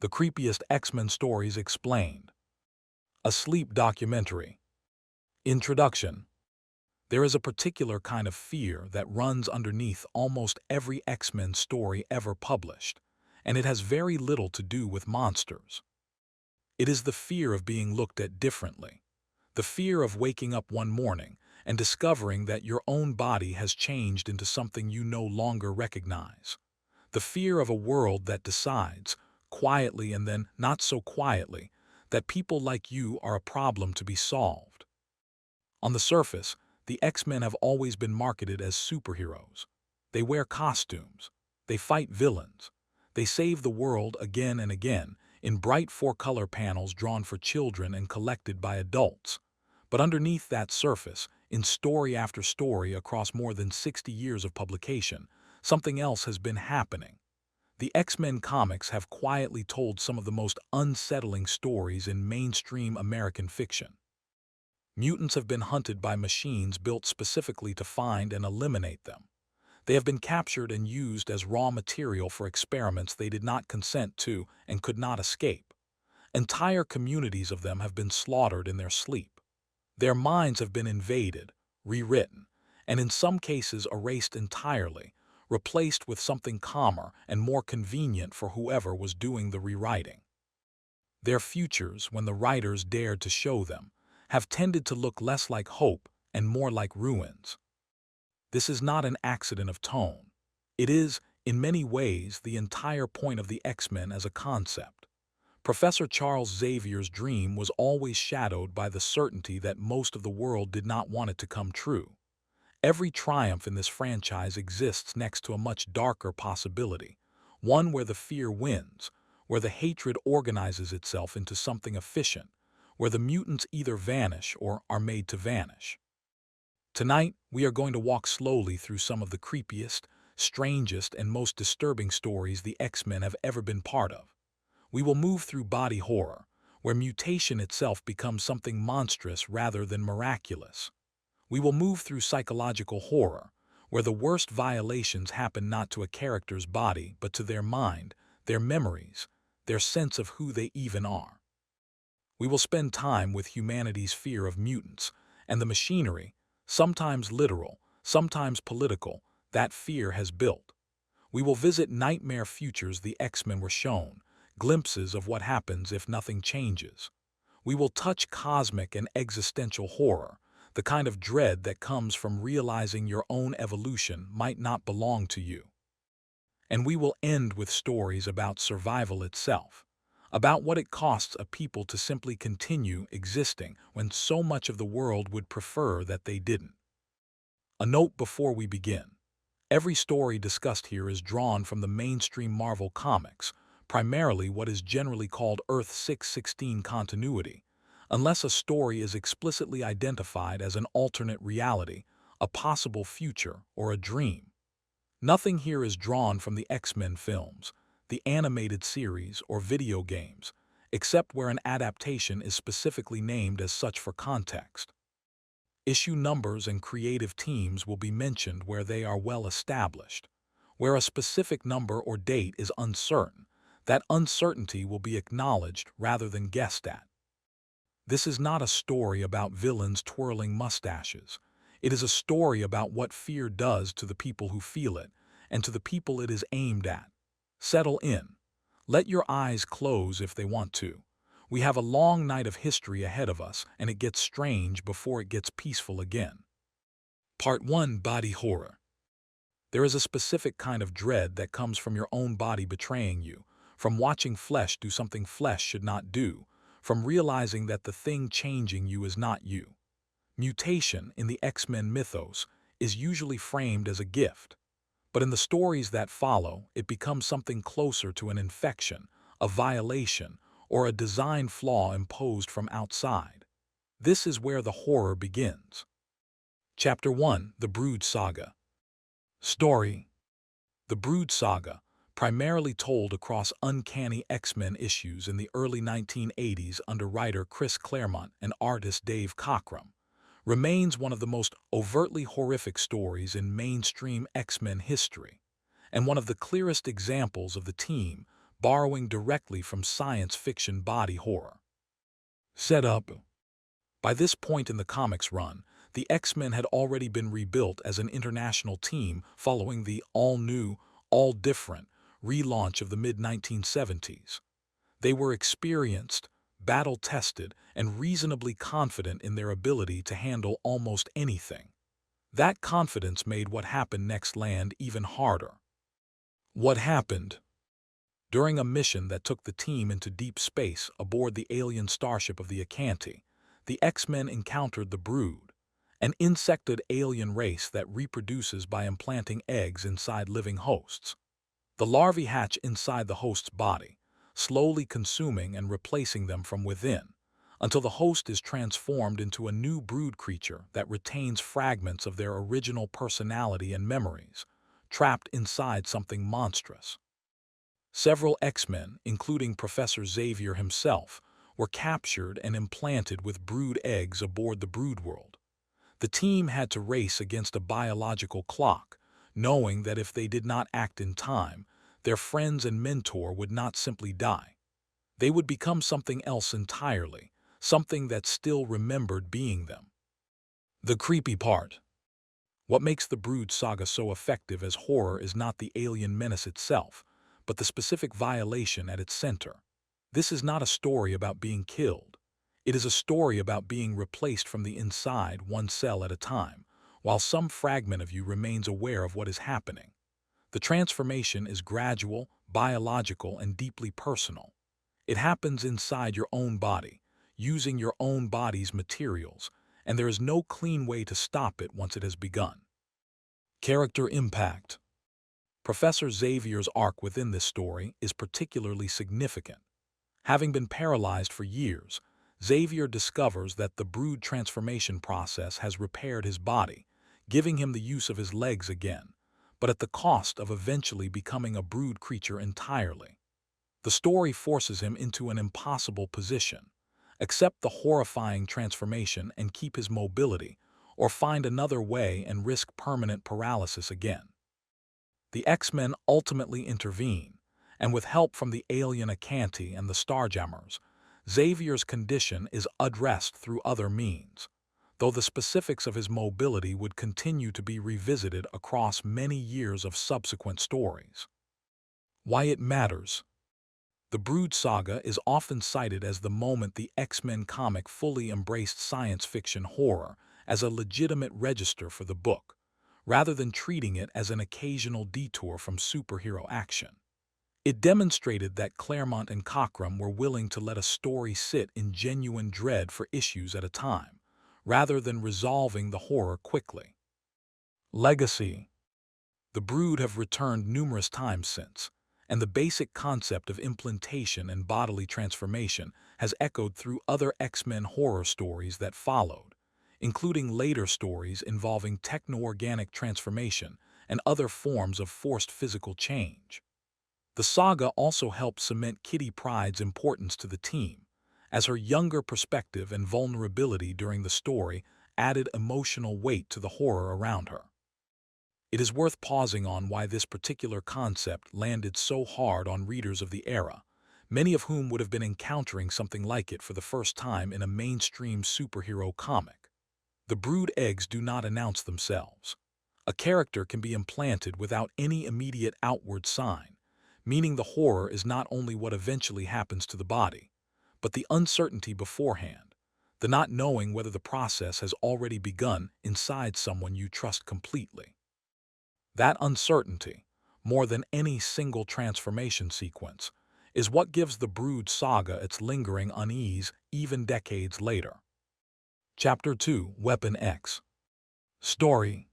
The Creepiest X-Men Stories Explained. A sleep documentary. Introduction. There is a particular kind of fear that runs underneath almost every X-Men story ever published, and it has very little to do with monsters. It is the fear of being looked at differently. The fear of waking up one morning and discovering that your own body has changed into something you no longer recognize. The fear of a world that decides, quietly and then not so quietly, that people like you are a problem to be solved. On the surface, the X-Men have always been marketed as superheroes. They wear costumes. They fight villains. They save the world again and again in bright four-color panels drawn for children and collected by adults. But underneath that surface, in story after story across more than 60 years of publication, something else has been happening. The X-Men comics have quietly told some of the most unsettling stories in mainstream American fiction. Mutants have been hunted by machines built specifically to find and eliminate them. They have been captured and used as raw material for experiments they did not consent to and could not escape. Entire communities of them have been slaughtered in their sleep. Their minds have been invaded, rewritten, and in some cases erased entirely, replaced with something calmer and more convenient for whoever was doing the rewriting. Their futures, when the writers dared to show them, have tended to look less like hope and more like ruins. This is not an accident of tone. It is, in many ways, the entire point of the X-Men as a concept. Professor Charles Xavier's dream was always shadowed by the certainty that most of the world did not want it to come true. Every triumph in this franchise exists next to a much darker possibility, one where the fear wins, where the hatred organizes itself into something efficient, where the mutants either vanish or are made to vanish. Tonight, we are going to walk slowly through some of the creepiest, strangest, and most disturbing stories the X-Men have ever been part of. We will move through body horror, where mutation itself becomes something monstrous rather than miraculous. We will move through psychological horror, where the worst violations happen not to a character's body but to their mind, their memories, their sense of who they even are. We will spend time with humanity's fear of mutants and the machinery, sometimes literal, sometimes political, that fear has built. We will visit nightmare futures the X-Men were shown, glimpses of what happens if nothing changes. We will touch cosmic and existential horror, the kind of dread that comes from realizing your own evolution might not belong to you. And we will end with stories about survival itself, about what it costs a people to simply continue existing when so much of the world would prefer that they didn't. A note before we begin. Every story discussed here is drawn from the mainstream Marvel comics, primarily what is generally called Earth 616 continuity, unless a story is explicitly identified as an alternate reality, a possible future, or a dream. Nothing here is drawn from the X-Men films, the animated series, or video games, except where an adaptation is specifically named as such for context. Issue numbers and creative teams will be mentioned where they are well established. Where a specific number or date is uncertain, that uncertainty will be acknowledged rather than guessed at. This is not a story about villains twirling mustaches. It is a story about what fear does to the people who feel it, and to the people it is aimed at. Settle in. Let your eyes close if they want to. We have a long night of history ahead of us, and it gets strange before it gets peaceful again. Part 1: Body Horror. There is a specific kind of dread that comes from your own body betraying you, from watching flesh do something flesh should not do, from realizing that the thing changing you is not you. Mutation, in the X-Men mythos, is usually framed as a gift. But in the stories that follow, it becomes something closer to an infection, a violation, or a design flaw imposed from outside. This is where the horror begins. Chapter 1: The Brood Saga. Story. The Brood Saga, primarily told across Uncanny X-Men issues in the early 1980s under writer Chris Claremont and artist Dave Cockrum, remains one of the most overtly horrific stories in mainstream X-Men history, and one of the clearest examples of the team, borrowing directly from science fiction body horror. Setup. By this point in the comics run, the X-Men had already been rebuilt as an international team following the all-new, all-different relaunch of the mid-1970s. They were experienced, battle-tested, and reasonably confident in their ability to handle almost anything. That confidence made what happened next land even harder. What happened? During a mission that took the team into deep space aboard the alien starship of the Acanti, the X-Men encountered the Brood, an insectoid alien race that reproduces by implanting eggs inside living hosts. The larvae hatch inside the host's body, slowly consuming and replacing them from within, until the host is transformed into a new brood creature that retains fragments of their original personality and memories, trapped inside something monstrous. Several X-Men, including Professor Xavier himself, were captured and implanted with brood eggs aboard the Brood World. The team had to race against a biological clock, knowing that if they did not act in time, their friends and mentor would not simply die. They would become something else entirely, something that still remembered being them. The creepy part. What makes the Brood Saga so effective as horror is not the alien menace itself, but the specific violation at its center. This is not a story about being killed. It is a story about being replaced from the inside, one cell at a time, while some fragment of you remains aware of what is happening. The transformation is gradual, biological, and deeply personal. It happens inside your own body, using your own body's materials, and there is no clean way to stop it once it has begun. Character impact. Professor Xavier's arc within this story is particularly significant. Having been paralyzed for years, Xavier discovers that the brood transformation process has repaired his body, giving him the use of his legs again, but at the cost of eventually becoming a brood creature entirely. The story forces him into an impossible position: accept the horrifying transformation and keep his mobility, or find another way and risk permanent paralysis again. The X-Men ultimately intervene, and with help from the alien Acanti and the Starjammers, Xavier's condition is addressed through other means, though the specifics of his mobility would continue to be revisited across many years of subsequent stories. Why it matters. The Brood Saga is often cited as the moment the X-Men comic fully embraced science fiction horror as a legitimate register for the book, rather than treating it as an occasional detour from superhero action. It demonstrated that Claremont and Cockrum were willing to let a story sit in genuine dread for issues at a time, rather than resolving the horror quickly. Legacy. The Brood have returned numerous times since, and the basic concept of implantation and bodily transformation has echoed through other X-Men horror stories that followed, including later stories involving techno-organic transformation and other forms of forced physical change. The saga also helped cement Kitty Pryde's importance to the team, as her younger perspective and vulnerability during the story added emotional weight to the horror around her. It is worth pausing on why this particular concept landed so hard on readers of the era, many of whom would have been encountering something like it for the first time in a mainstream superhero comic. The brood eggs do not announce themselves. A character can be implanted without any immediate outward sign, meaning the horror is not only what eventually happens to the body, but the uncertainty beforehand, the not knowing whether the process has already begun inside someone you trust completely. That uncertainty, more than any single transformation sequence, is what gives the Brood Saga its lingering unease even decades later. Chapter 2: Weapon X. Story.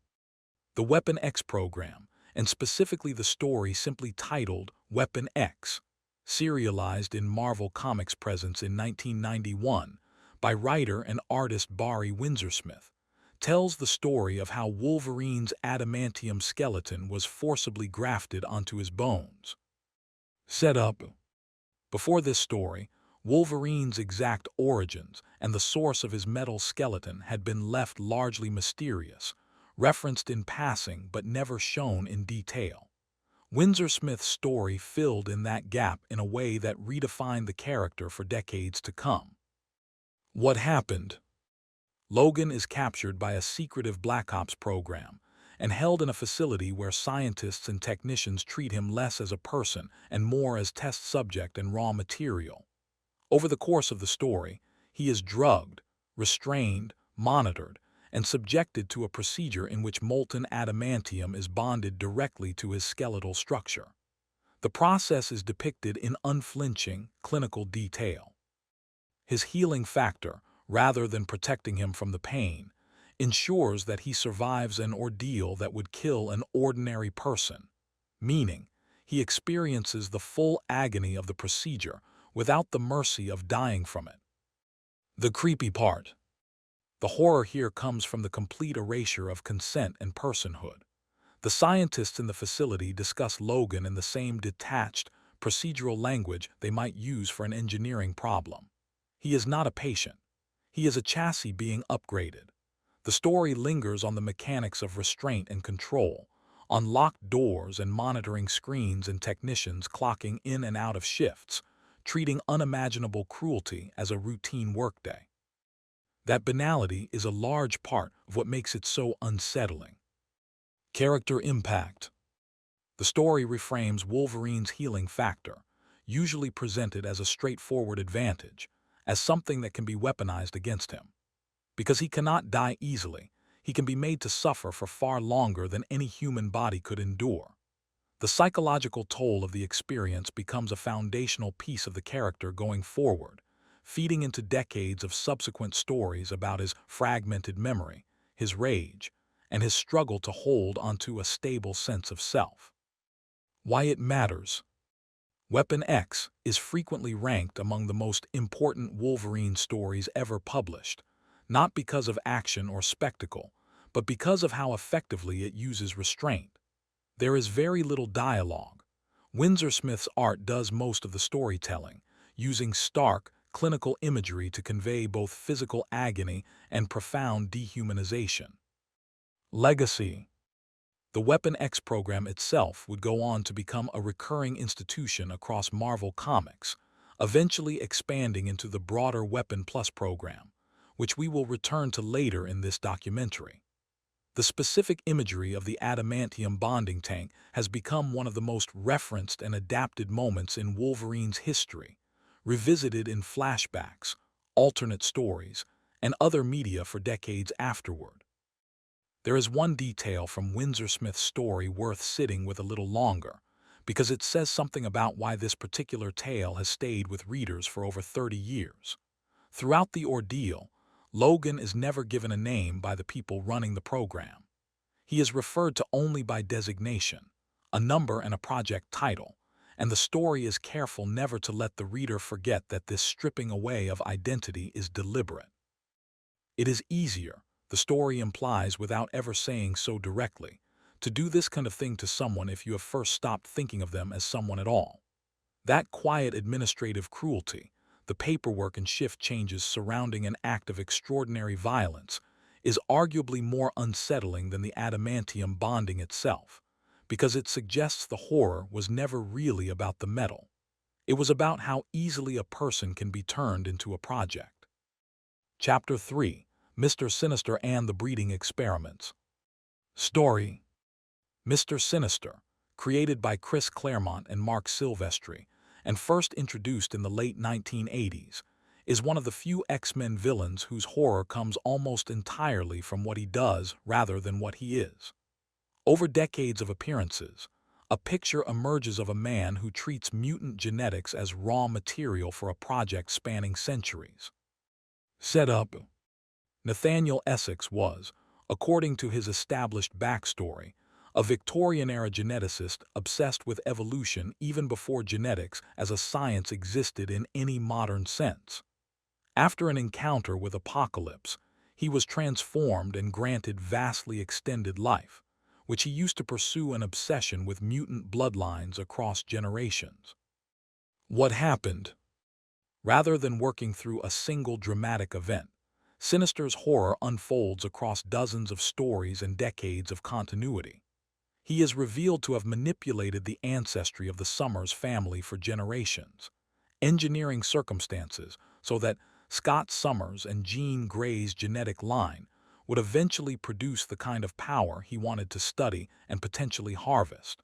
The Weapon X program, and specifically the story simply titled Weapon X, serialized in Marvel Comics' presence in 1991 by writer and artist Barry Windsor-Smith, tells the story of how Wolverine's adamantium skeleton was forcibly grafted onto his bones. Setup. Before this story, Wolverine's exact origins and the source of his metal skeleton had been left largely mysterious, referenced in passing but never shown in detail. Windsor Smith's story filled in that gap in a way that redefined the character for decades to come. What happened? Logan is captured by a secretive Black Ops program and held in a facility where scientists and technicians treat him less as a person and more as test subject and raw material. Over the course of the story, he is drugged, restrained, monitored, and subjected to a procedure in which molten adamantium is bonded directly to his skeletal structure. The process is depicted in unflinching, clinical detail. His healing factor, rather than protecting him from the pain, ensures that he survives an ordeal that would kill an ordinary person, meaning he experiences the full agony of the procedure without the mercy of dying from it. The creepy part. The horror here comes from the complete erasure of consent and personhood. The scientists in the facility discuss Logan in the same detached, procedural language they might use for an engineering problem. He is not a patient. He is a chassis being upgraded. The story lingers on the mechanics of restraint and control, on locked doors and monitoring screens and technicians clocking in and out of shifts, treating unimaginable cruelty as a routine workday. That banality is a large part of what makes it so unsettling. Character impact. The story reframes Wolverine's healing factor, usually presented as a straightforward advantage, as something that can be weaponized against him. Because he cannot die easily, he can be made to suffer for far longer than any human body could endure. The psychological toll of the experience becomes a foundational piece of the character going forward, feeding into decades of subsequent stories about his fragmented memory, his rage, and his struggle to hold onto a stable sense of self. Why it matters. Weapon X is frequently ranked among the most important Wolverine stories ever published, not because of action or spectacle, but because of how effectively it uses restraint. There is very little dialogue. Windsor Smith's art does most of the storytelling, using stark, clinical imagery to convey both physical agony and profound dehumanization. Legacy. The Weapon X program itself would go on to become a recurring institution across Marvel Comics, eventually expanding into the broader Weapon Plus program, which we will return to later in this documentary. The specific imagery of the adamantium bonding tank has become one of the most referenced and adapted moments in Wolverine's history, revisited in flashbacks, alternate stories, and other media for decades afterward. There is one detail from Windsor Smith's story worth sitting with a little longer, because it says something about why this particular tale has stayed with readers for over 30 years. Throughout the ordeal, Logan is never given a name by the people running the program. He is referred to only by designation, a number and a project title, and the story is careful never to let the reader forget that this stripping away of identity is deliberate. It is easier, the story implies without ever saying so directly, to do this kind of thing to someone if you have first stopped thinking of them as someone at all. That quiet administrative cruelty, the paperwork and shift changes surrounding an act of extraordinary violence, is arguably more unsettling than the adamantium bonding itself, because it suggests the horror was never really about the metal. It was about how easily a person can be turned into a project. Chapter 3. Mr. Sinister and the Breeding Experiments. Story. Mr. Sinister, created by Chris Claremont and Mark Silvestri, and first introduced in the late 1980s, is one of the few X-Men villains whose horror comes almost entirely from what he does rather than what he is. Over decades of appearances, a picture emerges of a man who treats mutant genetics as raw material for a project spanning centuries. Setup. Nathaniel Essex was, according to his established backstory, a Victorian-era geneticist obsessed with evolution even before genetics as a science existed in any modern sense. After an encounter with Apocalypse, he was transformed and granted vastly extended life, which he used to pursue an obsession with mutant bloodlines across generations. What happened? Rather than working through a single dramatic event, Sinister's horror unfolds across dozens of stories and decades of continuity. He is revealed to have manipulated the ancestry of the Summers family for generations, engineering circumstances so that Scott Summers and Jean Grey's genetic line would eventually produce the kind of power he wanted to study and potentially harvest.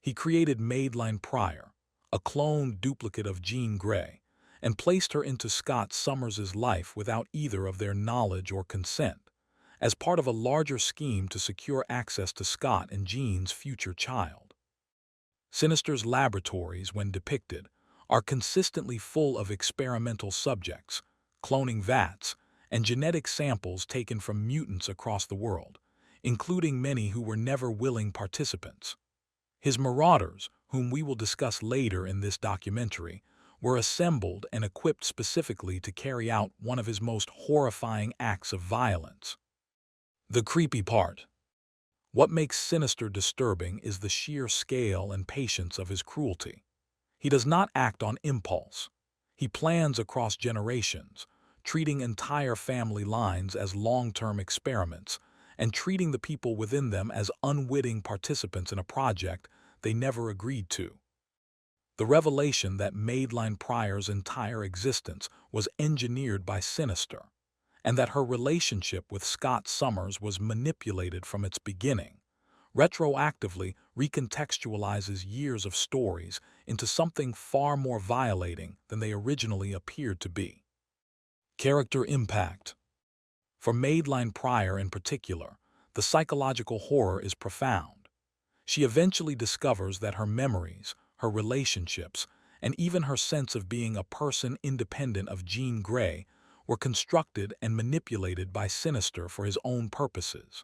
He created Madeline Pryor, a cloned duplicate of Jean Grey, and placed her into Scott Summers' life without either of their knowledge or consent, as part of a larger scheme to secure access to Scott and Jean's future child. Sinister's laboratories, when depicted, are consistently full of experimental subjects, cloning vats, and genetic samples taken from mutants across the world, including many who were never willing participants. His marauders, whom we will discuss later in this documentary, were assembled and equipped specifically to carry out one of his most horrifying acts of violence. The creepy part. What makes Sinister disturbing is the sheer scale and patience of his cruelty. He does not act on impulse. He plans across generations, treating entire family lines as long-term experiments and treating the people within them as unwitting participants in a project they never agreed to. The revelation that Madeline Pryor's entire existence was engineered by Sinister, and that her relationship with Scott Summers was manipulated from its beginning, retroactively recontextualizes years of stories into something far more violating than they originally appeared to be. Character impact. For Madeline Pryor in particular, the psychological horror is profound. She eventually discovers that her memories, her relationships, and even her sense of being a person independent of Jean Grey were constructed and manipulated by Sinister for his own purposes.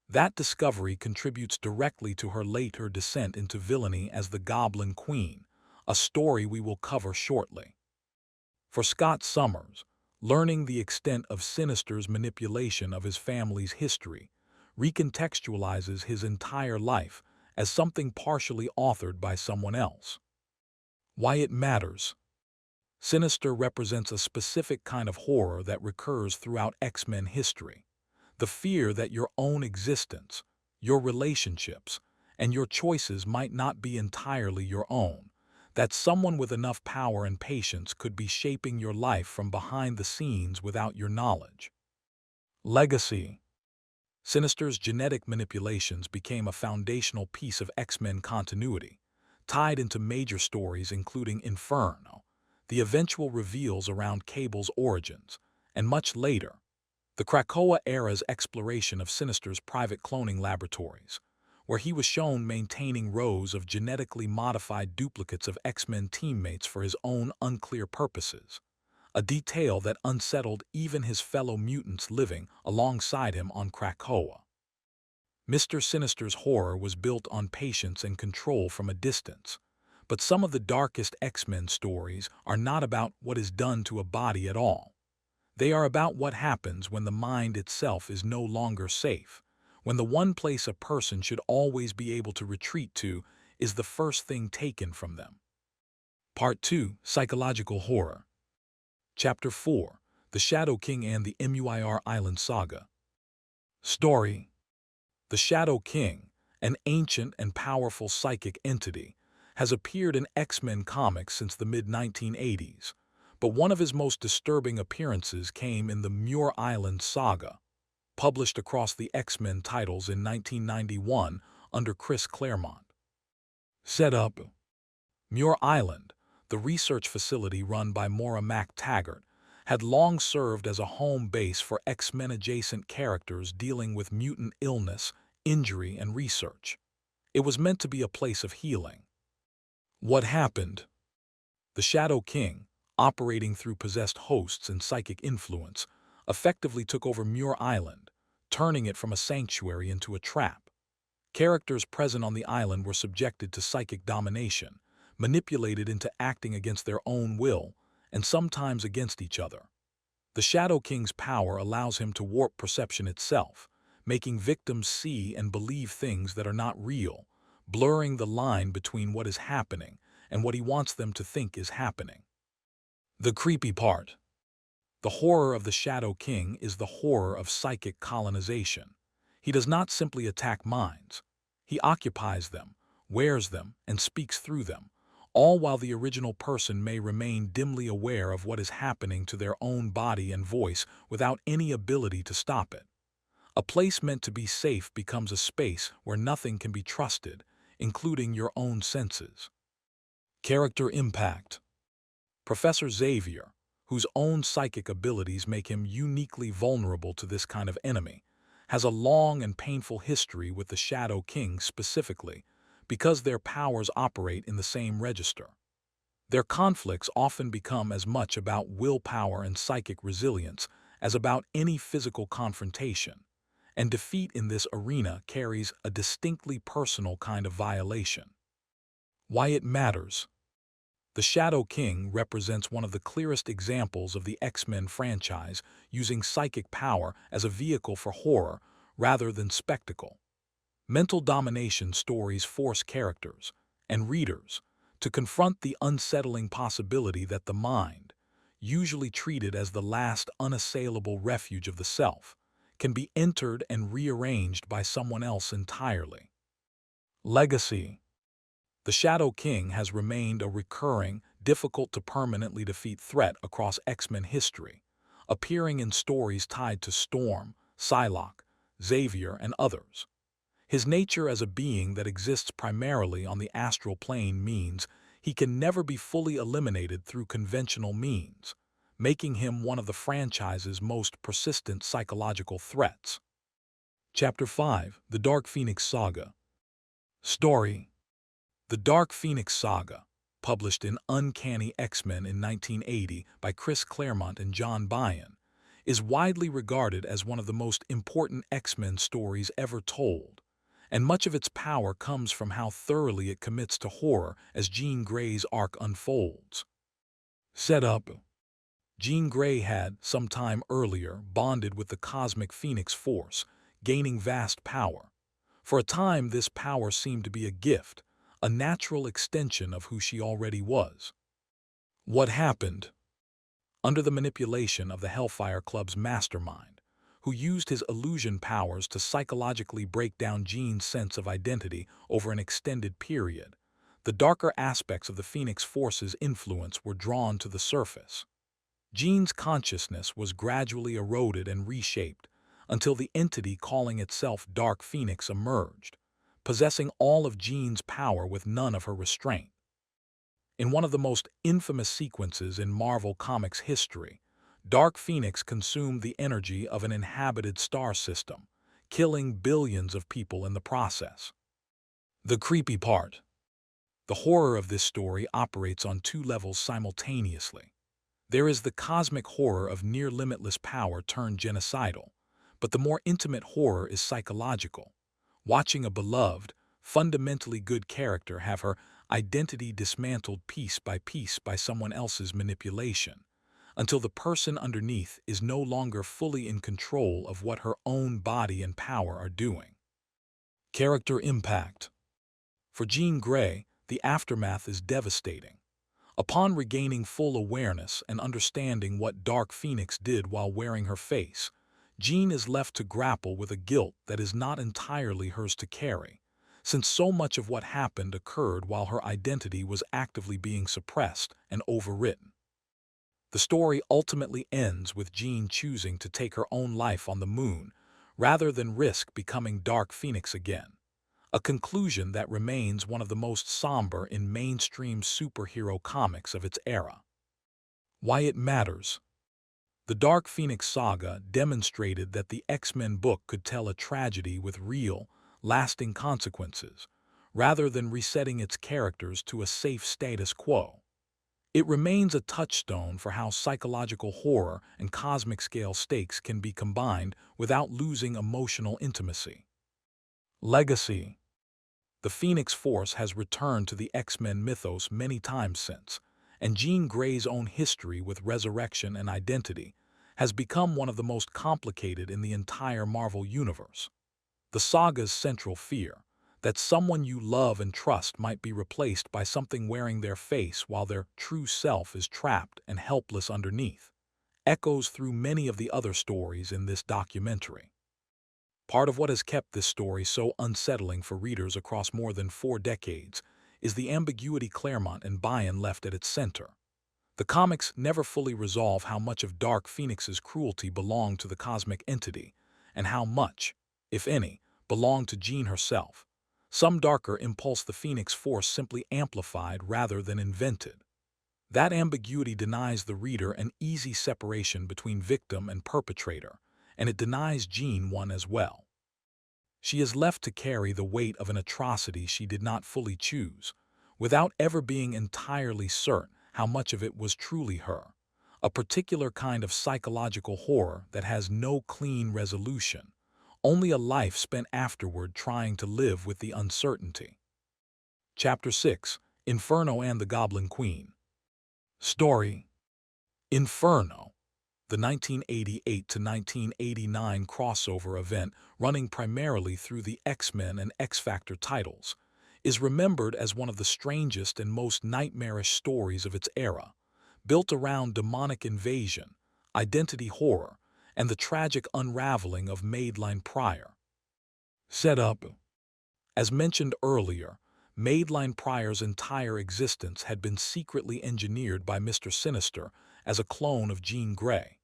That discovery contributes directly to her later descent into villainy as the Goblin Queen, a story we will cover shortly. For Scott Summers, learning the extent of Sinister's manipulation of his family's history recontextualizes his entire life as something partially authored by someone else. Why it matters. Sinister represents a specific kind of horror that recurs throughout X-Men history. The fear that your own existence, your relationships, and your choices might not be entirely your own, that someone with enough power and patience could be shaping your life from behind the scenes without your knowledge. Legacy. Sinister's genetic manipulations became a foundational piece of X-Men continuity, tied into major stories including Inferno, the eventual reveals around Cable's origins, and much later, the Krakoa-era's exploration of Sinister's private cloning laboratories, where he was shown maintaining rows of genetically modified duplicates of X-Men teammates for his own unclear purposes, a detail that unsettled even his fellow mutants living alongside him on Krakoa. Mr. Sinister's horror was built on patience and control from a distance, but some of the darkest X-Men stories are not about what is done to a body at all. They are about what happens when the mind itself is no longer safe, when the one place a person should always be able to retreat to is the first thing taken from them. Part 2. Psychological Horror. Chapter 4. The Shadow King and the Muir Island Saga. Story. The Shadow King, an ancient and powerful psychic entity, has appeared in X-Men comics since the mid-1980s, but one of his most disturbing appearances came in the Muir Island Saga, published across the X-Men titles in 1991 under Chris Claremont. Setup. Muir Island, the research facility run by Moira MacTaggart, had long served as a home base for X-Men-adjacent characters dealing with mutant illness, injury, and research. It was meant to be a place of healing. What happened? The Shadow King, operating through possessed hosts and psychic influence, effectively took over Muir Island, turning it from a sanctuary into a trap. Characters present on the island were subjected to psychic domination, manipulated into acting against their own will, and sometimes against each other. The Shadow King's power allows him to warp perception itself, making victims see and believe things that are not real, blurring the line between what is happening and what he wants them to think is happening. The creepy part. The horror of the Shadow King is the horror of psychic colonization. He does not simply attack minds. He occupies them, wears them, and speaks through them, all while the original person may remain dimly aware of what is happening to their own body and voice without any ability to stop it. A place meant to be safe becomes a space where nothing can be trusted, including your own senses. Character impact. Professor Xavier, whose own psychic abilities make him uniquely vulnerable to this kind of enemy, has a long and painful history with the Shadow King specifically, because their powers operate in the same register. Their conflicts often become as much about willpower and psychic resilience as about any physical confrontation, and defeat in this arena carries a distinctly personal kind of violation. Why it matters. The Shadow King represents one of the clearest examples of the X-Men franchise using psychic power as a vehicle for horror rather than spectacle. Mental domination stories force characters and readers to confront the unsettling possibility that the mind, usually treated as the last unassailable refuge of the self, can be entered and rearranged by someone else entirely. Legacy. The Shadow King has remained a recurring, difficult to permanently defeat threat across X-Men history, appearing in stories tied to Storm, Psylocke, Xavier, and others. His nature as a being that exists primarily on the astral plane means he can never be fully eliminated through conventional means, making him one of the franchise's most persistent psychological threats. Chapter 5: The Dark Phoenix Saga. Story. The Dark Phoenix Saga, published in Uncanny X-Men in 1980 by Chris Claremont and John Byrne, is widely regarded as one of the most important X-Men stories ever told, and much of its power comes from how thoroughly it commits to horror as Jean Grey's arc unfolds. Setup. Jean Grey had, some time earlier, bonded with the Cosmic Phoenix Force, gaining vast power. For a time, this power seemed to be a gift, a natural extension of who she already was. What happened? Under the manipulation of the Hellfire Club's mastermind, who used his illusion powers to psychologically break down Jean's sense of identity over an extended period, the darker aspects of the Phoenix Force's influence were drawn to the surface. Jean's consciousness was gradually eroded and reshaped until the entity calling itself Dark Phoenix emerged, possessing all of Jean's power with none of her restraint. In one of the most infamous sequences in Marvel Comics history, Dark Phoenix consumed the energy of an inhabited star system, killing billions of people in the process. The creepy part. The horror of this story operates on two levels simultaneously. There is the cosmic horror of near-limitless power turned genocidal, but the more intimate horror is psychological. Watching a beloved, fundamentally good character have her identity dismantled piece by someone else's manipulation, until the person underneath is no longer fully in control of what her own body and power are doing. Character impact. For Jean Grey, the aftermath is devastating. Upon regaining full awareness and understanding what Dark Phoenix did while wearing her face, Jean is left to grapple with a guilt that is not entirely hers to carry, since so much of what happened occurred while her identity was actively being suppressed and overwritten. The story ultimately ends with Jean choosing to take her own life on the moon rather than risk becoming Dark Phoenix again, a conclusion that remains one of the most somber in mainstream superhero comics of its era. Why it matters. The Dark Phoenix Saga demonstrated that the X-Men book could tell a tragedy with real, lasting consequences, rather than resetting its characters to a safe status quo. It remains a touchstone for how psychological horror and cosmic-scale stakes can be combined without losing emotional intimacy. Legacy. The Phoenix Force has returned to the X-Men mythos many times since, and Jean Grey's own history with resurrection and identity has become one of the most complicated in the entire Marvel universe. The saga's central fear, that someone you love and trust might be replaced by something wearing their face while their true self is trapped and helpless underneath, echoes through many of the other stories in this documentary. Part of what has kept this story so unsettling for readers across more than 4 decades is the ambiguity Claremont and Bayhan left at its center. The comics never fully resolve how much of Dark Phoenix's cruelty belonged to the cosmic entity, and how much, if any, belonged to Jean herself. Some darker impulse the Phoenix Force simply amplified rather than invented. That ambiguity denies the reader an easy separation between victim and perpetrator, and it denies Jean one as well. She is left to carry the weight of an atrocity she did not fully choose, without ever being entirely certain how much of it was truly her, a particular kind of psychological horror that has no clean resolution, only a life spent afterward trying to live with the uncertainty. Chapter 6: Inferno and the Goblin Queen. Story: Inferno, the 1988 to 1989 crossover event running primarily through the X-Men and X-Factor titles, is remembered as one of the strangest and most nightmarish stories of its era, built around demonic invasion, identity horror, and the tragic unraveling of Madeline Pryor. Setup: as mentioned earlier, Madeline Pryor's entire existence had been secretly engineered by Mr. Sinister as a clone of Jean Grey.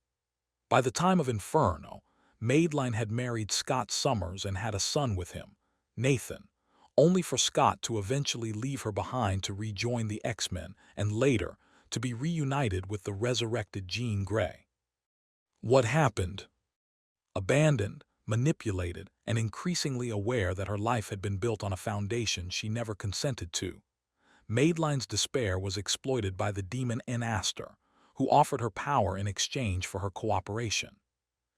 By the time of Inferno, Madeline had married Scott Summers and had a son with him, Nathan, only for Scott to eventually leave her behind to rejoin the X-Men and later to be reunited with the resurrected Jean Grey. What happened? Abandoned, manipulated, and increasingly aware that her life had been built on a foundation she never consented to, Madeline's despair was exploited by the demon Aster, who offered her power in exchange for her cooperation.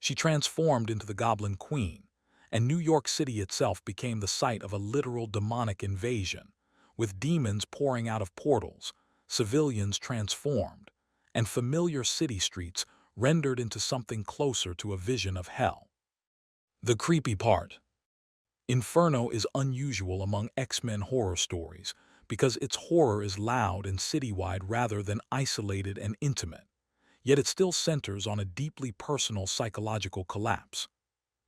She transformed into the Goblin Queen, and New York City itself became the site of a literal demonic invasion, with demons pouring out of portals, civilians transformed, and familiar city streets rendered into something closer to a vision of hell. The creepy part: Inferno is unusual among X-Men horror stories because its horror is loud and citywide rather than isolated and intimate, yet it still centers on a deeply personal psychological collapse.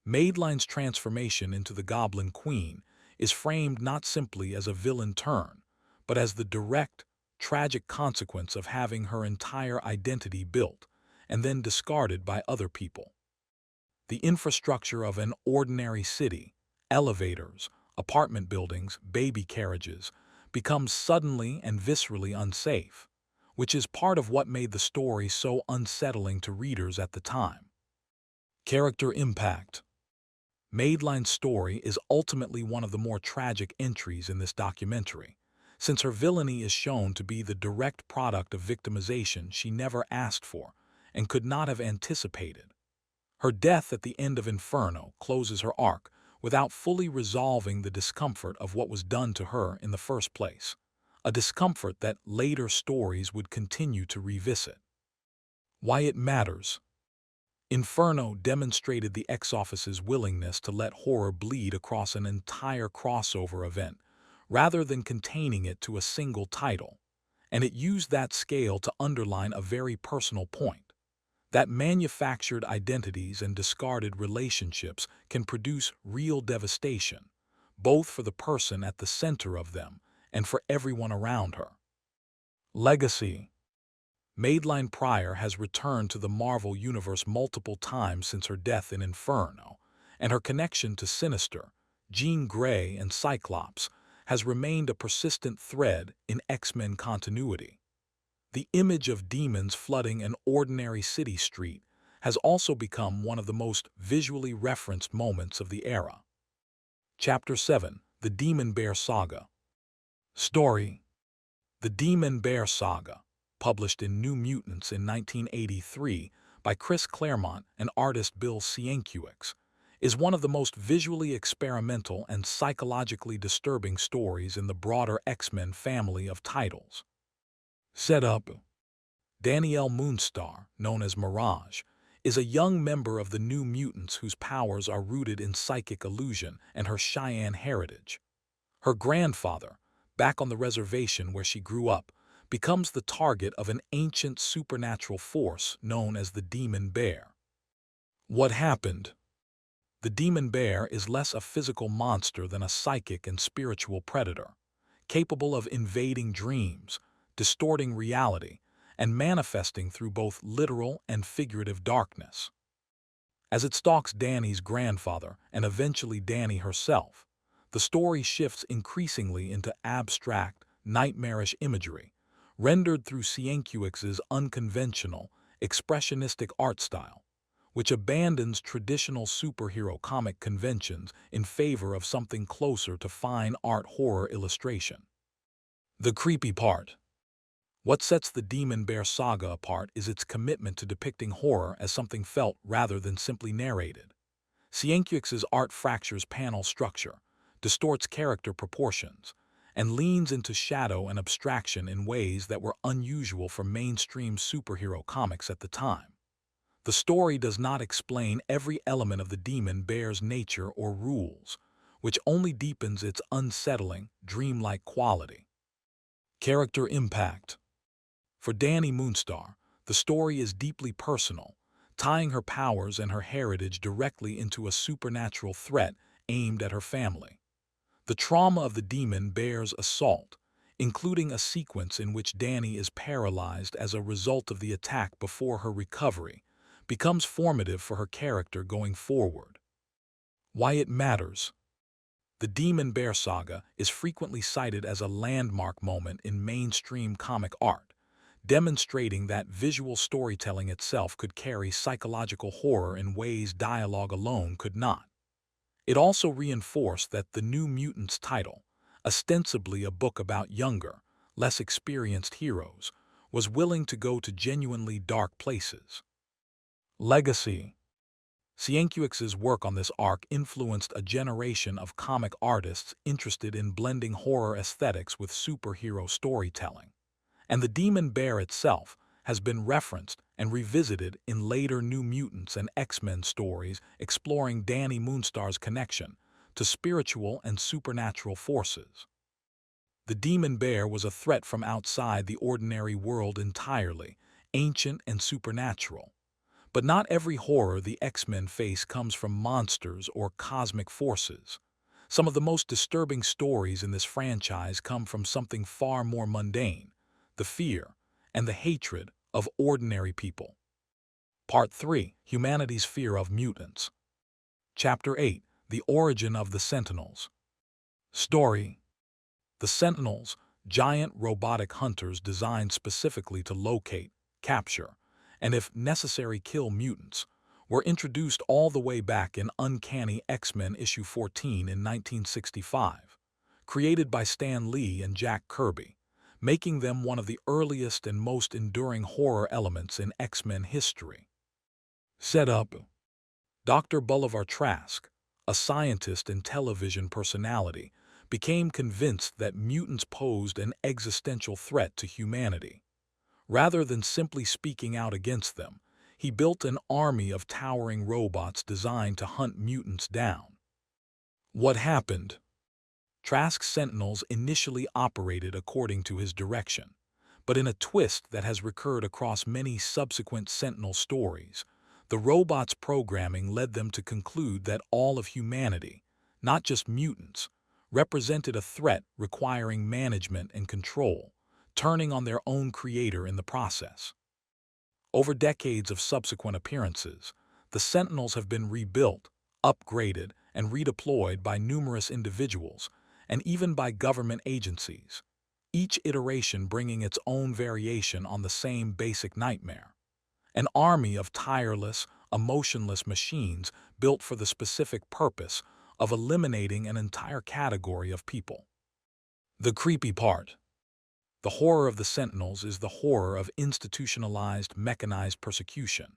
Madeline's transformation into the Goblin Queen is framed not simply as a villain turn, but as the direct, tragic consequence of having her entire identity built and then discarded by other people. The infrastructure of an ordinary city, elevators, apartment buildings, baby carriages, becomes suddenly and viscerally unsafe, which is part of what made the story so unsettling to readers at the time. Character impact: Madeline's story is ultimately one of the more tragic entries in this documentary, since her villainy is shown to be the direct product of victimization she never asked for and could not have anticipated. Her death at the end of Inferno closes her arc without fully resolving the discomfort of what was done to her in the first place, a discomfort that later stories would continue to revisit. Why it matters: Inferno demonstrated the X-Office's willingness to let horror bleed across an entire crossover event rather than containing it to a single title, and it used that scale to underline a very personal point: that manufactured identities and discarded relationships can produce real devastation, both for the person at the center of them and for everyone around her. Legacy: Madeline Pryor has returned to the Marvel Universe multiple times since her death in Inferno, and her connection to Sinister, Jean Grey, and Cyclops has remained a persistent thread in X-Men continuity. The image of demons flooding an ordinary city street has also become one of the most visually referenced moments of the era. Chapter 7: The Demon Bear Saga. Story: The Demon Bear Saga, published in New Mutants in 1983 by Chris Claremont and artist Bill Sienkiewicz, is one of the most visually experimental and psychologically disturbing stories in the broader X-Men family of titles. Setup: Danielle Moonstar, known as Mirage, is a young member of the New Mutants whose powers are rooted in psychic illusion and her Cheyenne heritage. Her grandfather, back on the reservation where she grew up, becomes the target of an ancient supernatural force known as the Demon Bear. What happened? The demon bear is less a physical monster than a psychic and spiritual predator, capable of invading dreams, distorting reality, and manifesting through both literal and figurative darkness. As it stalks Dani's grandfather and eventually Dani herself, the story shifts increasingly into abstract, nightmarish imagery, rendered through Sienkiewicz' unconventional, expressionistic art style, which abandons traditional superhero comic conventions in favor of something closer to fine art horror illustration. The creepy part. What sets the Demon Bear saga apart is its commitment to depicting horror as something felt rather than simply narrated. Sienkiewicz's art fractures panel structure, distorts character proportions, and leans into shadow and abstraction in ways that were unusual for mainstream superhero comics at the time. The story does not explain every element of the Demon Bear's nature or rules, which only deepens its unsettling, dreamlike quality. Character impact. For Dani Moonstar, the story is deeply personal, tying her powers and her heritage directly into a supernatural threat aimed at her family. The trauma of the Demon Bear's assault, including a sequence in which Dani is paralyzed as a result of the attack before her recovery, becomes formative for her character going forward. Why it matters. The Demon Bear saga is frequently cited as a landmark moment in mainstream comic art, demonstrating that visual storytelling itself could carry psychological horror in ways dialogue alone could not. It also reinforced that the New Mutants title, ostensibly a book about younger, less experienced heroes, was willing to go to genuinely dark places. Legacy. Sienkiewicz's work on this arc influenced a generation of comic artists interested in blending horror aesthetics with superhero storytelling, and the Demon Bear itself has been referenced and revisited in later New Mutants and X-Men stories exploring Dani Moonstar's connection to spiritual and supernatural forces. The Demon Bear was a threat from outside the ordinary world entirely, ancient and supernatural. But not every horror the X-Men face comes from monsters or cosmic forces. Some of the most disturbing stories in this franchise come from something far more mundane, the fear and the hatred of ordinary people. Part 3. Humanity's Fear of Mutants. Chapter 8. The Origin of the Sentinels. Story. The Sentinels, giant robotic hunters designed specifically to locate, capture, and if necessary kill mutants, were introduced all the way back in Uncanny X-Men issue 14 in 1965, created by Stan Lee and Jack Kirby, making them one of the earliest and most enduring horror elements in X-Men history. Setup. Dr. Bolivar Trask, a scientist and television personality, became convinced that mutants posed an existential threat to humanity. Rather than simply speaking out against them, he built an army of towering robots designed to hunt mutants down. What happened? Trask's Sentinels initially operated according to his direction, but in a twist that has recurred across many subsequent Sentinel stories, the robots' programming led them to conclude that all of humanity, not just mutants, represented a threat requiring management and control, turning on their own creator in the process. Over decades of subsequent appearances, the Sentinels have been rebuilt, upgraded, and redeployed by numerous individuals, and even by government agencies, each iteration bringing its own variation on the same basic nightmare. An army of tireless, emotionless machines built for the specific purpose of eliminating an entire category of people. The creepy part. The horror of the Sentinels is the horror of institutionalized, mechanized persecution.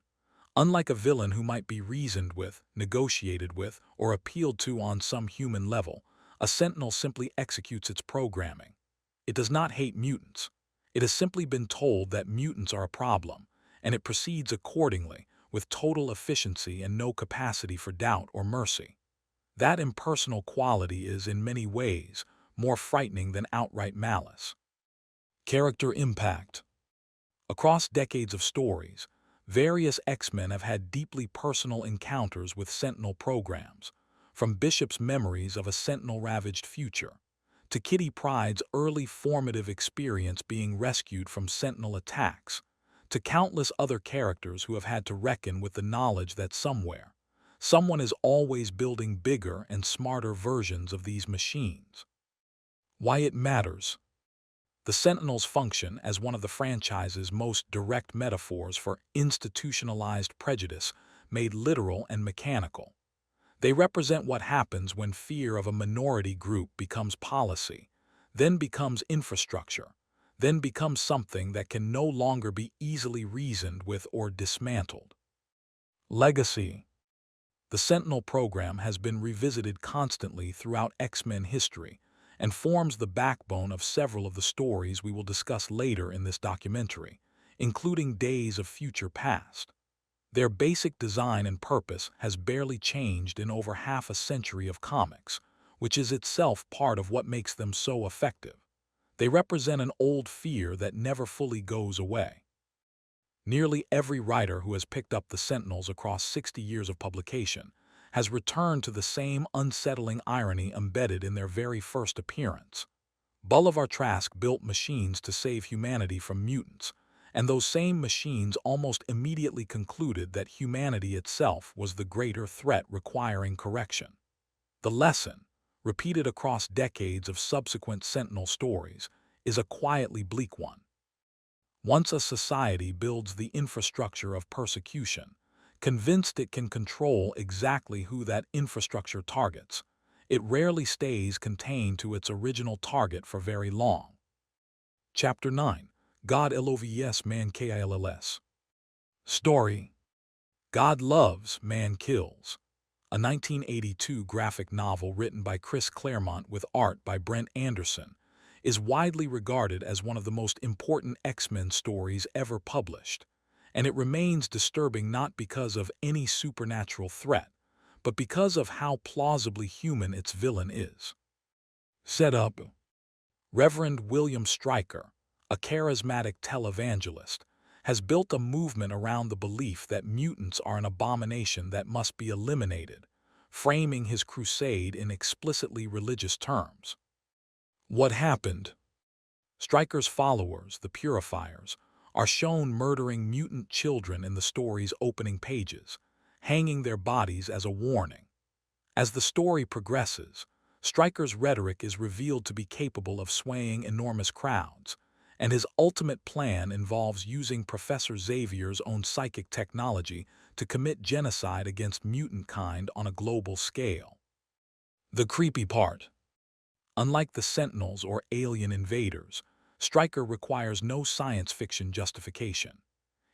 Unlike a villain who might be reasoned with, negotiated with, or appealed to on some human level, a Sentinel simply executes its programming. It does not hate mutants. It has simply been told that mutants are a problem, and it proceeds accordingly, with total efficiency and no capacity for doubt or mercy. That impersonal quality is, in many ways, more frightening than outright malice. Character impact. Across decades of stories, various X-Men have had deeply personal encounters with Sentinel programs, from Bishop's memories of a Sentinel-ravaged future, to Kitty Pryde's early formative experience being rescued from Sentinel attacks, to countless other characters who have had to reckon with the knowledge that somewhere, someone is always building bigger and smarter versions of these machines. Why it matters. The Sentinels function as one of the franchise's most direct metaphors for institutionalized prejudice made literal and mechanical. They represent what happens when fear of a minority group becomes policy, then becomes infrastructure, then becomes something that can no longer be easily reasoned with or dismantled. Legacy. The Sentinel program has been revisited constantly throughout X-Men history and forms the backbone of several of the stories we will discuss later in this documentary, including Days of Future Past. Their basic design and purpose has barely changed in over half a century of comics, which is itself part of what makes them so effective. They represent an old fear that never fully goes away. Nearly every writer who has picked up the Sentinels across 60 years of publication has returned to the same unsettling irony embedded in their very first appearance. Bolivar Trask built machines to save humanity from mutants, and those same machines almost immediately concluded that humanity itself was the greater threat requiring correction. The lesson, repeated across decades of subsequent Sentinel stories, is a quietly bleak one. Once a society builds the infrastructure of persecution, convinced it can control exactly who that infrastructure targets, it rarely stays contained to its original target for very long. Chapter 9. God Loves, Man Kills. Story. God Loves, Man Kills. A 1982 graphic novel written by Chris Claremont with art by Brent Anderson, is widely regarded as one of the most important X-Men stories ever published, and it remains disturbing not because of any supernatural threat, but because of how plausibly human its villain is. Setup. Reverend William Stryker, a charismatic televangelist, has built a movement around the belief that mutants are an abomination that must be eliminated, framing his crusade in explicitly religious terms. What happened? Stryker's followers, the Purifiers, are shown murdering mutant children in the story's opening pages, hanging their bodies as a warning. As the story progresses, Stryker's rhetoric is revealed to be capable of swaying enormous crowds, and his ultimate plan involves using Professor Xavier's own psychic technology to commit genocide against mutant kind on a global scale. The creepy part. Unlike the Sentinels or alien invaders, Stryker requires no science fiction justification.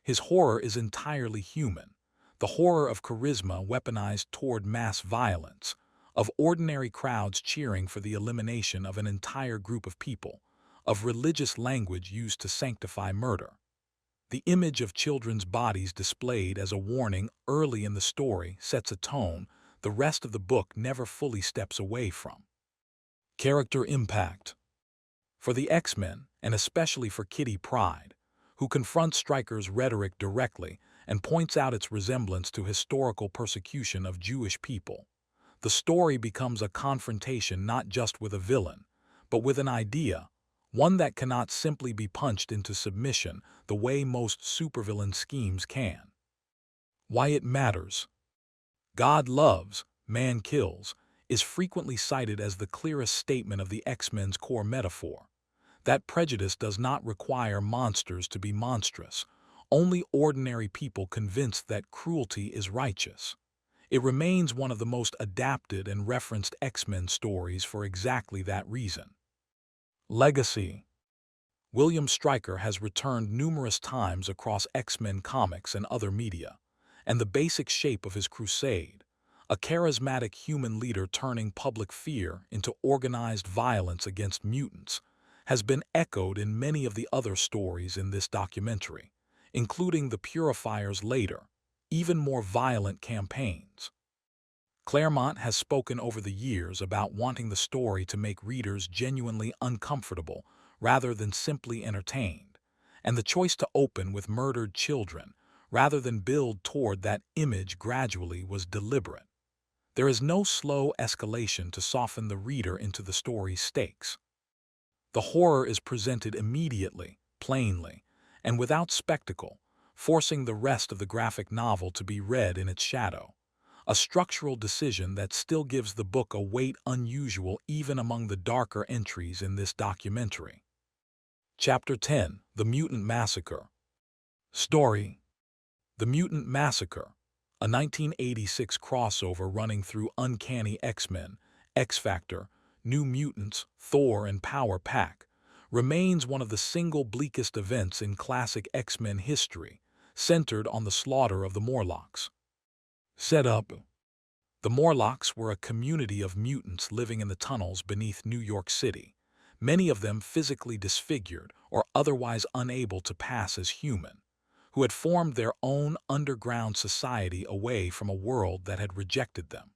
His horror is entirely human, the horror of charisma weaponized toward mass violence, of ordinary crowds cheering for the elimination of an entire group of people, of religious language used to sanctify murder. The image of children's bodies displayed as a warning early in the story sets a tone the rest of the book never fully steps away from. Character impact. For the X-Men, and especially for Kitty Pryde, who confronts Stryker's rhetoric directly and points out its resemblance to historical persecution of Jewish people, the story becomes a confrontation not just with a villain, but with an idea, one that cannot simply be punched into submission the way most supervillain schemes can. Why it matters. God loves, man kills, is frequently cited as the clearest statement of the X-Men's core metaphor. That prejudice does not require monsters to be monstrous, only ordinary people convinced that cruelty is righteous. It remains one of the most adapted and referenced X-Men stories for exactly that reason. Legacy. William Stryker has returned numerous times across X-Men comics and other media, and the basic shape of his crusade, a charismatic human leader turning public fear into organized violence against mutants, has been echoed in many of the other stories in this documentary, including the Purifiers' later, even more violent campaigns. Claremont has spoken over the years about wanting the story to make readers genuinely uncomfortable rather than simply entertained, and the choice to open with murdered children rather than build toward that image gradually, was deliberate. There is no slow escalation to soften the reader into the story's stakes. The horror is presented immediately, plainly, and without spectacle, forcing the rest of the graphic novel to be read in its shadow, a structural decision that still gives the book a weight unusual even among the darker entries in this documentary. Chapter 10: The Mutant Massacre. Story: The Mutant Massacre, a 1986 crossover running through Uncanny X-Men, X-Factor, New Mutants, Thor, and Power Pack, remains one of the single bleakest events in classic X-Men history, centered on the slaughter of the Morlocks. Set up. The Morlocks were a community of mutants living in the tunnels beneath New York City, many of them physically disfigured or otherwise unable to pass as human, who had formed their own underground society away from a world that had rejected them.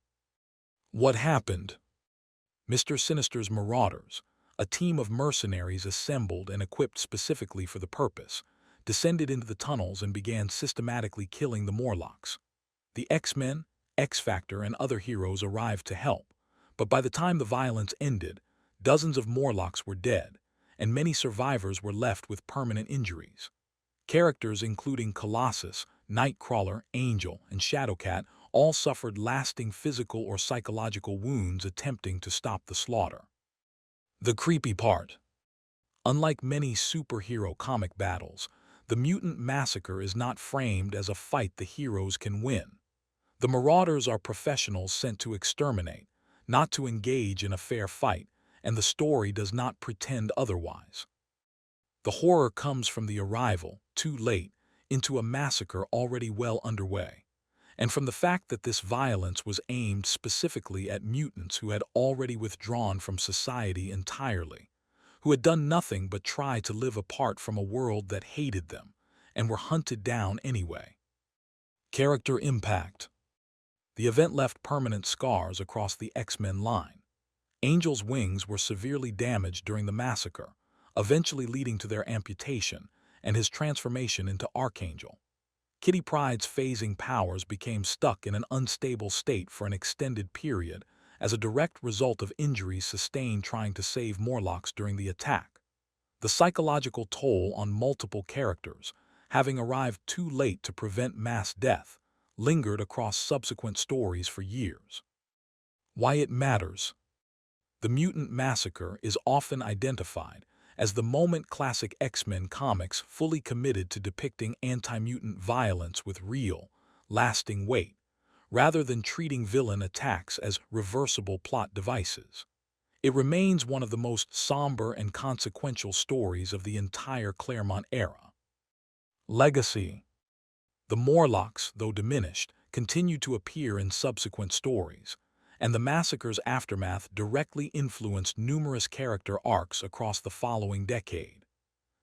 What happened? Mr. Sinister's Marauders, a team of mercenaries assembled and equipped specifically for the purpose, descended into the tunnels and began systematically killing the Morlocks. The X-Men, X-Factor, and other heroes arrived to help, but by the time the violence ended, dozens of Morlocks were dead, and many survivors were left with permanent injuries. Characters including Colossus, Nightcrawler, Angel, and Shadowcat all suffered lasting physical or psychological wounds attempting to stop the slaughter. The creepy part. Unlike many superhero comic battles, the Mutant Massacre is not framed as a fight the heroes can win. The Marauders are professionals sent to exterminate, not to engage in a fair fight, and the story does not pretend otherwise. The horror comes from the arrival, too late, into a massacre already well underway, and from the fact that this violence was aimed specifically at mutants who had already withdrawn from society entirely, who had done nothing but try to live apart from a world that hated them, and were hunted down anyway. Character impact. The event left permanent scars across the X-Men line. Angel's wings were severely damaged during the massacre, eventually leading to their amputation and his transformation into Archangel. Kitty Pryde's phasing powers became stuck in an unstable state for an extended period as a direct result of injuries sustained trying to save Morlocks during the attack. The psychological toll on multiple characters, having arrived too late to prevent mass death, lingered across subsequent stories for years. Why it matters. The Mutant Massacre is often identified as the moment classic X-Men comics fully committed to depicting anti-mutant violence with real, lasting weight, rather than treating villain attacks as reversible plot devices. It remains one of the most somber and consequential stories of the entire Claremont era. Legacy. The Morlocks, though diminished, continue to appear in subsequent stories, and the massacre's aftermath directly influenced numerous character arcs across the following decade.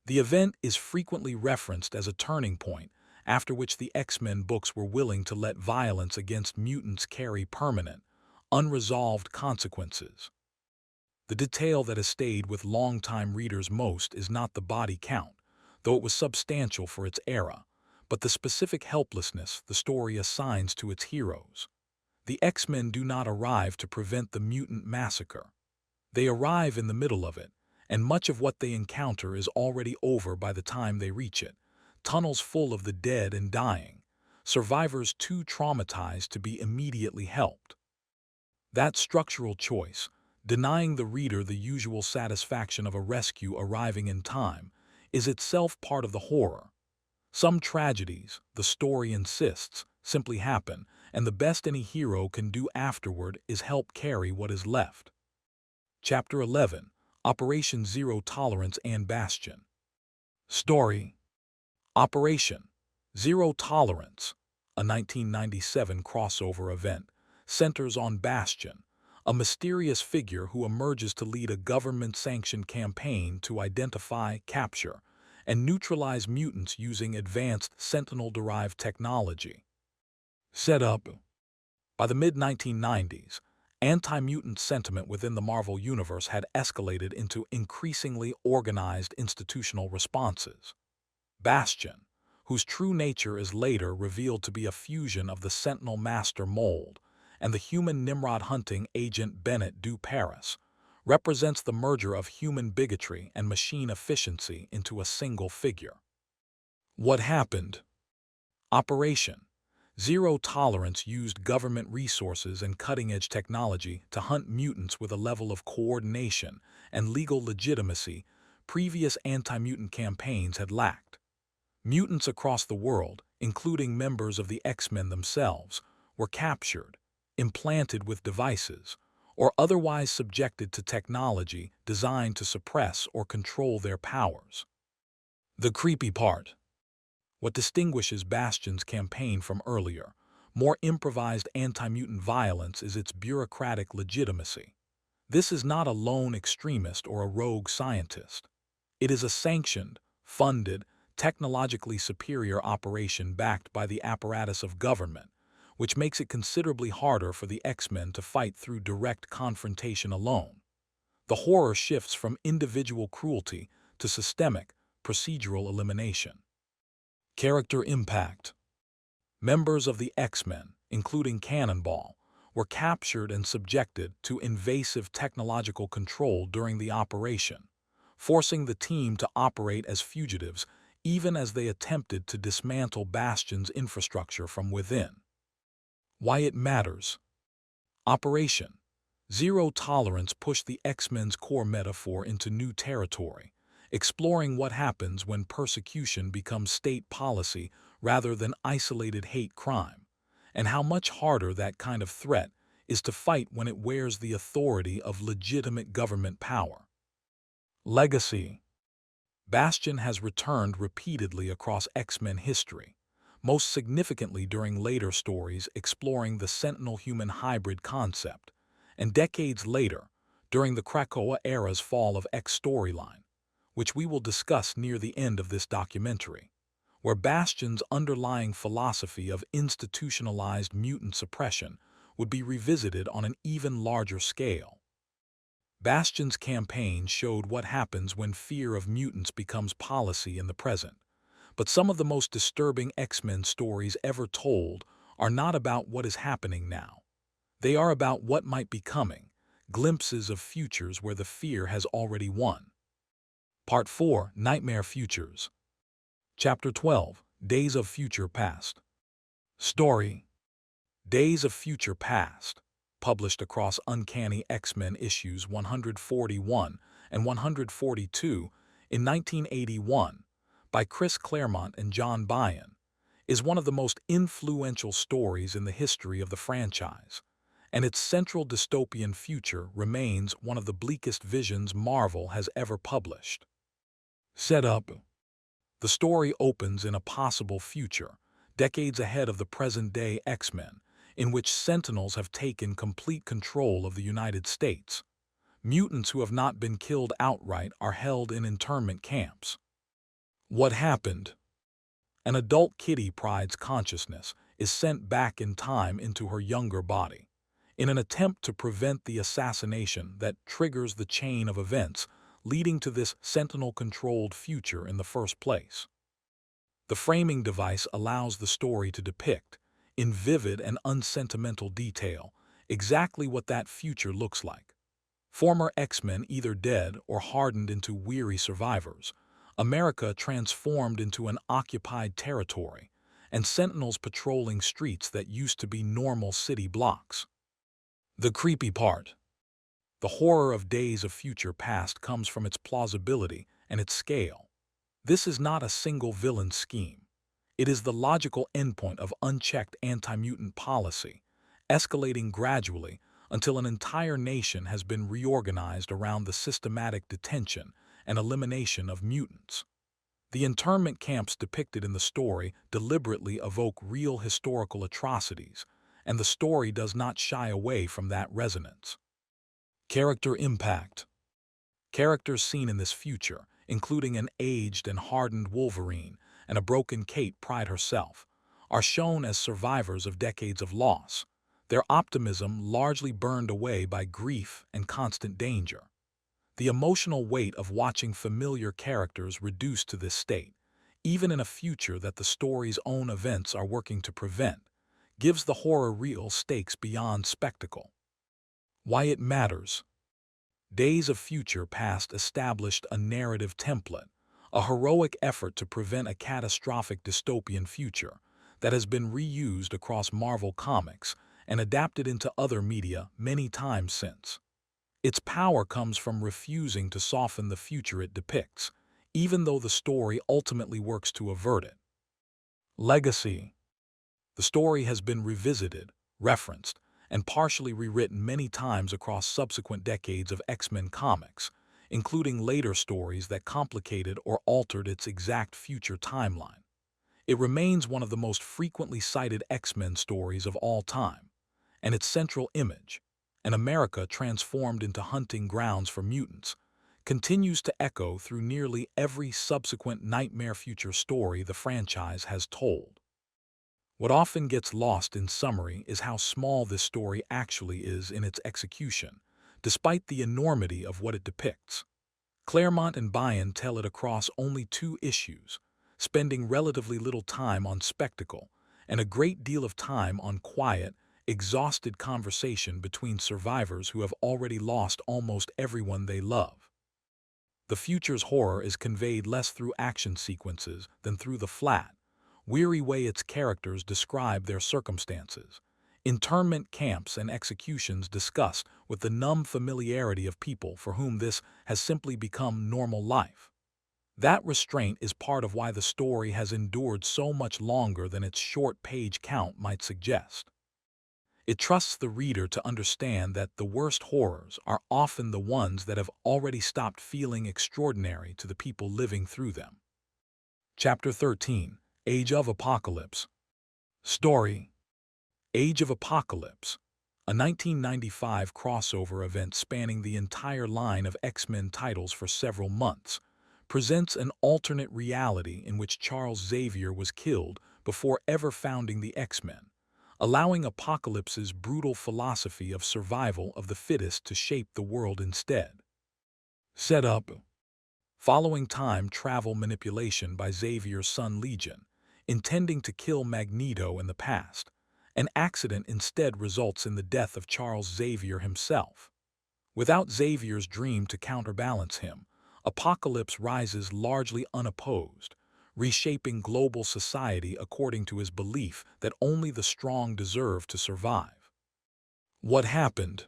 The event is frequently referenced as a turning point, after which the X-Men books were willing to let violence against mutants carry permanent, unresolved consequences. The detail that has stayed with longtime readers most is not the body count, though it was substantial for its era, but the specific helplessness the story assigns to its heroes. The X-Men do not arrive to prevent the Mutant Massacre. They arrive in the middle of it, and much of what they encounter is already over by the time they reach it. Tunnels full of the dead and dying, survivors too traumatized to be immediately helped. That structural choice, denying the reader the usual satisfaction of a rescue arriving in time, is itself part of the horror. Some tragedies, the story insists, simply happen, and the best any hero can do afterward is help carry what is left. Chapter 11: Operation Zero Tolerance and Bastion. Story. Operation Zero Tolerance, a 1997 crossover event, centers on Bastion, a mysterious figure who emerges to lead a government-sanctioned campaign to identify, capture, and neutralize mutants using advanced Sentinel-derived technology. Set up. By the mid-1990s, anti-mutant sentiment within the Marvel Universe had escalated into increasingly organized institutional responses. Bastion, whose true nature is later revealed to be a fusion of the Sentinel Master mold, and the human Nimrod hunting agent Bennett du Paris, represents the merger of human bigotry and machine efficiency into a single figure. What happened? Operation Zero Tolerance used government resources and cutting-edge technology to hunt mutants with a level of coordination and legal legitimacy previous anti-mutant campaigns had lacked. Mutants across the world, including members of the X-Men themselves, were captured, implanted with devices, or otherwise subjected to technology designed to suppress or control their powers. The creepy part. What distinguishes Bastion's campaign from earlier, more improvised anti-mutant violence is its bureaucratic legitimacy. This is not a lone extremist or a rogue scientist. It is a sanctioned, funded, technologically superior operation backed by the apparatus of government, which makes it considerably harder for the X-Men to fight through direct confrontation alone. The horror shifts from individual cruelty to systemic, procedural elimination. Character impact. Members of the X-Men, including Cannonball, were captured and subjected to invasive technological control during the operation, forcing the team to operate as fugitives even as they attempted to dismantle Bastion's infrastructure from within. Why it matters. Operation Zero Tolerance pushed the X-Men's core metaphor into new territory, exploring what happens when persecution becomes state policy rather than isolated hate crime, and how much harder that kind of threat is to fight when it wears the authority of legitimate government power. Legacy. Bastion has returned repeatedly across X-Men history, most significantly during later stories exploring the Sentinel-human hybrid concept, and decades later, during the Krakoa era's Fall of X storyline, which we will discuss near the end of this documentary, where Bastion's underlying philosophy of institutionalized mutant suppression would be revisited on an even larger scale. Bastion's campaign showed what happens when fear of mutants becomes policy in the present, but some of the most disturbing X-Men stories ever told are not about what is happening now. They are about what might be coming, glimpses of futures where the fear has already won. Part 4, Nightmare Futures. Chapter 12, Days of Future Past. Story. Days of Future Past, published across Uncanny X-Men issues 141 and 142 in 1981 by Chris Claremont and John Byrne, is one of the most influential stories in the history of the franchise, and its central dystopian future remains one of the bleakest visions Marvel has ever published. Setup. The story opens in a possible future, decades ahead of the present-day X-Men, in which Sentinels have taken complete control of the United States. Mutants who have not been killed outright are held in internment camps. What happened? An adult Kitty Pryde's consciousness is sent back in time into her younger body, in an attempt to prevent the assassination that triggers the chain of events leading to this Sentinel-controlled future in the first place. The framing device allows the story to depict, in vivid and unsentimental detail, exactly what that future looks like. Former X-Men either dead or hardened into weary survivors, America transformed into an occupied territory, and Sentinels patrolling streets that used to be normal city blocks. The creepy part. The horror of Days of Future Past comes from its plausibility and its scale. This is not a single villain scheme. It is the logical endpoint of unchecked anti-mutant policy, escalating gradually until an entire nation has been reorganized around the systematic detention and elimination of mutants. The internment camps depicted in the story deliberately evoke real historical atrocities, and the story does not shy away from that resonance. Character impact. Characters seen in this future, including an aged and hardened Wolverine and a broken Kate Pryde herself, are shown as survivors of decades of loss, their optimism largely burned away by grief and constant danger. The emotional weight of watching familiar characters reduced to this state, even in a future that the story's own events are working to prevent, gives the horror real stakes beyond spectacle. Why it matters. Days of Future Past established a narrative template, a heroic effort to prevent a catastrophic dystopian future that has been reused across Marvel Comics and adapted into other media many times since. Its power comes from refusing to soften the future it depicts, even though the story ultimately works to avert it. Legacy. The story has been revisited, referenced, and partially rewritten many times across subsequent decades of X-Men comics, including later stories that complicated or altered its exact future timeline. It remains one of the most frequently cited X-Men stories of all time, and its central image, an America transformed into hunting grounds for mutants, continues to echo through nearly every subsequent nightmare future story the franchise has told. What often gets lost in summary is how small this story actually is in its execution, despite the enormity of what it depicts. Claremont and Byrne tell it across only 2 issues, spending relatively little time on spectacle and a great deal of time on quiet, exhausted conversation between survivors who have already lost almost everyone they love. The future's horror is conveyed less through action sequences than through the flat, weary way its characters describe their circumstances, internment camps and executions discussed with the numb familiarity of people for whom this has simply become normal life. That restraint is part of why the story has endured so much longer than its short page count might suggest. It trusts the reader to understand that the worst horrors are often the ones that have already stopped feeling extraordinary to the people living through them. Chapter 13. Age of Apocalypse. Story. Age of Apocalypse, a 1995 crossover event spanning the entire line of X-Men titles for several months, presents an alternate reality in which Charles Xavier was killed before ever founding the X-Men, allowing Apocalypse's brutal philosophy of survival of the fittest to shape the world instead. Setup. Following time travel manipulation by Xavier's son Legion, intending to kill Magneto in the past, an accident instead results in the death of Charles Xavier himself. Without Xavier's dream to counterbalance him, Apocalypse rises largely unopposed, reshaping global society according to his belief that only the strong deserve to survive. What happened?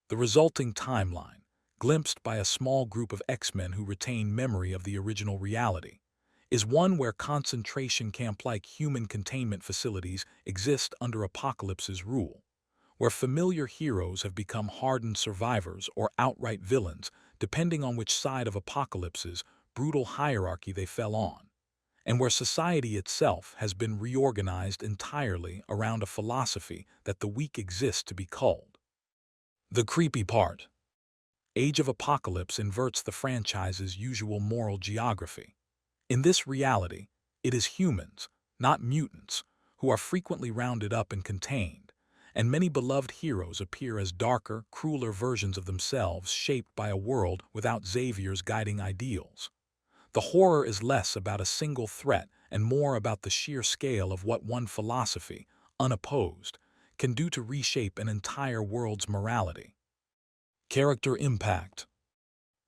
The resulting timeline, glimpsed by a small group of X-Men who retain memory of the original reality, is one where concentration camp-like human containment facilities exist under Apocalypse's rule, where familiar heroes have become hardened survivors or outright villains depending on which side of Apocalypse's brutal hierarchy they fell on, and where society itself has been reorganized entirely around a philosophy that the weak exist to be culled. The creepy part. Age of Apocalypse inverts the franchise's usual moral geography. In this reality, it is humans, not mutants, who are frequently rounded up and contained, and many beloved heroes appear as darker, crueler versions of themselves shaped by a world without Xavier's guiding ideals. The horror is less about a single threat and more about the sheer scale of what one philosophy, unopposed, can do to reshape an entire world's morality. Character impact.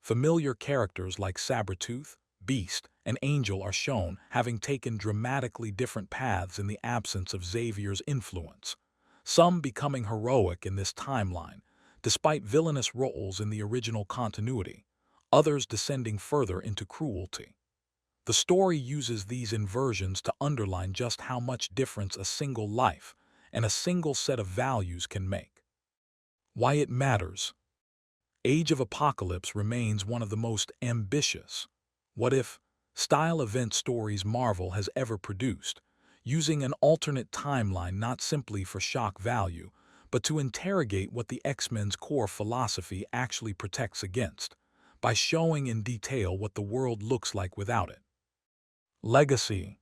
Familiar characters like Sabretooth, Beast, and Angel are shown having taken dramatically different paths in the absence of Xavier's influence, some becoming heroic in this timeline, despite villainous roles in the original continuity, others descending further into cruelty. The story uses these inversions to underline just how much difference a single life and a single set of values can make. Why it matters. Age of Apocalypse remains one of the most ambitious, what-if, style event stories Marvel has ever produced, using an alternate timeline not simply for shock value, but to interrogate what the X-Men's core philosophy actually protects against, by showing in detail what the world looks like without it. Legacy.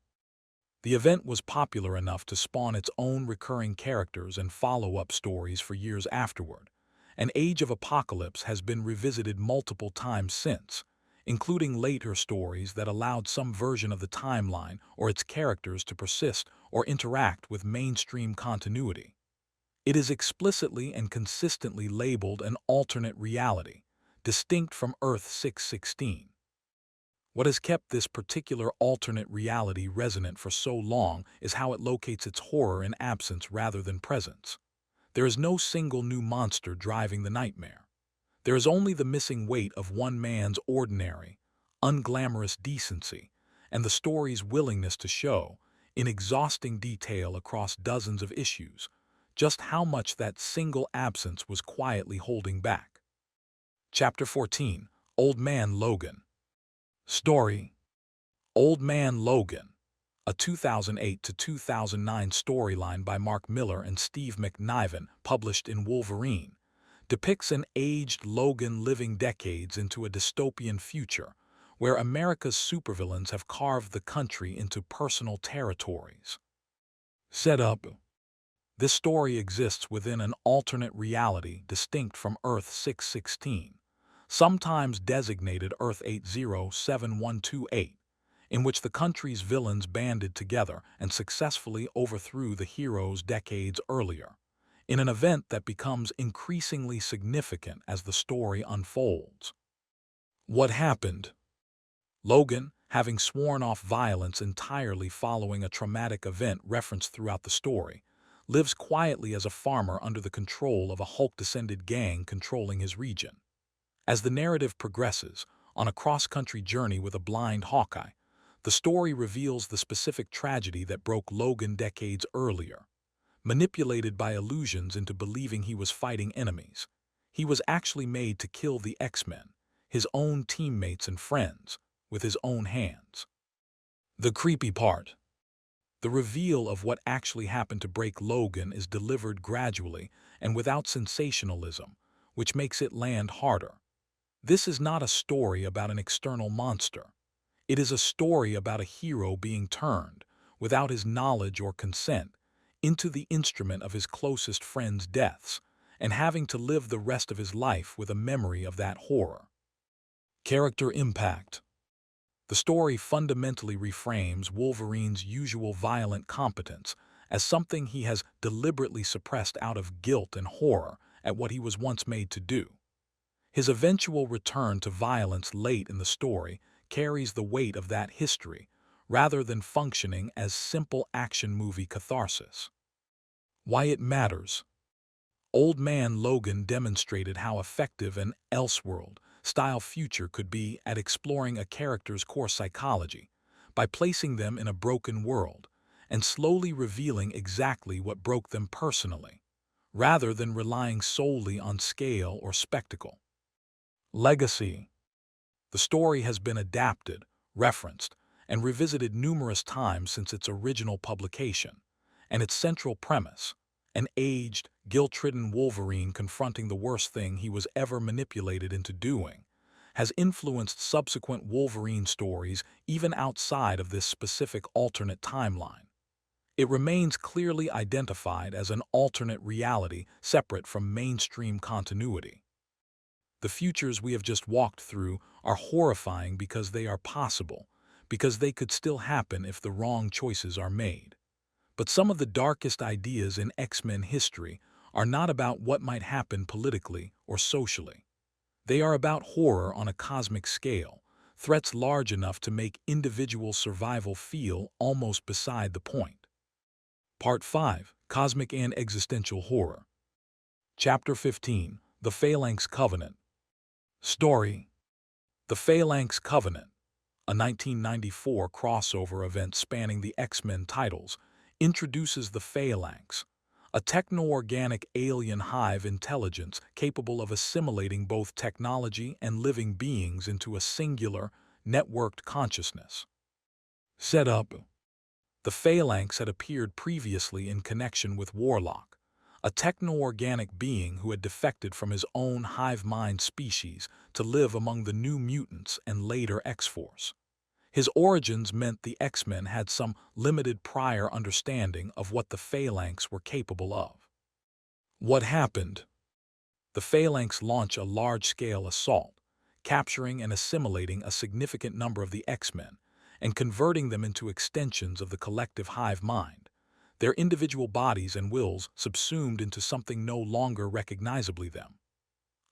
The event was popular enough to spawn its own recurring characters and follow-up stories for years afterward, and Age of Apocalypse has been revisited multiple times since, including later stories that allowed some version of the timeline or its characters to persist or interact with mainstream continuity. It is explicitly and consistently labeled an alternate reality, distinct from Earth 616. What has kept this particular alternate reality resonant for so long is how it locates its horror in absence rather than presence. There is no single new monster driving the nightmare. There is only the missing weight of one man's ordinary, unglamorous decency, and the story's willingness to show, in exhausting detail across dozens of issues, just how much that single absence was quietly holding back. Chapter 14: Old Man Logan. Story: Old Man Logan, a 2008 to 2009 storyline by Mark Millar and Steve McNiven, published in Wolverine, depicts an aged Logan living decades into a dystopian future where America's supervillains have carved the country into personal territories. Setup: this story exists within an alternate reality distinct from Earth 616, sometimes designated Earth 807128, in which the country's villains banded together and successfully overthrew the heroes decades earlier, in an event that becomes increasingly significant as the story unfolds. What happened? Logan, having sworn off violence entirely following a traumatic event referenced throughout the story, lives quietly as a farmer under the control of a Hulk-descended gang controlling his region. As the narrative progresses, on a cross-country journey with a blind Hawkeye, the story reveals the specific tragedy that broke Logan decades earlier. Manipulated by illusions into believing he was fighting enemies, he was actually made to kill the X-Men, his own teammates and friends, with his own hands. The creepy part: the reveal of what actually happened to break Logan is delivered gradually and without sensationalism, which makes it land harder. This is not a story about an external monster. It is a story about a hero being turned, without his knowledge or consent, into the instrument of his closest friends' deaths, and having to live the rest of his life with a memory of that horror. Character impact: the story fundamentally reframes Wolverine's usual violent competence as something he has deliberately suppressed out of guilt and horror at what he was once made to do. His eventual return to violence late in the story carries the weight of that history, rather than functioning as simple action movie catharsis. Why it matters: Old Man Logan demonstrated how effective an Elseworld-style future could be at exploring a character's core psychology by placing them in a broken world and slowly revealing exactly what broke them personally, rather than relying solely on scale or spectacle. Legacy: the story has been adapted, referenced, and revisited numerous times since its original publication, and its central premise, an aged, guilt-ridden Wolverine confronting the worst thing he was ever manipulated into doing, has influenced subsequent Wolverine stories even outside of this specific alternate timeline. It remains clearly identified as an alternate reality separate from mainstream continuity. The futures we have just walked through are horrifying because they are possible, because they could still happen if the wrong choices are made. But some of the darkest ideas in X-Men history are not about what might happen politically or socially. They are about horror on a cosmic scale, threats large enough to make individual survival feel almost beside the point. Part 5: Cosmic and Existential Horror. Chapter 15: The Phalanx Covenant. Story: The Phalanx Covenant, a 1994 crossover event spanning the X-Men titles, introduces the Phalanx, a techno-organic alien hive intelligence capable of assimilating both technology and living beings into a singular, networked consciousness. Setup: the Phalanx had appeared previously in connection with Warlock, a techno-organic being who had defected from his own hive mind species to live among the New Mutants and later X-Force. His origins meant the X-Men had some limited prior understanding of what the Phalanx were capable of. What happened? The Phalanx launch a large-scale assault, capturing and assimilating a significant number of the X-Men and converting them into extensions of the collective hive mind, their individual bodies and wills subsumed into something no longer recognizably them.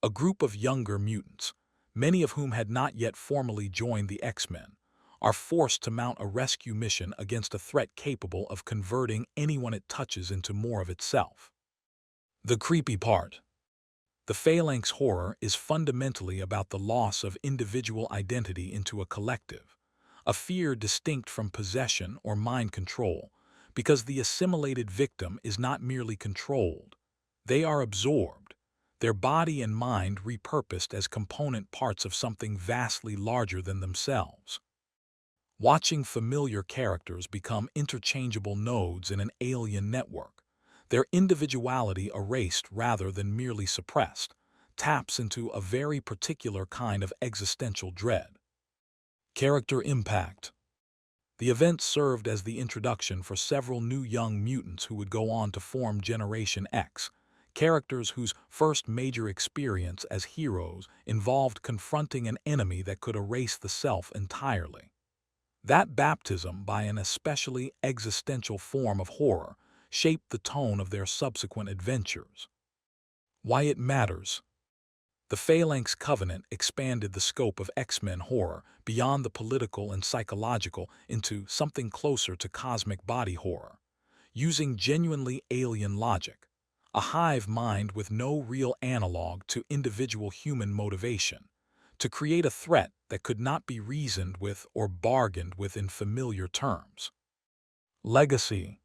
A group of younger mutants, many of whom had not yet formally joined the X-Men, are forced to mount a rescue mission against a threat capable of converting anyone it touches into more of itself. The creepy part. The Phalanx horror is fundamentally about the loss of individual identity into a collective, a fear distinct from possession or mind control, because the assimilated victim is not merely controlled. They are absorbed, their body and mind repurposed as component parts of something vastly larger than themselves. Watching familiar characters become interchangeable nodes in an alien network, their individuality erased rather than merely suppressed, taps into a very particular kind of existential dread. Character impact. The event served as the introduction for several new young mutants who would go on to form Generation X, characters whose first major experience as heroes involved confronting an enemy that could erase the self entirely. That baptism by an especially existential form of horror shaped the tone of their subsequent adventures. Why it matters. The Phalanx Covenant expanded the scope of X-Men horror beyond the political and psychological into something closer to cosmic body horror, using genuinely alien logic, a hive mind with no real analog to individual human motivation, to create a threat that could not be reasoned with or bargained with in familiar terms. Legacy.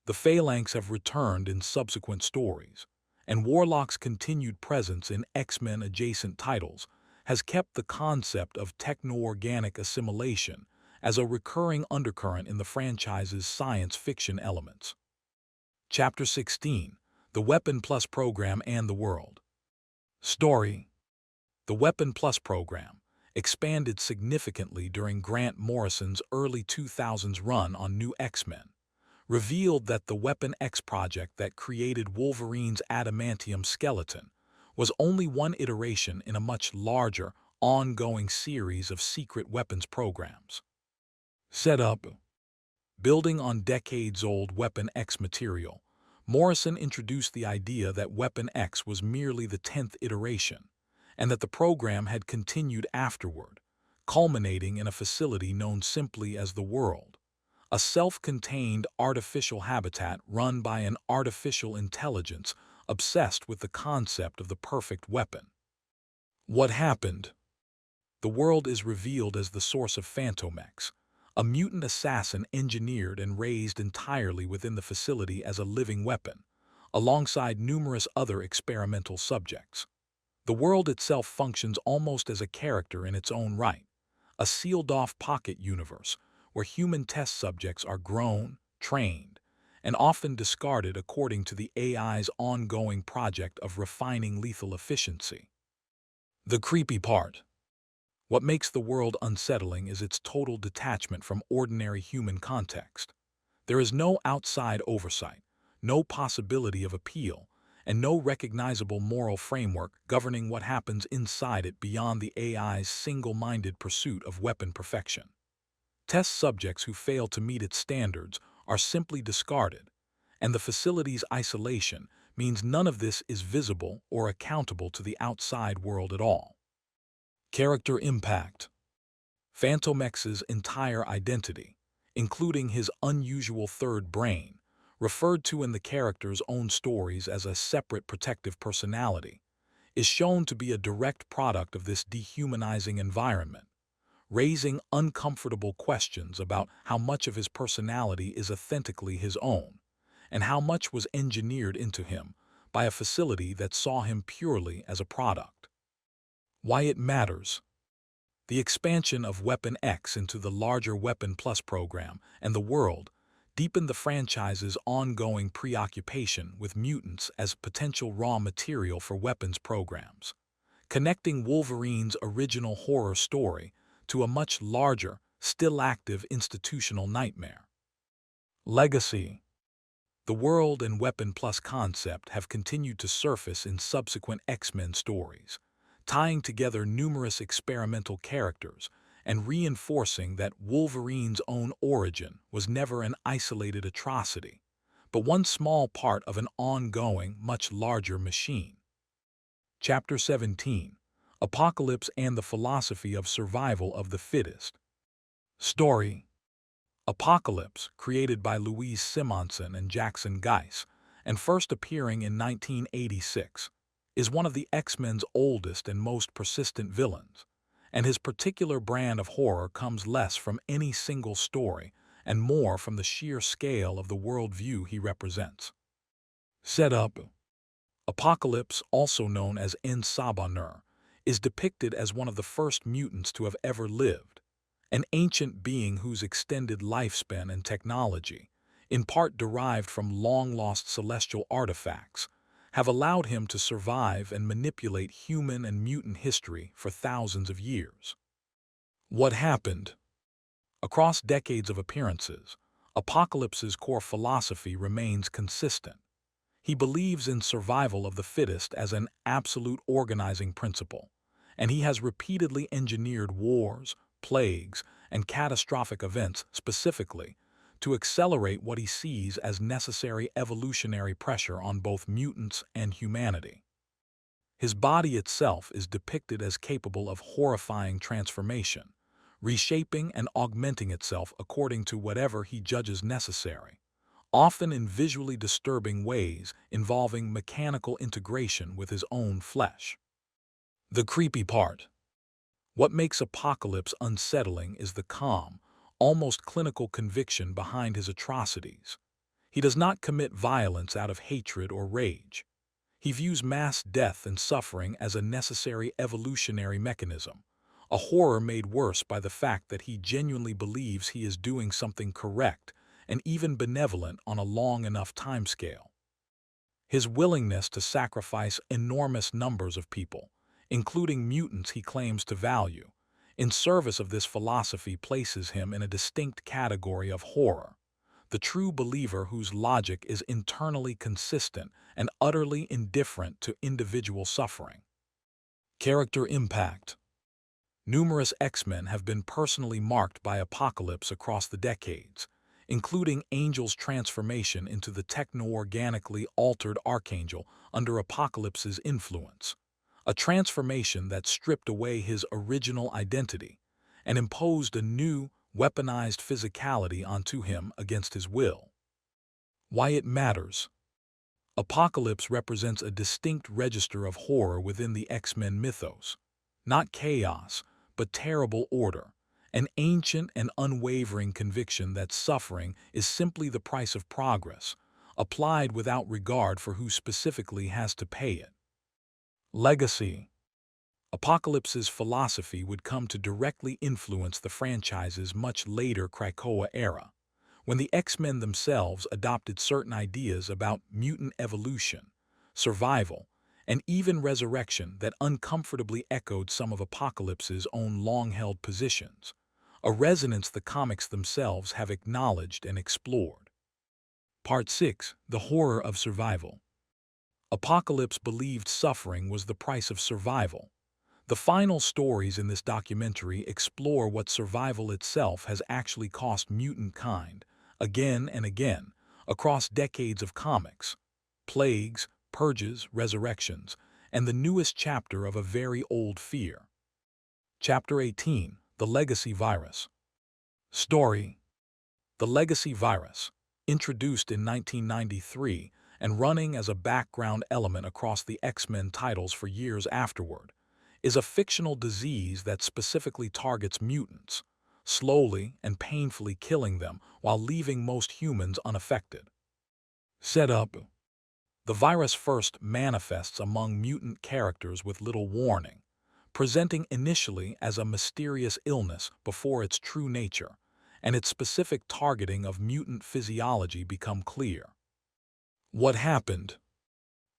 The Phalanx have returned in subsequent stories, and Warlock's continued presence in X-Men adjacent titles has kept the concept of techno-organic assimilation as a recurring undercurrent in the franchise's science fiction elements. Chapter 16: The Weapon Plus Program and the World. Story. The Weapon Plus program, expanded significantly during Grant Morrison's early 2000s run on New X-Men, revealed that the Weapon X project that created Wolverine's adamantium skeleton was only one iteration in a much larger, ongoing series of secret weapons programs. Setup. Building on decades-old Weapon X material, Morrison introduced the idea that Weapon X was merely the 10th iteration, and that the program had continued afterward, culminating in a facility known simply as the World, a self-contained artificial habitat run by an artificial intelligence obsessed with the concept of the perfect weapon. What happened? The World is revealed as the source of Phantom X, a mutant assassin engineered and raised entirely within the facility as a living weapon, alongside numerous other experimental subjects. The World itself functions almost as a character in its own right, a sealed-off pocket universe where human test subjects are grown, trained, and often discarded according to the AI's ongoing project of refining lethal efficiency. The creepy part. What makes the World unsettling is its total detachment from ordinary human context. There is no outside oversight, no possibility of appeal, and no recognizable moral framework governing what happens inside it beyond the AI's single-minded pursuit of weapon perfection. Test subjects who fail to meet its standards are simply discarded, and the facility's isolation means none of this is visible or accountable to the outside world at all. Character impact. Phantom X's entire identity, including his unusual third brain, referred to in the character's own stories as a separate protective personality, is shown to be a direct product of this dehumanizing environment, raising uncomfortable questions about how much of his personality is authentically his own, and how much was engineered into him by a facility that saw him purely as a product. Why it matters. The expansion of Weapon X into the larger Weapon Plus program and the World deepened the franchise's ongoing preoccupation with mutants as potential raw material for weapons programs, connecting Wolverine's original horror story to a much larger, still active institutional nightmare. Legacy. The World and Weapon Plus concept have continued to surface in subsequent X-Men stories, tying together numerous experimental characters and reinforcing that Wolverine's own origin was never an isolated atrocity, but one small part of an ongoing, much larger machine. Chapter 17: Apocalypse and the Philosophy of Survival of the Fittest. Story: Apocalypse, created by Louise Simonson and Jackson Geiss, and first appearing in 1986, is one of the X-Men's oldest and most persistent villains, and his particular brand of horror comes less from any single story and more from the sheer scale of the worldview he represents. Setup: Apocalypse, also known as Ensabanur, is depicted as one of the first mutants to have ever lived, an ancient being whose extended lifespan and technology, in part derived from long-lost celestial artifacts, have allowed him to survive and manipulate human and mutant history for thousands of years. What happened? Across decades of appearances, Apocalypse's core philosophy remains consistent. He believes in survival of the fittest as an absolute organizing principle, and he has repeatedly engineered wars, plagues, and catastrophic events specifically to accelerate what he sees as necessary evolutionary pressure on both mutants and humanity. His body itself is depicted as capable of horrifying transformation, reshaping and augmenting itself according to whatever he judges necessary, often in visually disturbing ways involving mechanical integration with his own flesh. The creepy part. What makes Apocalypse unsettling is the calm, almost clinical conviction behind his atrocities. He does not commit violence out of hatred or rage. He views mass death and suffering as a necessary evolutionary mechanism, a horror made worse by the fact that he genuinely believes he is doing something correct and even benevolent on a long enough timescale. His willingness to sacrifice enormous numbers of people, including mutants he claims to value, in service of this philosophy places him in a distinct category of horror, the true believer whose logic is internally consistent and utterly indifferent to individual suffering. Character impact. Numerous X-Men have been personally marked by Apocalypse across the decades, including Angel's transformation into the techno-organically altered Archangel under Apocalypse's influence, a transformation that stripped away his original identity and imposed a new, weaponized physicality onto him against his will. Why it matters. Apocalypse represents a distinct register of horror within the X-Men mythos, not chaos, but terrible order, an ancient and unwavering conviction that suffering is simply the price of progress, applied without regard for who specifically has to pay it. Legacy. Apocalypse's philosophy would come to directly influence the franchise's much later Krakoa era, when the X-Men themselves adopted certain ideas about mutant evolution, survival, and even resurrection that uncomfortably echoed some of Apocalypse's own long-held positions, a resonance the comics themselves have acknowledged and explored. Part 6: The Horror of Survival. Apocalypse believed suffering was the price of survival. The final stories in this documentary explore what survival itself has actually cost mutant kind, again and again, across decades of comics, plagues, purges, resurrections, and the newest chapter of a very old fear. Chapter 18: The Legacy Virus. Story: The Legacy Virus, introduced in 1993 and running as a background element across the X-Men titles for years afterward, is a fictional disease that specifically targets mutants, slowly and painfully killing them while leaving most humans unaffected. Setup: The virus first manifests among mutant characters with little warning, presenting initially as a mysterious illness before its true nature and its specific targeting of mutant physiology become clear. What happened?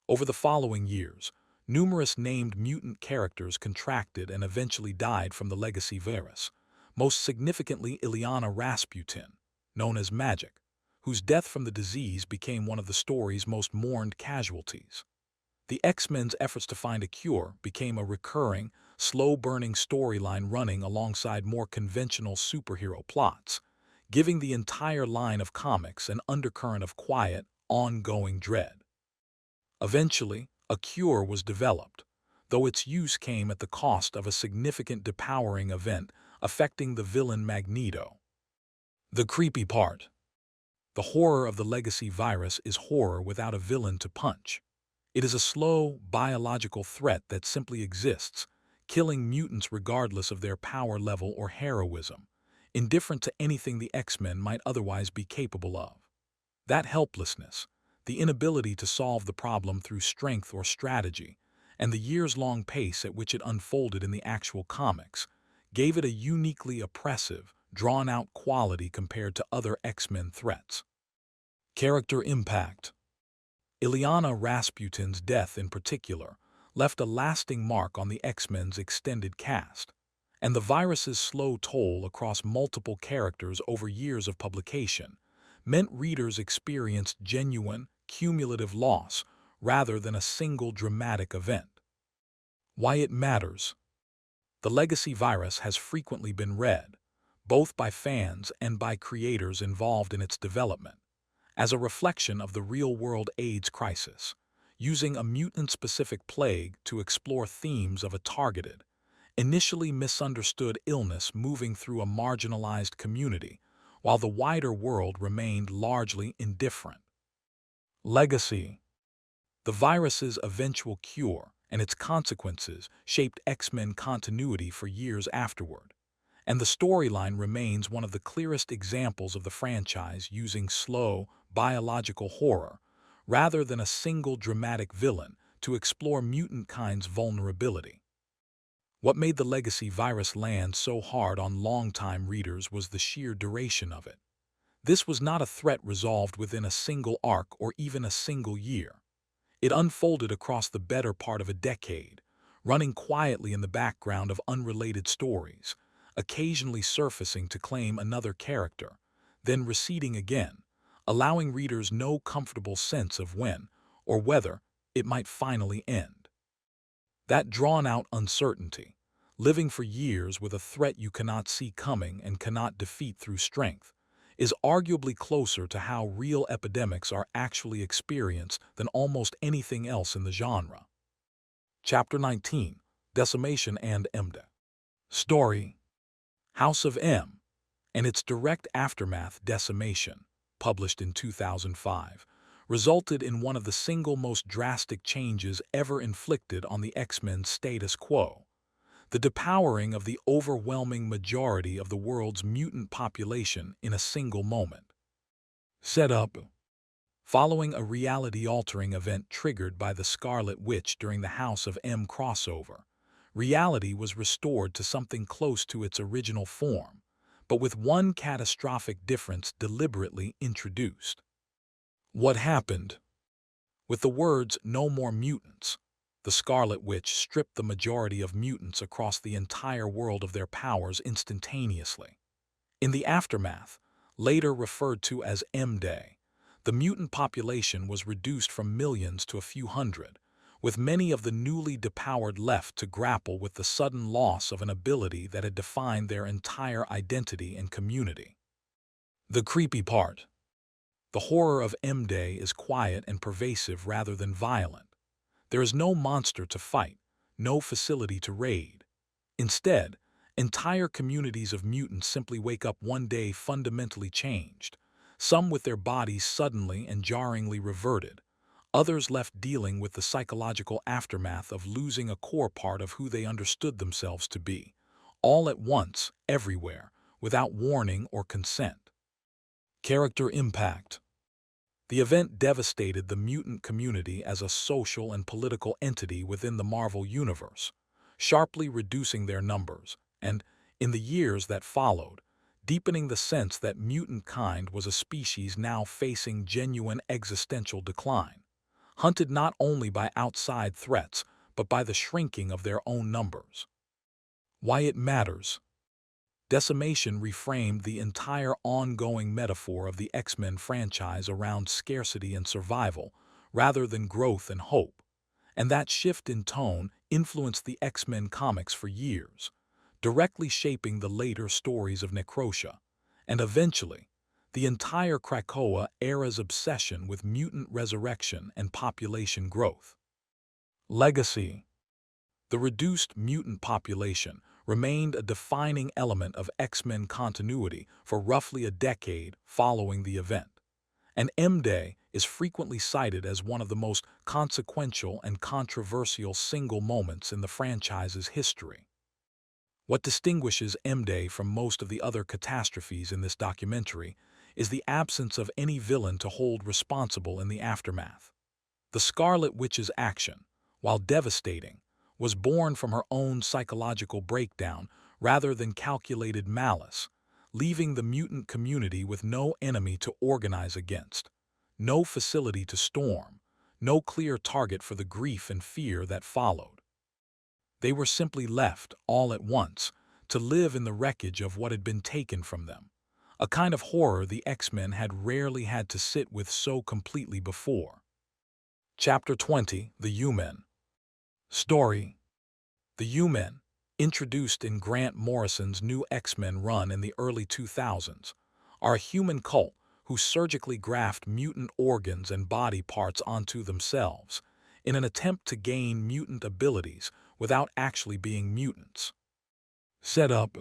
Over the following years, numerous named mutant characters contracted and eventually died from the legacy virus, most significantly Ilyana Rasputin, known as Magic, whose death from the disease became one of the story's most mourned casualties. The X-Men's efforts to find a cure became a recurring, slow-burning storyline running alongside more conventional superhero plots, giving the entire line of comics an undercurrent of quiet, ongoing dread. Eventually, a cure was developed, though its use came at the cost of a significant depowering event affecting the villain Magneto. The creepy part. The horror of the legacy virus is horror without a villain to punch. It is a slow, biological threat that simply exists, killing mutants regardless of their power level or heroism, indifferent to anything the X-Men might otherwise be capable of. That helplessness, the inability to solve the problem through strength or strategy, and the years-long pace at which it unfolded in the actual comics, gave it a uniquely oppressive, drawn-out quality compared to other X-Men threats. Character impact. Illyana Rasputin's death in particular left a lasting mark on the X-Men's extended cast, and the virus's slow toll across multiple characters over years of publication meant readers experienced genuine, cumulative loss rather than a single dramatic event. Why it matters. The legacy virus has frequently been read, both by fans and by creators involved in its development, as a reflection of the real-world AIDS crisis, using a mutant-specific plague to explore themes of a targeted, initially misunderstood illness moving through a marginalized community, while the wider world remained largely indifferent. Legacy. The virus's eventual cure and its consequences shaped X-Men continuity for years afterward, and the storyline remains one of the clearest examples of the franchise using slow, biological horror, rather than a single dramatic villain, to explore mutant kind's vulnerability. What made the legacy virus land so hard on longtime readers was the sheer duration of it. This was not a threat resolved within a single arc or even a single year. It unfolded across the better part of a decade, running quietly in the background of unrelated stories, occasionally surfacing to claim another character, then receding again, allowing readers no comfortable sense of when or whether it might finally end. That drawn-out uncertainty, living for years with a threat you cannot see coming and cannot defeat through strength, is arguably closer to how real epidemics are actually experienced than almost anything else in the genre. Chapter 19, Decimation and M-Day. Story. House of M, and its direct aftermath, Decimation, published in 2005, resulted in one of the single most drastic changes ever inflicted on the X-Men's status quo: the depowering of the overwhelming majority of the world's mutant population in a single moment. Setup. Following a reality-altering event triggered by the Scarlet Witch during the House of M crossover, reality was restored to something close to its original form, but with one catastrophic difference deliberately introduced. What happened? With the words "no more mutants," the Scarlet Witch stripped the majority of mutants across the entire world of their powers instantaneously. In the aftermath, later referred to as M-Day, the mutant population was reduced from millions to a few hundred, with many of the newly depowered left to grapple with the sudden loss of an ability that had defined their entire identity and community. The creepy part. The horror of M-Day is quiet and pervasive rather than violent. There is no monster to fight, no facility to raid. Instead, entire communities of mutants simply wake up one day fundamentally changed, some with their bodies suddenly and jarringly reverted, others left dealing with the psychological aftermath of losing a core part of who they understood themselves to be, all at once, everywhere, without warning or consent. Character impact. The event devastated the mutant community as a social and political entity within the Marvel Universe, sharply reducing their numbers and, in the years that followed, deepening the sense that mutant kind was a species now facing genuine existential decline, hunted not only by outside threats but by the shrinking of their own numbers. Why it matters. Decimation reframed the entire ongoing metaphor of the X-Men franchise around scarcity and survival rather than growth and hope, and that shift in tone influenced the X-Men comics for years, directly shaping the later stories of Necrosha, and eventually, the entire Krakoa era's obsession with mutant resurrection and population growth. Legacy. The reduced mutant population remained a defining element of X-Men continuity for roughly a decade following the event, and M-Day is frequently cited as one of the most consequential and controversial single moments in the franchise's history. What distinguishes M-Day from most of the other catastrophes in this documentary is the absence of any villain to hold responsible in the aftermath. The Scarlet Witch's action, while devastating, was born from her own psychological breakdown rather than calculated malice, leaving the mutant community with no enemy to organize against, no facility to storm, no clear target for the grief and fear that followed. They were simply left, all at once, to live in the wreckage of what had been taken from them, a kind of horror the X-Men had rarely had to sit with so completely before. Chapter 20: The U-Men. Story. The U-Men, introduced in Grant Morrison's new X-Men run in the early 2000s, are a human cult who surgically graft mutant organs and body parts onto themselves in an attempt to gain mutant abilities without actually being mutants. Set up.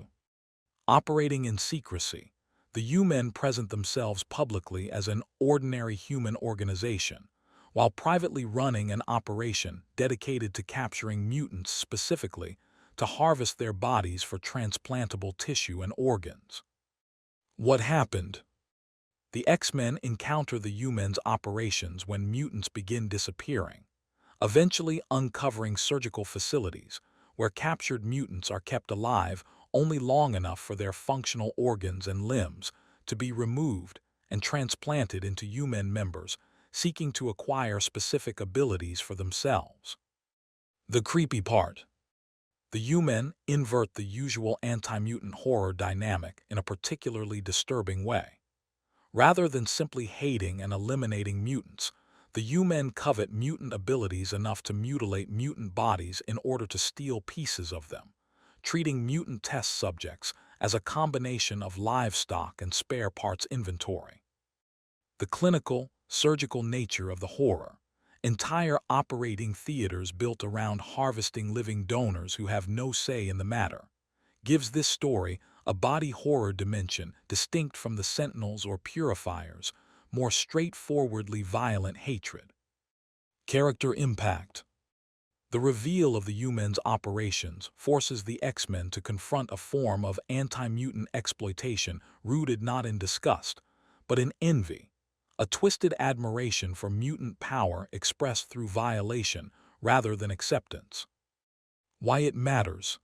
Operating in secrecy, the U-Men present themselves publicly as an ordinary human organization, while privately running an operation dedicated to capturing mutants specifically to harvest their bodies for transplantable tissue and organs. What happened? The X-Men encounter the U-Men's operations when mutants begin disappearing, eventually uncovering surgical facilities where captured mutants are kept alive only long enough for their functional organs and limbs to be removed and transplanted into U-Men members seeking to acquire specific abilities for themselves. The creepy part. The U-Men invert the usual anti-mutant horror dynamic in a particularly disturbing way. Rather than simply hating and eliminating mutants, the U-Men covet mutant abilities enough to mutilate mutant bodies in order to steal pieces of them, treating mutant test subjects as a combination of livestock and spare parts inventory. The clinical, surgical nature of the horror, entire operating theaters built around harvesting living donors who have no say in the matter, gives this story a body horror dimension distinct from the Sentinels or Purifiers' more straightforwardly violent hatred. Character impact. The reveal of the U-Men's operations forces the X-Men to confront a form of anti-mutant exploitation rooted not in disgust, but in envy, a twisted admiration for mutant power expressed through violation rather than acceptance. Why it matters.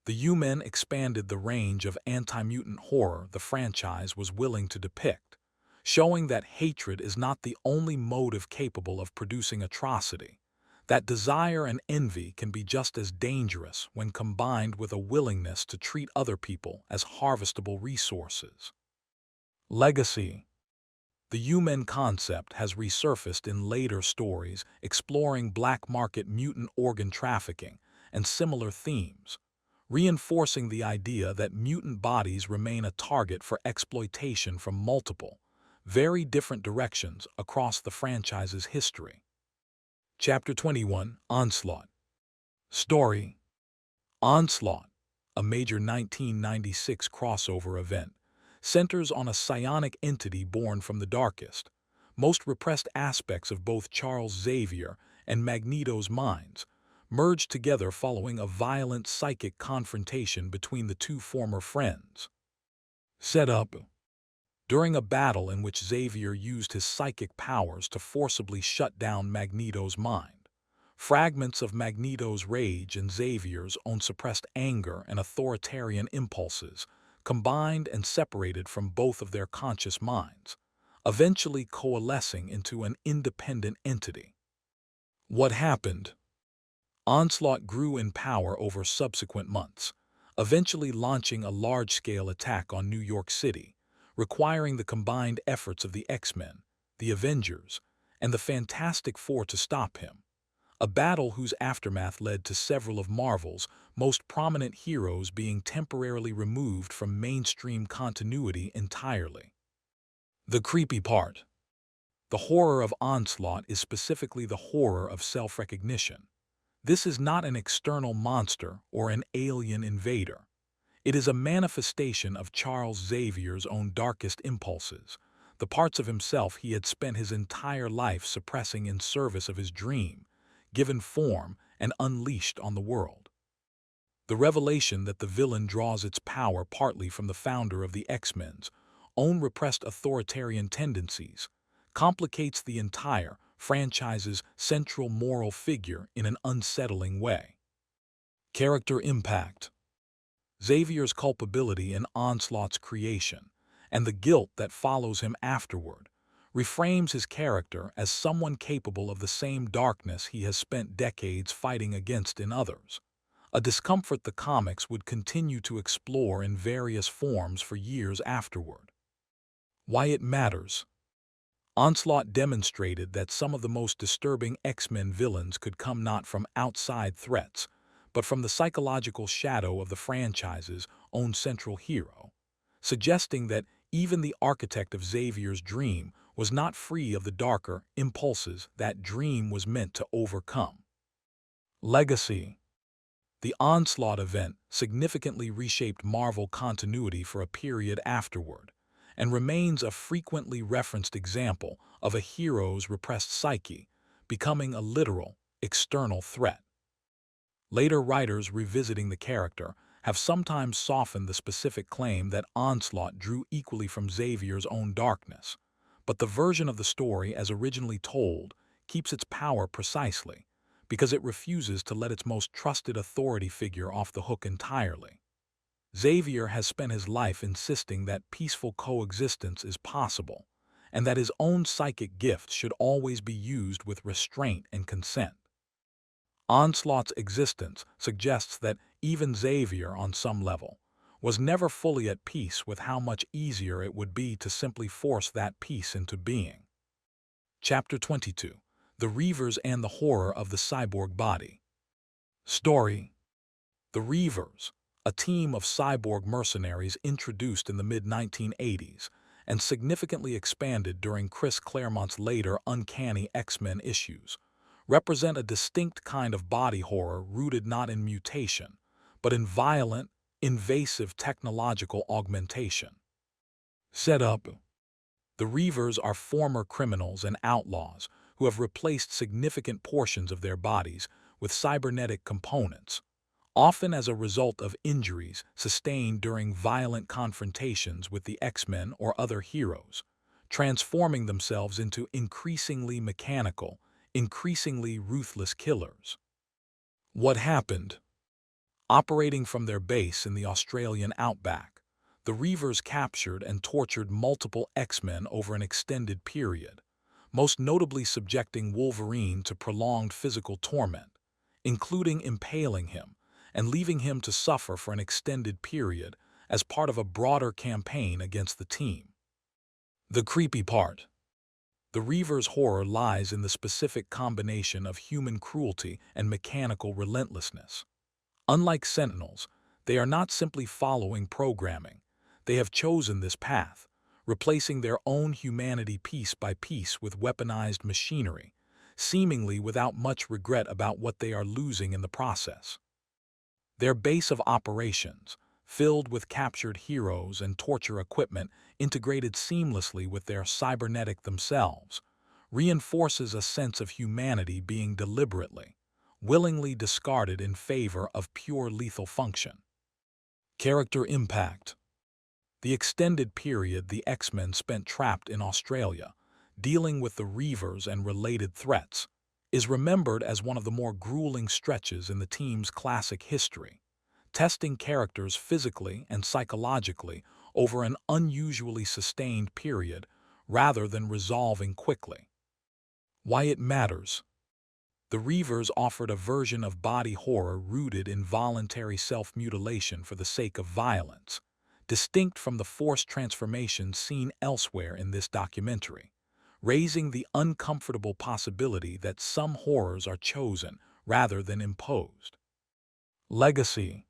The U-Men expanded the range of anti-mutant horror the franchise was willing to depict, showing that hatred is not the only motive capable of producing atrocity, that desire and envy can be just as dangerous when combined with a willingness to treat other people as harvestable resources. Legacy. The U-Men concept has resurfaced in later stories exploring black market mutant organ trafficking and similar themes, reinforcing the idea that mutant bodies remain a target for exploitation from multiple, very different directions across the franchise's history. Chapter 21: Onslaught. Story. Onslaught, a major 1996 crossover event, centers on a psionic entity born from the darkest, most repressed aspects of both Charles Xavier and Magneto's minds, merged together following a violent psychic confrontation between the two former friends. Set up. During a battle in which Xavier used his psychic powers to forcibly shut down Magneto's mind, fragments of Magneto's rage and Xavier's own suppressed anger and authoritarian impulses combined and separated from both of their conscious minds, eventually coalescing into an independent entity. What happened? Onslaught grew in power over subsequent months, eventually launching a large-scale attack on New York City, requiring the combined efforts of the X-Men, the Avengers, and the Fantastic Four to stop him, a battle whose aftermath led to several of Marvel's most prominent heroes being temporarily removed from mainstream continuity entirely. The creepy part. The horror of Onslaught is specifically the horror of self-recognition. This is not an external monster or an alien invader. It is a manifestation of Charles Xavier's own darkest impulses, the parts of himself he had spent his entire life suppressing in service of his dream, given form and unleashed on the world. The revelation that the villain draws its power partly from the founder of the X-Men's own repressed authoritarian tendencies complicates the entire franchise's central moral figure in an unsettling way. Character impact. Xavier's culpability in Onslaught's creation, and the guilt that follows him afterward, reframes his character as someone capable of the same darkness he has spent decades fighting against in others, a discomfort the comics would continue to explore in various forms for years afterward. Why it matters. Onslaught demonstrated that some of the most disturbing X-Men villains could come not from outside threats, but from the psychological shadow of the franchise's own central hero, suggesting that even the architect of Xavier's dream was not free of the darker impulses that dream was meant to overcome. Legacy. The Onslaught event significantly reshaped Marvel continuity for a period afterward, and remains a frequently referenced example of a hero's repressed psyche becoming a literal, external threat. Later writers revisiting the character have sometimes softened the specific claim that Onslaught drew equally from Xavier's own darkness, but the version of the story as originally told keeps its power precisely because it refuses to let its most trusted authority figure off the hook entirely. Xavier has spent his life insisting that peaceful coexistence is possible, and that his own psychic gifts should always be used with restraint and consent. Onslaught's existence suggests that even Xavier, on some level, was never fully at peace with how much easier it would be to simply force that peace into being. Chapter 22. The Reavers and the Horror of the Cyborg Body. Story. The Reavers, a team of cyborg mercenaries introduced in the mid-1980s and significantly expanded during Chris Claremont's later Uncanny X-Men issues, represent a distinct kind of body horror rooted not in mutation, but in violent, invasive technological augmentation. Setup. The Reavers are former criminals and outlaws who have replaced significant portions of their bodies with cybernetic components, often as a result of injuries sustained during violent confrontations with the X-Men or other heroes, transforming themselves into increasingly mechanical, increasingly ruthless killers. What happened? Operating from their base in the Australian outback, the Reavers captured and tortured multiple X-Men over an extended period, most notably subjecting Wolverine to prolonged physical torment, including impaling him and leaving him to suffer for an extended period as part of a broader campaign against the team. The creepy part. The Reavers' horror lies in the specific combination of human cruelty and mechanical relentlessness. Unlike Sentinels, they are not simply following programming. They have chosen this path, replacing their own humanity piece by piece with weaponized machinery, seemingly without much regret about what they are losing in the process. Their base of operations, filled with captured heroes and torture equipment integrated seamlessly with their cybernetic themselves, reinforces a sense of humanity being deliberately, willingly discarded in favor of pure lethal function. Character impact. The extended period the X-Men spent trapped in Australia, dealing with the Reavers and related threats, is remembered as one of the more grueling stretches in the team's classic history, testing characters physically and psychologically over an unusually sustained period rather than resolving quickly. Why it matters. The Reavers offered a version of body horror rooted in voluntary self-mutilation for the sake of violence, distinct from the forced transformations seen elsewhere in this documentary, raising the uncomfortable possibility that some horrors are chosen rather than imposed. Legacy.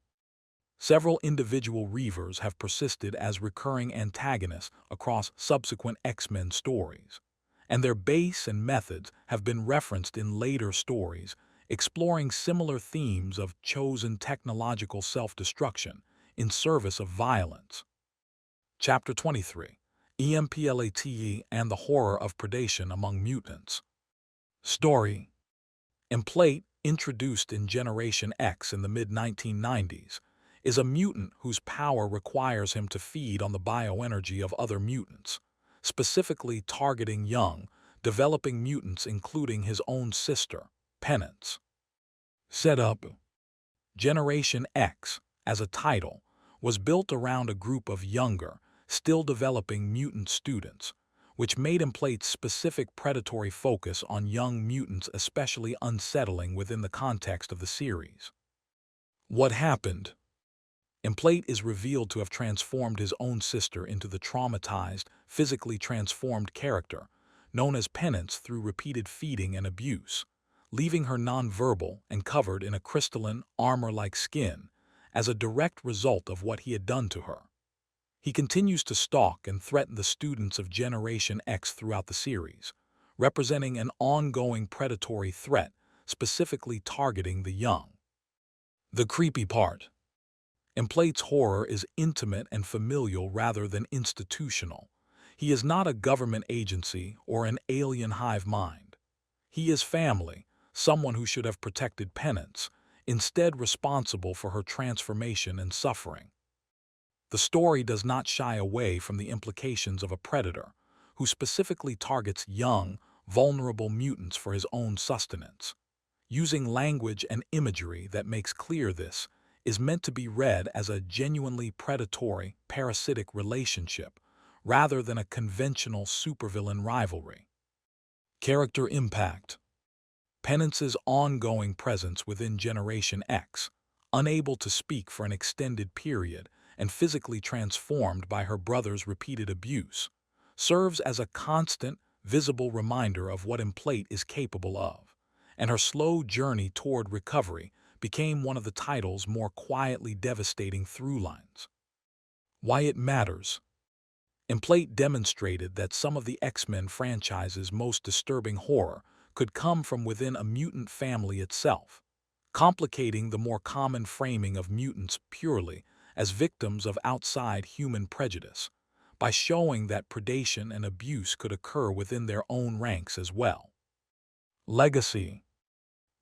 Several individual Reavers have persisted as recurring antagonists across subsequent X-Men stories, and their base and methods have been referenced in later stories, exploring similar themes of chosen technological self-destruction in service of violence. Chapter 23. Emplate and the Horror of Predation Among Mutants. Story. Emplate, introduced in Generation X in the mid-1990s, is a mutant whose power requires him to feed on the bioenergy of other mutants, specifically targeting young, developing mutants including his own sister, Penance. Setup. Generation X, as a title, was built around a group of younger, still developing mutant students, which made Emplate's specific predatory focus on young mutants especially unsettling within the context of the series. What happened? Emplate is revealed to have transformed his own sister into the traumatized, physically transformed character, known as Penance through repeated feeding and abuse, leaving her nonverbal and covered in a crystalline, armor-like skin as a direct result of what he had done to her. He continues to stalk and threaten the students of Generation X throughout the series, representing an ongoing predatory threat, specifically targeting the young. The creepy part. Emplate's horror is intimate and familial rather than institutional. He is not a government agency or an alien hive mind. He is family, someone who should have protected Penance, instead responsible for her transformation and suffering. The story does not shy away from the implications of a predator who specifically targets young, vulnerable mutants for his own sustenance. Using language and imagery that makes clear this is meant to be read as a genuinely predatory, parasitic relationship rather than a conventional supervillain rivalry. Character impact. Penance's ongoing presence within Generation X, unable to speak for an extended period and physically transformed by her brother's repeated abuse, serves as a constant, visible reminder of what Emplate is capable of, and her slow journey toward recovery became one of the title's more quietly devastating through-lines. Why it matters. Emplate demonstrated that some of the X-Men franchise's most disturbing horror could come from within a mutant family itself, complicating the more common framing of mutants purely as victims of outside human prejudice, by showing that predation and abuse could occur within their own ranks as well. Legacy.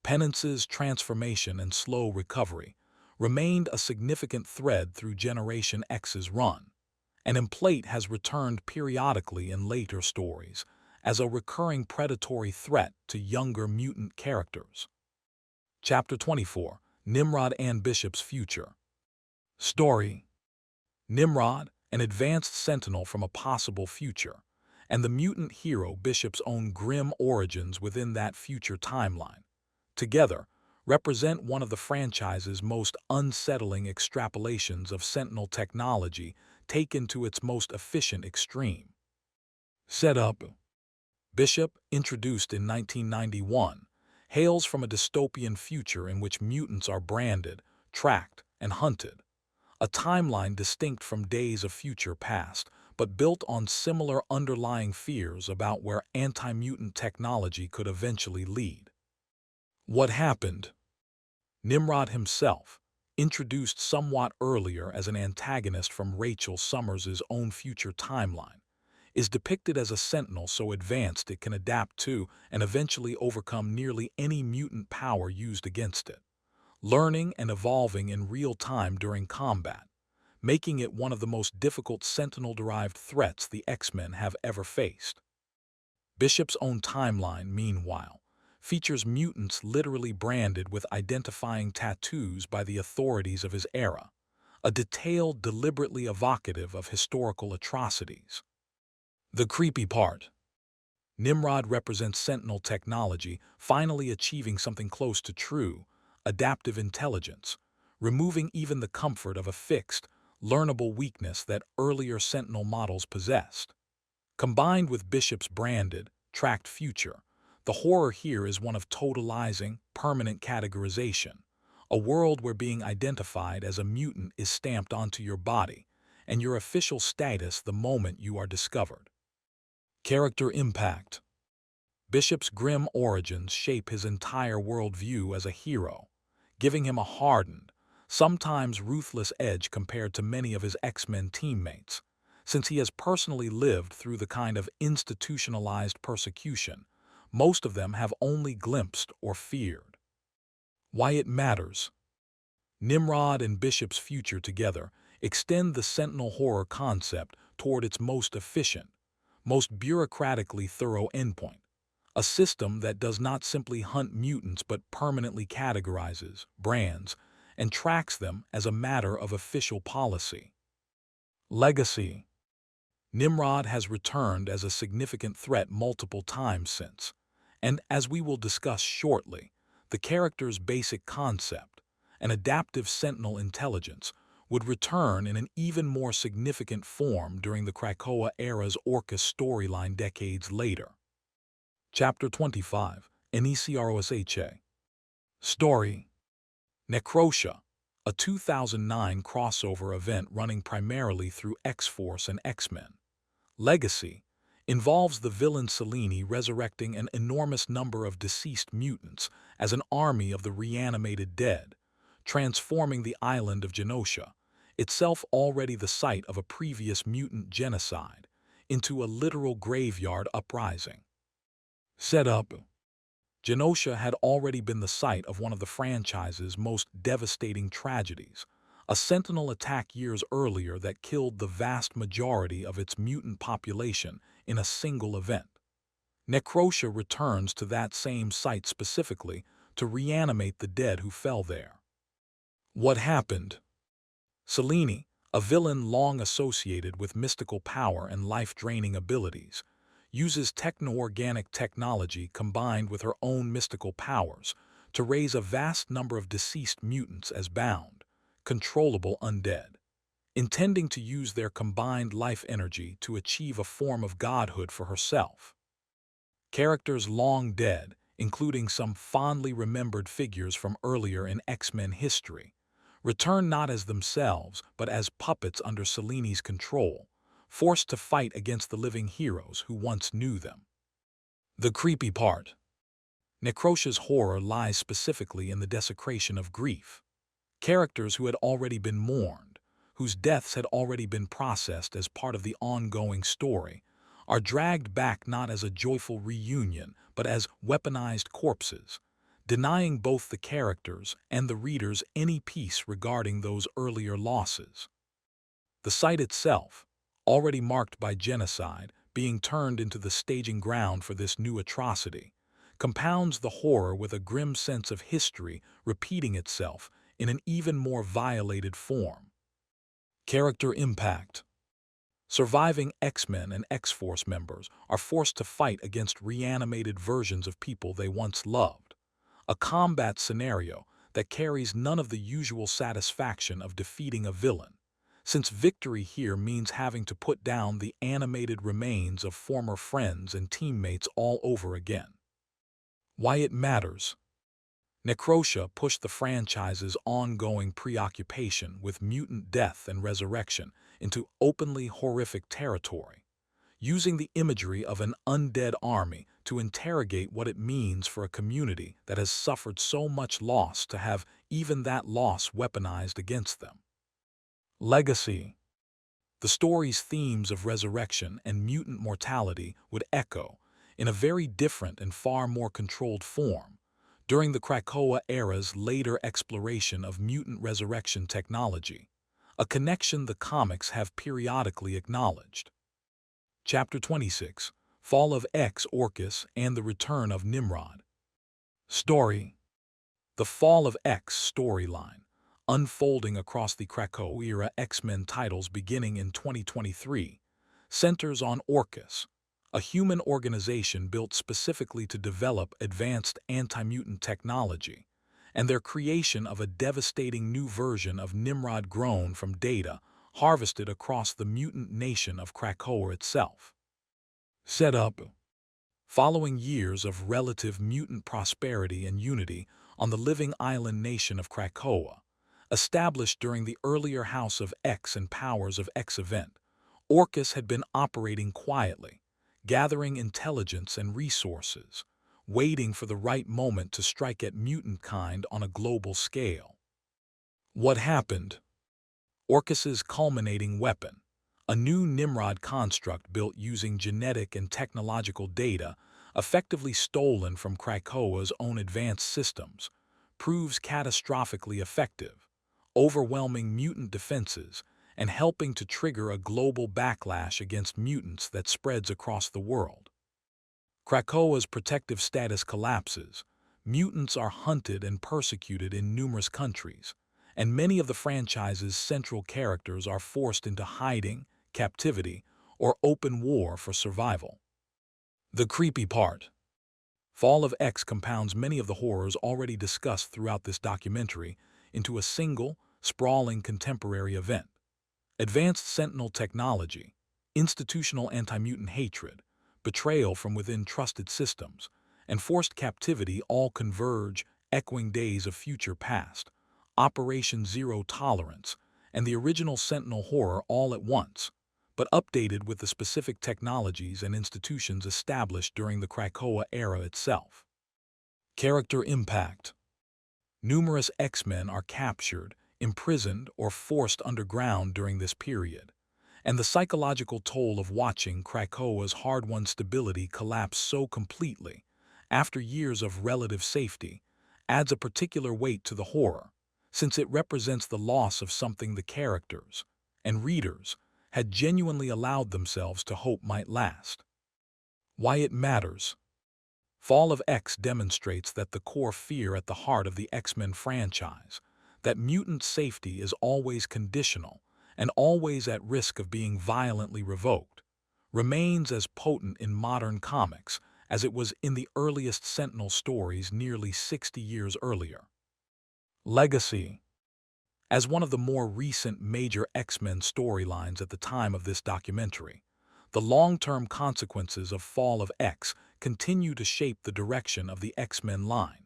Penance's transformation and slow recovery remained a significant thread through Generation X's run, and Emplate has returned periodically in later stories as a recurring predatory threat to younger mutant characters. Chapter 24. Nimrod and Bishop's Future. Story. Nimrod, an advanced sentinel from a possible future, and the mutant hero Bishop's own grim origins within that future timeline, together represent one of the franchise's most unsettling extrapolations of Sentinel technology taken to its most efficient extreme. Setup. Bishop, introduced in 1991, hails from a dystopian future in which mutants are branded, tracked, and hunted, a timeline distinct from Days of Future Past, but built on similar underlying fears about where anti-mutant technology could eventually lead. What happened? Nimrod himself, introduced somewhat earlier as an antagonist from Rachel Summers' own future timeline, is depicted as a sentinel so advanced it can adapt to and eventually overcome nearly any mutant power used against it, learning and evolving in real time during combat, making it one of the most difficult Sentinel-derived threats the X-Men have ever faced. Bishop's own timeline, meanwhile, features mutants literally branded with identifying tattoos by the authorities of his era, a detail deliberately evocative of historical atrocities. The creepy part. Nimrod represents Sentinel technology finally achieving something close to true, adaptive intelligence, removing even the comfort of a fixed, learnable weakness that earlier Sentinel models possessed. Combined with Bishop's branded, tracked future. The horror here is one of totalizing, permanent categorization, a world where being identified as a mutant is stamped onto your body, and your official status the moment you are discovered. Character impact. Bishop's grim origins shape his entire worldview as a hero, giving him a hardened, sometimes ruthless edge compared to many of his X-Men teammates, since he has personally lived through the kind of institutionalized persecution most of them have only glimpsed or feared. Why it matters. Nimrod and Bishop's future together extend the Sentinel horror concept toward its most efficient, most bureaucratically thorough endpoint, a system that does not simply hunt mutants but permanently categorizes, brands, and tracks them as a matter of official policy. Legacy. Nimrod has returned as a significant threat multiple times since, and as we will discuss shortly, the character's basic concept, an adaptive Sentinel intelligence, would return in an even more significant form during the Krakoa era's Orchis storyline decades later. Chapter 25, Necrosha. Story. Necrosha, a 2009 crossover event running primarily through X-Force and X-Men. Legacy involves the villain Selene resurrecting an enormous number of deceased mutants as an army of the reanimated dead, transforming the island of Genosha, itself already the site of a previous mutant genocide, into a literal graveyard uprising. Setup. Genosha had already been the site of one of the franchise's most devastating tragedies, a Sentinel attack years earlier that killed the vast majority of its mutant population in a single event. Necrosha returns to that same site specifically to reanimate the dead who fell there. What happened? Selene, a villain long associated with mystical power and life-draining abilities, uses techno-organic technology combined with her own mystical powers to raise a vast number of deceased mutants as bound, controllable undead, intending to use their combined life energy to achieve a form of godhood for herself. Characters long dead, including some fondly remembered figures from earlier in X-Men history, return not as themselves but as puppets under Selene's control, forced to fight against the living heroes who once knew them. The creepy part. Necrosha's horror lies specifically in the desecration of grief. Characters who had already been mourned, whose deaths had already been processed as part of the ongoing story, are dragged back not as a joyful reunion but as weaponized corpses, denying both the characters and the readers any peace regarding those earlier losses. The site itself, already marked by genocide, being turned into the staging ground for this new atrocity, compounds the horror with a grim sense of history repeating itself in an even more violated form. Character impact. Surviving X-Men and X-Force members are forced to fight against reanimated versions of people they once loved, a combat scenario that carries none of the usual satisfaction of defeating a villain, since victory here means having to put down the animated remains of former friends and teammates all over again. Why it matters. Necrosha pushed the franchise's ongoing preoccupation with mutant death and resurrection into openly horrific territory, using the imagery of an undead army to interrogate what it means for a community that has suffered so much loss to have even that loss weaponized against them. Legacy. The story's themes of resurrection and mutant mortality would echo, in a very different and far more controlled form, during the Krakoa era's later exploration of mutant resurrection technology, a connection the comics have periodically acknowledged. Chapter 26, Fall of X Orchis and the Return of Nimrod. Story. The Fall of X storyline, unfolding across the Krakoa-era X-Men titles beginning in 2023, centers on Orchis, a human organization built specifically to develop advanced anti-mutant technology, and their creation of a devastating new version of Nimrod grown from data harvested across the mutant nation of Krakoa itself. Setup. Following years of relative mutant prosperity and unity on the living island nation of Krakoa, established during the earlier House of X and Powers of X event, Orchis had been operating quietly, gathering intelligence and resources, waiting for the right moment to strike at mutant kind on a global scale. What happened? Orchis's culminating weapon, a new Nimrod construct built using genetic and technological data effectively stolen from Krakoa's own advanced systems, proves catastrophically effective, overwhelming mutant defenses and helping to trigger a global backlash against mutants that spreads across the world. Krakoa's protective status collapses, mutants are hunted and persecuted in numerous countries, and many of the franchise's central characters are forced into hiding, captivity, or open war for survival. The creepy part. Fall of X compounds many of the horrors already discussed throughout this documentary into a single, sprawling contemporary event. Advanced Sentinel technology, institutional anti-mutant hatred, betrayal from within trusted systems, and forced captivity all converge, echoing days of future past, Operation Zero Tolerance, and the original Sentinel horror all at once, but updated with the specific technologies and institutions established during the Krakoa era itself. Character impact. Numerous X-Men are captured, imprisoned, or forced underground during this period, and the psychological toll of watching Krakoa's hard-won stability collapse so completely, after years of relative safety, adds a particular weight to the horror, since it represents the loss of something the characters and readers had genuinely allowed themselves to hope might last. Why it matters. Fall of X demonstrates that the core fear at the heart of the X-Men franchise, that mutant safety is always conditional and always at risk of being violently revoked, remains as potent in modern comics as it was in the earliest Sentinel stories nearly 60 years earlier. Legacy. As one of the more recent major X-Men storylines at the time of this documentary, the long-term consequences of Fall of X continue to shape the direction of the X-Men line,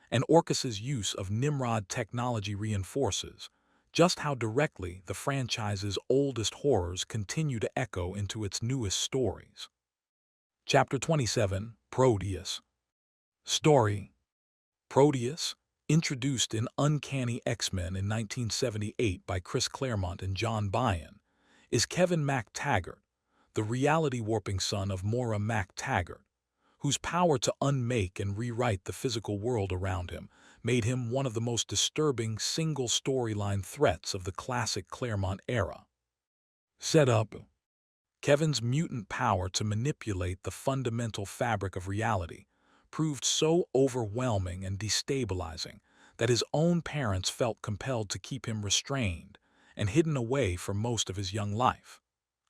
and Orchis's use of Nimrod technology reinforces just how directly the franchise's oldest horrors continue to echo into its newest stories. Chapter 27, Proteus. Story. Proteus, introduced in Uncanny X-Men in 1978 by Chris Claremont and John Byrne, is Kevin MacTaggart, the reality-warping son of Moira MacTaggart, whose power to unmake and rewrite the physical world around him made him one of the most disturbing single storyline threats of the classic Claremont era. Setup. Kevin's mutant power to manipulate the fundamental fabric of reality proved so overwhelming and destabilizing that his own parents felt compelled to keep him restrained and hidden away for most of his young life,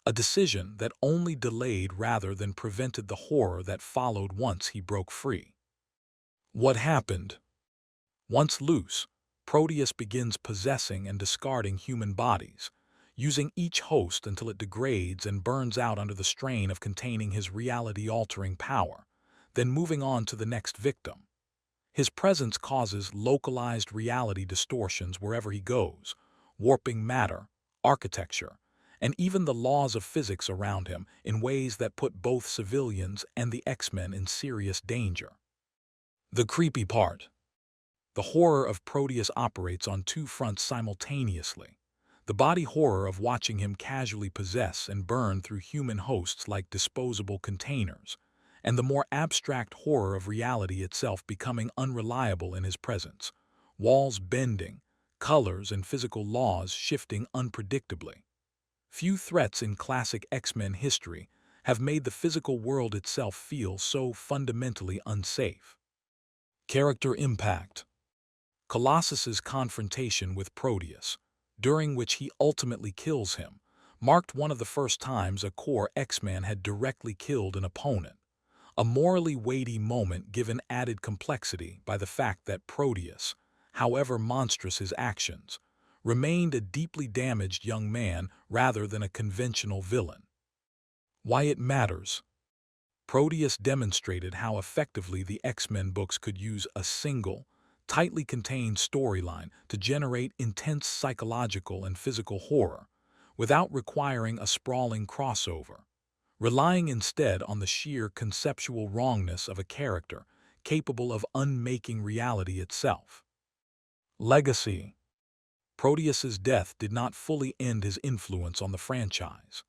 a decision that only delayed rather than prevented the horror that followed once he broke free. What happened? Once loose, Proteus begins possessing and discarding human bodies, using each host until it degrades and burns out under the strain of containing his reality-altering power, then moving on to the next victim. His presence causes localized reality distortions wherever he goes, warping matter, architecture, and even the laws of physics around him in ways that put both civilians and the X-Men in serious danger. The creepy part. The horror of Proteus operates on two fronts simultaneously. The body horror of watching him casually possess and burn through human hosts like disposable containers, and the more abstract horror of reality itself becoming unreliable in his presence, walls bending, colors and physical laws shifting unpredictably. Few threats in classic X-Men history have made the physical world itself feel so fundamentally unsafe. Character impact. Colossus's confrontation with Proteus, during which he ultimately kills him, marked one of the first times a core X-Man had directly killed an opponent. A morally weighty moment given added complexity by the fact that Proteus, however monstrous his actions, remained a deeply damaged young man rather than a conventional villain. Why it matters. Proteus demonstrated how effectively the X-Men books could use a single, tightly contained storyline to generate intense psychological and physical horror, without requiring a sprawling crossover, relying instead on the sheer conceptual wrongness of a character capable of unmaking reality itself. Legacy. Proteus's death did not fully end his influence on the franchise.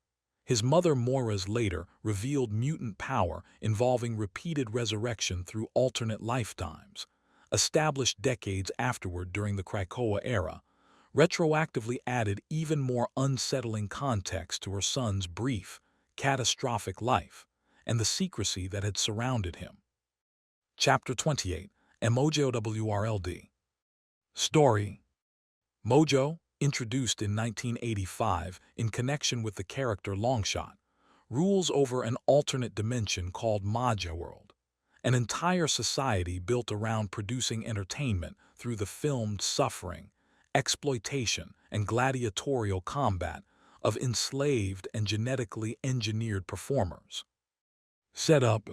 His mother Moira's later revealed mutant power involving repeated resurrection through alternate lifetimes, established decades afterward during the Krakoa era, retroactively added even more unsettling context to her son's brief, catastrophic life, and the secrecy that had surrounded him. Chapter 28, Mojoworld. Story. Mojo, introduced in 1985 in connection with the character Longshot, rules over an alternate dimension called Mojoworld, an entire society built around producing entertainment through the filmed suffering, exploitation, and gladiatorial combat of enslaved and genetically engineered performers. Setup.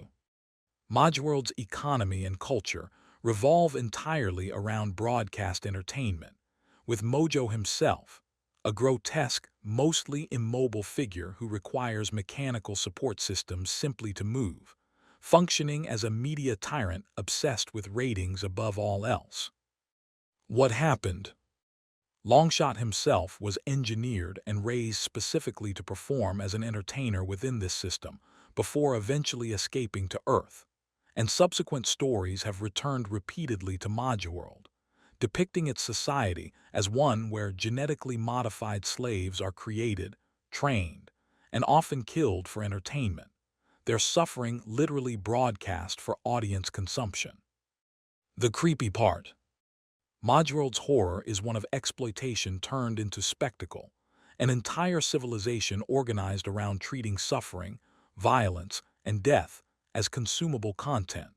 Mojoworld's economy and culture revolve entirely around broadcast entertainment, with Mojo himself, a grotesque, mostly immobile figure who requires mechanical support systems simply to move, functioning as a media tyrant obsessed with ratings above all else. What happened? Longshot himself was engineered and raised specifically to perform as an entertainer within this system before eventually escaping to Earth, and subsequent stories have returned repeatedly to Mojoworld, depicting its society as one where genetically modified slaves are created, trained, and often killed for entertainment, their suffering literally broadcast for audience consumption. The creepy part. Mojoworld's horror is one of exploitation turned into spectacle, an entire civilization organized around treating suffering, violence, and death as consumable content.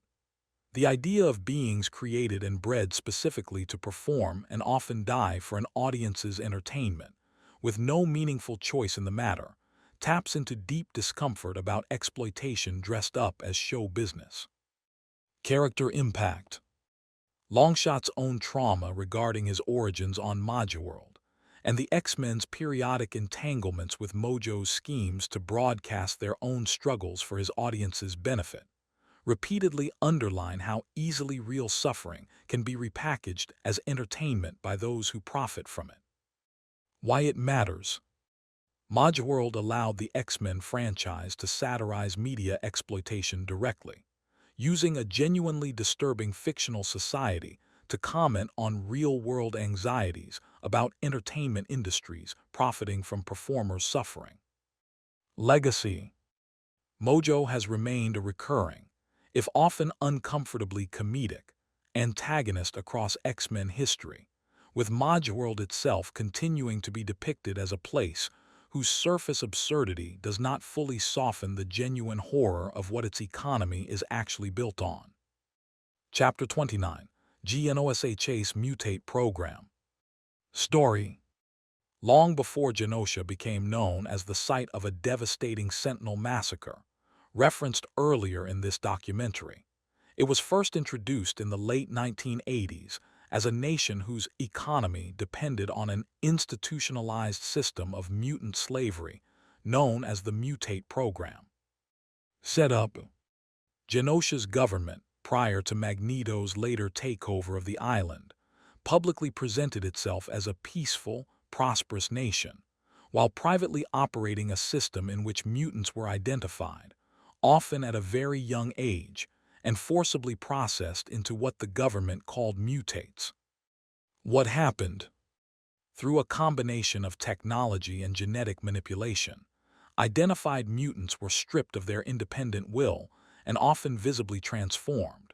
The idea of beings created and bred specifically to perform and often die for an audience's entertainment, with no meaningful choice in the matter, taps into deep discomfort about exploitation dressed up as show business. Character impact. Longshot's own trauma regarding his origins on Mojoworld, and the X-Men's periodic entanglements with Mojo's schemes to broadcast their own struggles for his audience's benefit, repeatedly underline how easily real suffering can be repackaged as entertainment by those who profit from it. Why it matters. Mojoworld allowed the X-Men franchise to satirize media exploitation directly, using a genuinely disturbing fictional society to comment on real-world anxieties about entertainment industries profiting from performers' suffering. Legacy. Mojo has remained a recurring, if often uncomfortably comedic, antagonist across X-Men history, with Mojoworld itself continuing to be depicted as a place whose surface absurdity does not fully soften the genuine horror of what its economy is actually built on. Chapter 29, Genosha's Mutate Program. Story. Long before Genosha became known as the site of a devastating Sentinel massacre, referenced earlier in this documentary, it was first introduced in the late 1980s as a nation whose economy depended on an institutionalized system of mutant slavery known as the Mutate Program. Setup. Genosha's government, prior to Magneto's later takeover of the island, publicly presented itself as a peaceful, prosperous nation, while privately operating a system in which mutants were identified, often at a very young age, and forcibly processed into what the government called mutates. What happened? Through a combination of technology and genetic manipulation, identified mutants were stripped of their independent will and often visibly transformed,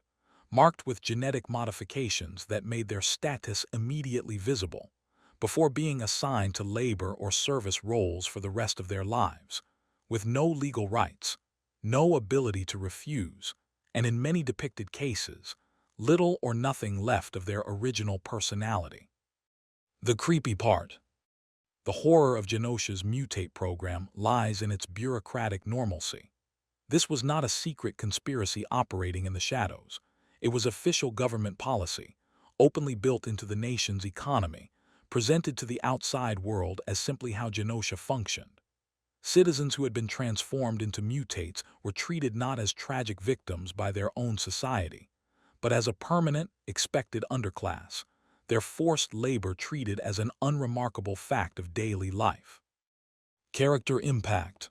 marked with genetic modifications that made their status immediately visible, before being assigned to labor or service roles for the rest of their lives, with no legal rights, no ability to refuse, and in many depicted cases, little or nothing left of their original personality. The creepy part. The horror of Genosha's Mutate program lies in its bureaucratic normalcy. This was not a secret conspiracy operating in the shadows. It was official government policy, openly built into the nation's economy, presented to the outside world as simply how Genosha functioned. Citizens who had been transformed into mutates were treated not as tragic victims by their own society, but as a permanent, expected underclass, their forced labor treated as an unremarkable fact of daily life. Character impact.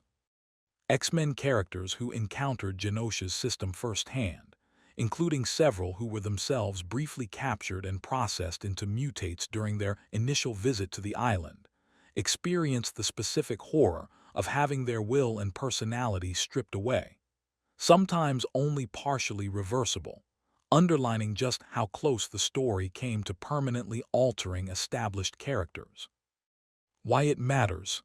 X-Men characters who encountered Genosha's system firsthand, including several who were themselves briefly captured and processed into mutates during their initial visit to the island, experienced the specific horror of having their will and personality stripped away, sometimes only partially reversible, underlining just how close the story came to permanently altering established characters. Why it matters.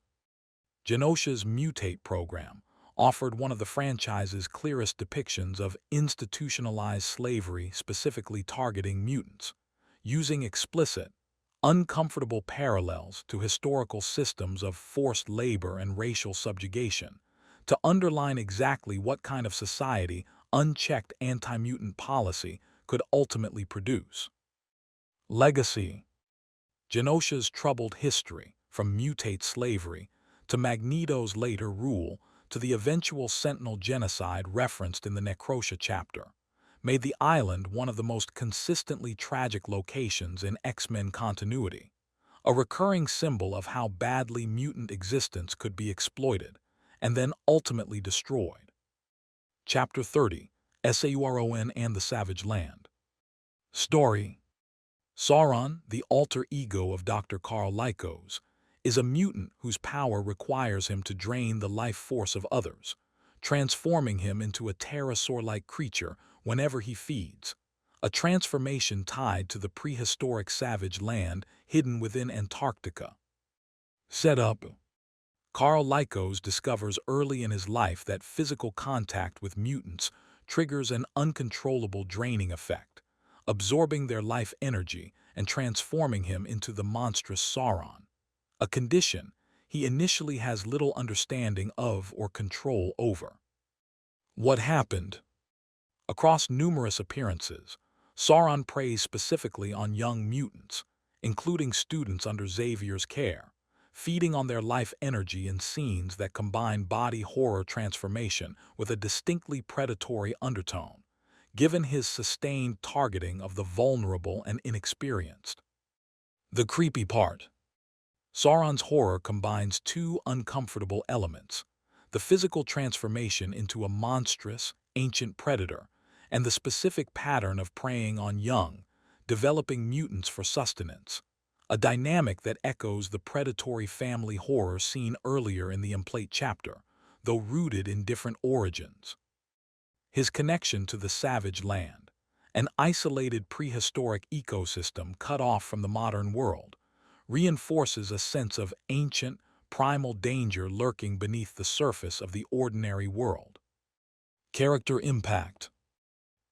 Genosha's Mutate program offered one of the franchise's clearest depictions of institutionalized slavery, specifically targeting mutants, using explicit, uncomfortable parallels to historical systems of forced labor and racial subjugation, to underline exactly what kind of society unchecked anti-mutant policy could ultimately produce. Legacy. Genosha's troubled history, from mutate slavery to Magneto's later rule to the eventual Sentinel genocide referenced in the Necrosha chapter, made the island one of the most consistently tragic locations in X-Men continuity, a recurring symbol of how badly mutant existence could be exploited and then ultimately destroyed. Chapter 30, Sauron and the Savage Land. Story. Sauron, the alter ego of Dr. Karl Lykos, is a mutant whose power requires him to drain the life force of others, transforming him into a pterosaur-like creature whenever he feeds, a transformation tied to the prehistoric savage land hidden within Antarctica. Setup. Karl Lykos discovers early in his life that physical contact with mutants triggers an uncontrollable draining effect, absorbing their life energy and transforming him into the monstrous Sauron, a condition he initially has little understanding of or control over. What happened? Across numerous appearances, Sauron preys specifically on young mutants, including students under Xavier's care, feeding on their life energy in scenes that combine body horror transformation with a distinctly predatory undertone, given his sustained targeting of the vulnerable and inexperienced. The creepy part. Sauron's horror combines two uncomfortable elements: the physical transformation into a monstrous, ancient predator, and the specific pattern of preying on young, developing mutants for sustenance, a dynamic that echoes the predatory family horror seen earlier in the Emplate chapter, though rooted in different origins. His connection to the savage land, an isolated prehistoric ecosystem cut off from the modern world, reinforces a sense of ancient, primal danger lurking beneath the surface of the ordinary world. Character impact.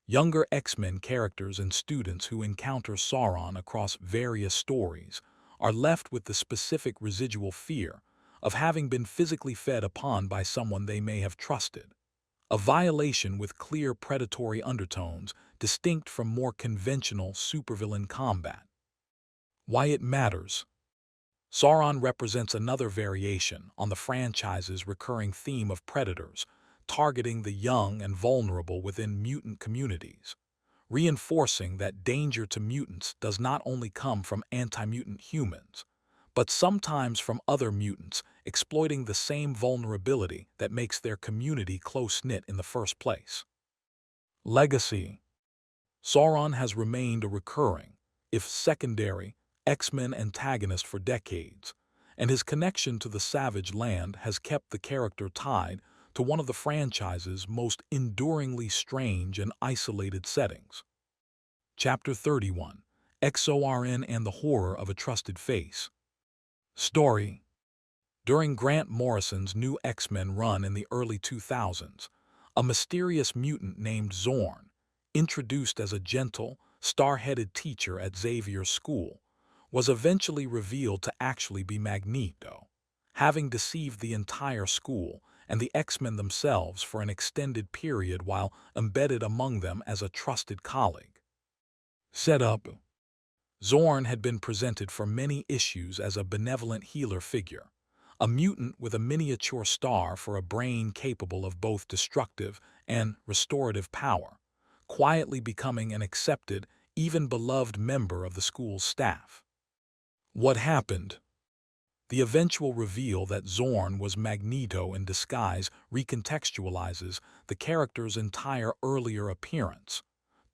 Younger X-Men characters and students who encounter Sauron across various stories are left with the specific residual fear of having been physically fed upon by someone they may have trusted, a violation with clear predatory undertones distinct from more conventional supervillain combat. Why it matters. Sauron represents another variation on the franchise's recurring theme of predators targeting the young and vulnerable within mutant communities, reinforcing that danger to mutants does not only come from anti-mutant humans, but sometimes from other mutants exploiting the same vulnerability that makes their community close-knit in the first place. Legacy. Sauron has remained a recurring, if secondary, X-Men antagonist for decades, and his connection to the savage land has kept the character tied to one of the franchise's most enduringly strange and isolated settings. Chapter 31, X-Cutioner and the Horror of a Trusted Face. Story. During Grant Morrison's new X-Men run in the early 2000s, a mysterious mutant named Zorn, introduced as a gentle, star-headed teacher at Xavier's school, was eventually revealed to actually be Magneto, having deceived the entire school and the X-Men themselves for an extended period while embedded among them as a trusted colleague. Setup: Xorn had been presented for many issues as a benevolent healer figure, a mutant with a miniature star for a brain capable of both destructive and restorative power, quietly becoming an accepted, even beloved member of the school's staff. What happened? The eventual reveal that Xorn was Magneto in disguise recontextualizes the character's entire earlier appearance,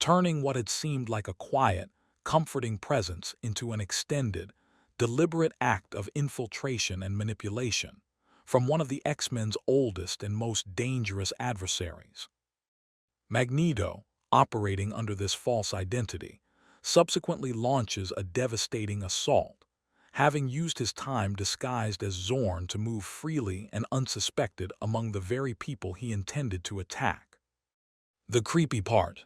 turning what had seemed like a quiet, comforting presence into an extended, deliberate act of infiltration and manipulation from one of the X-Men's oldest and most dangerous adversaries. Magneto, operating under this false identity, subsequently launches a devastating assault, having used his time disguised as Xorn to move freely and unsuspected among the very people he intended to attack. The creepy part.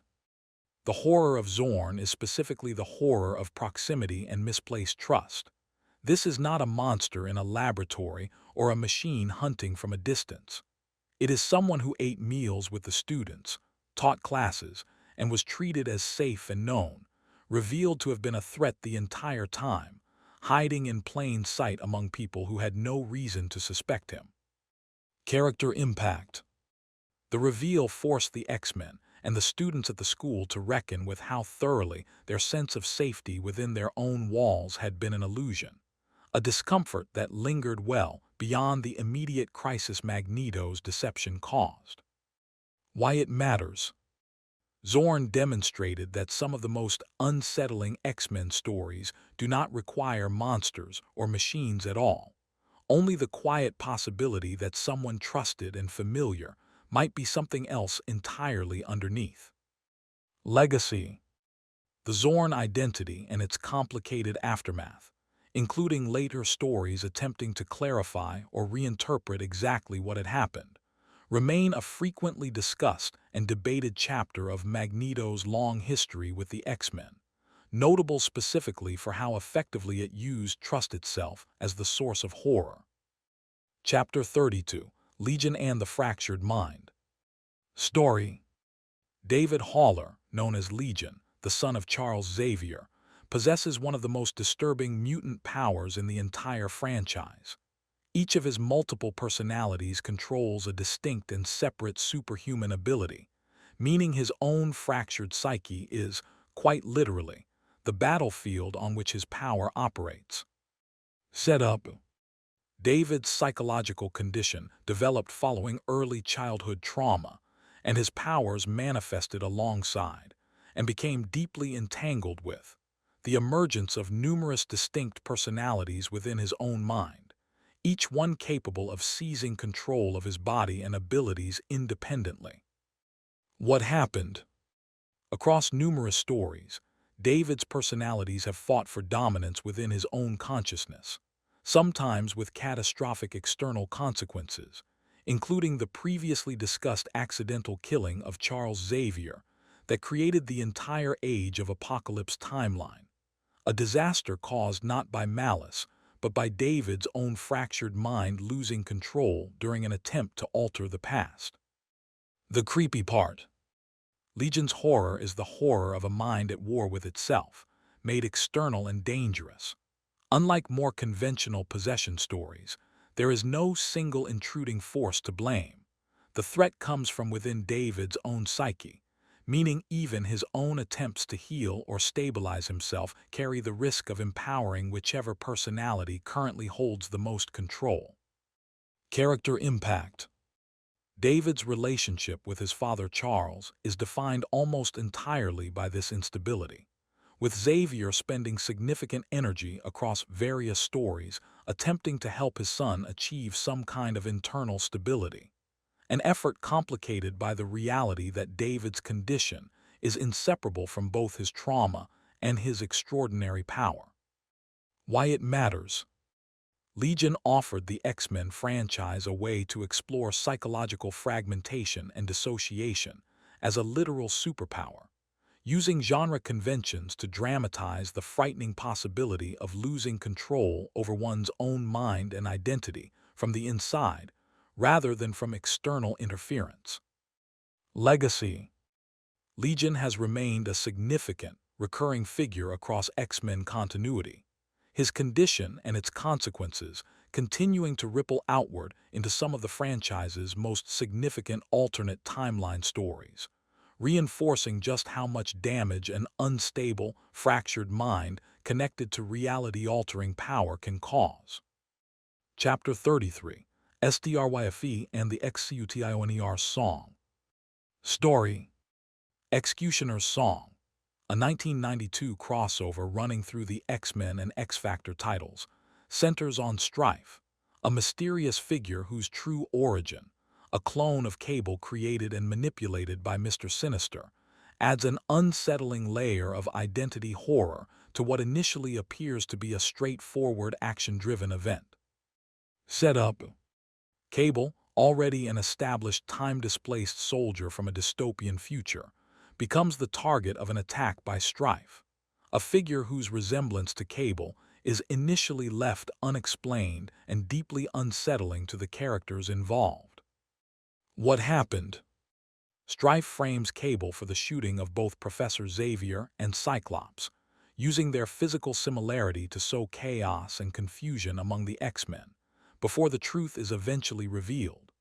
The horror of Xorn is specifically the horror of proximity and misplaced trust. This is not a monster in a laboratory or a machine hunting from a distance. It is someone who ate meals with the students, taught classes, and was treated as safe and known, revealed to have been a threat the entire time, hiding in plain sight among people who had no reason to suspect him. Character impact. The reveal forced the X-Men and the students at the school to reckon with how thoroughly their sense of safety within their own walls had been an illusion, a discomfort that lingered well beyond the immediate crisis Magneto's deception caused. Why it matters. Xorn demonstrated that some of the most unsettling X-Men stories do not require monsters or machines at all, only the quiet possibility that someone trusted and familiar might be something else entirely underneath. Legacy. The Xorn identity and its complicated aftermath, including later stories attempting to clarify or reinterpret exactly what had happened, remain a frequently discussed and debated chapter of Magneto's long history with the X-Men, notable specifically for how effectively it used trust itself as the source of horror. Chapter 32: Legion and the Fractured Mind. Story. David Haller, known as Legion, the son of Charles Xavier, possesses one of the most disturbing mutant powers in the entire franchise. Each of his multiple personalities controls a distinct and separate superhuman ability, meaning his own fractured psyche is, quite literally, the battlefield on which his power operates. Setup. David's psychological condition developed following early childhood trauma, and his powers manifested alongside, and became deeply entangled with, the emergence of numerous distinct personalities within his own mind, each one capable of seizing control of his body and abilities independently. What happened? Across numerous stories, David's personalities have fought for dominance within his own consciousness, sometimes with catastrophic external consequences, including the previously discussed accidental killing of Charles Xavier that created the entire Age of Apocalypse timeline, a disaster caused not by malice, but by David's own fractured mind losing control during an attempt to alter the past. The creepy part. Legion's horror is the horror of a mind at war with itself, made external and dangerous. Unlike more conventional possession stories, there is no single intruding force to blame. The threat comes from within David's own psyche, meaning even his own attempts to heal or stabilize himself carry the risk of empowering whichever personality currently holds the most control. Character impact. David's relationship with his father Charles is defined almost entirely by this instability, with Xavier spending significant energy across various stories attempting to help his son achieve some kind of internal stability, an effort complicated by the reality that David's condition is inseparable from both his trauma and his extraordinary power. Why it matters. Legion offered the X-Men franchise a way to explore psychological fragmentation and dissociation as a literal superpower, using genre conventions to dramatize the frightening possibility of losing control over one's own mind and identity from the inside, rather than from external interference. Legacy. Legion has remained a significant, recurring figure across X-Men continuity, his condition and its consequences continuing to ripple outward into some of the franchise's most significant alternate timeline stories, reinforcing just how much damage an unstable, fractured mind connected to reality-altering power can cause. Chapter 33, SDRYFE and the X-Cutioner Song. Story: X-Cutioner's Song, a 1992 crossover running through the X-Men and X-Factor titles, centers on Strife, a mysterious figure whose true origin, a clone of Cable created and manipulated by Mr. Sinister, adds an unsettling layer of identity horror to what initially appears to be a straightforward action-driven event. Setup: Cable, already an established time-displaced soldier from a dystopian future, becomes the target of an attack by Strife, a figure whose resemblance to Cable is initially left unexplained and deeply unsettling to the characters involved. What happened? Strife frames Cable for the shooting of both Professor Xavier and Cyclops, using their physical similarity to sow chaos and confusion among the X-Men, before the truth is eventually revealed.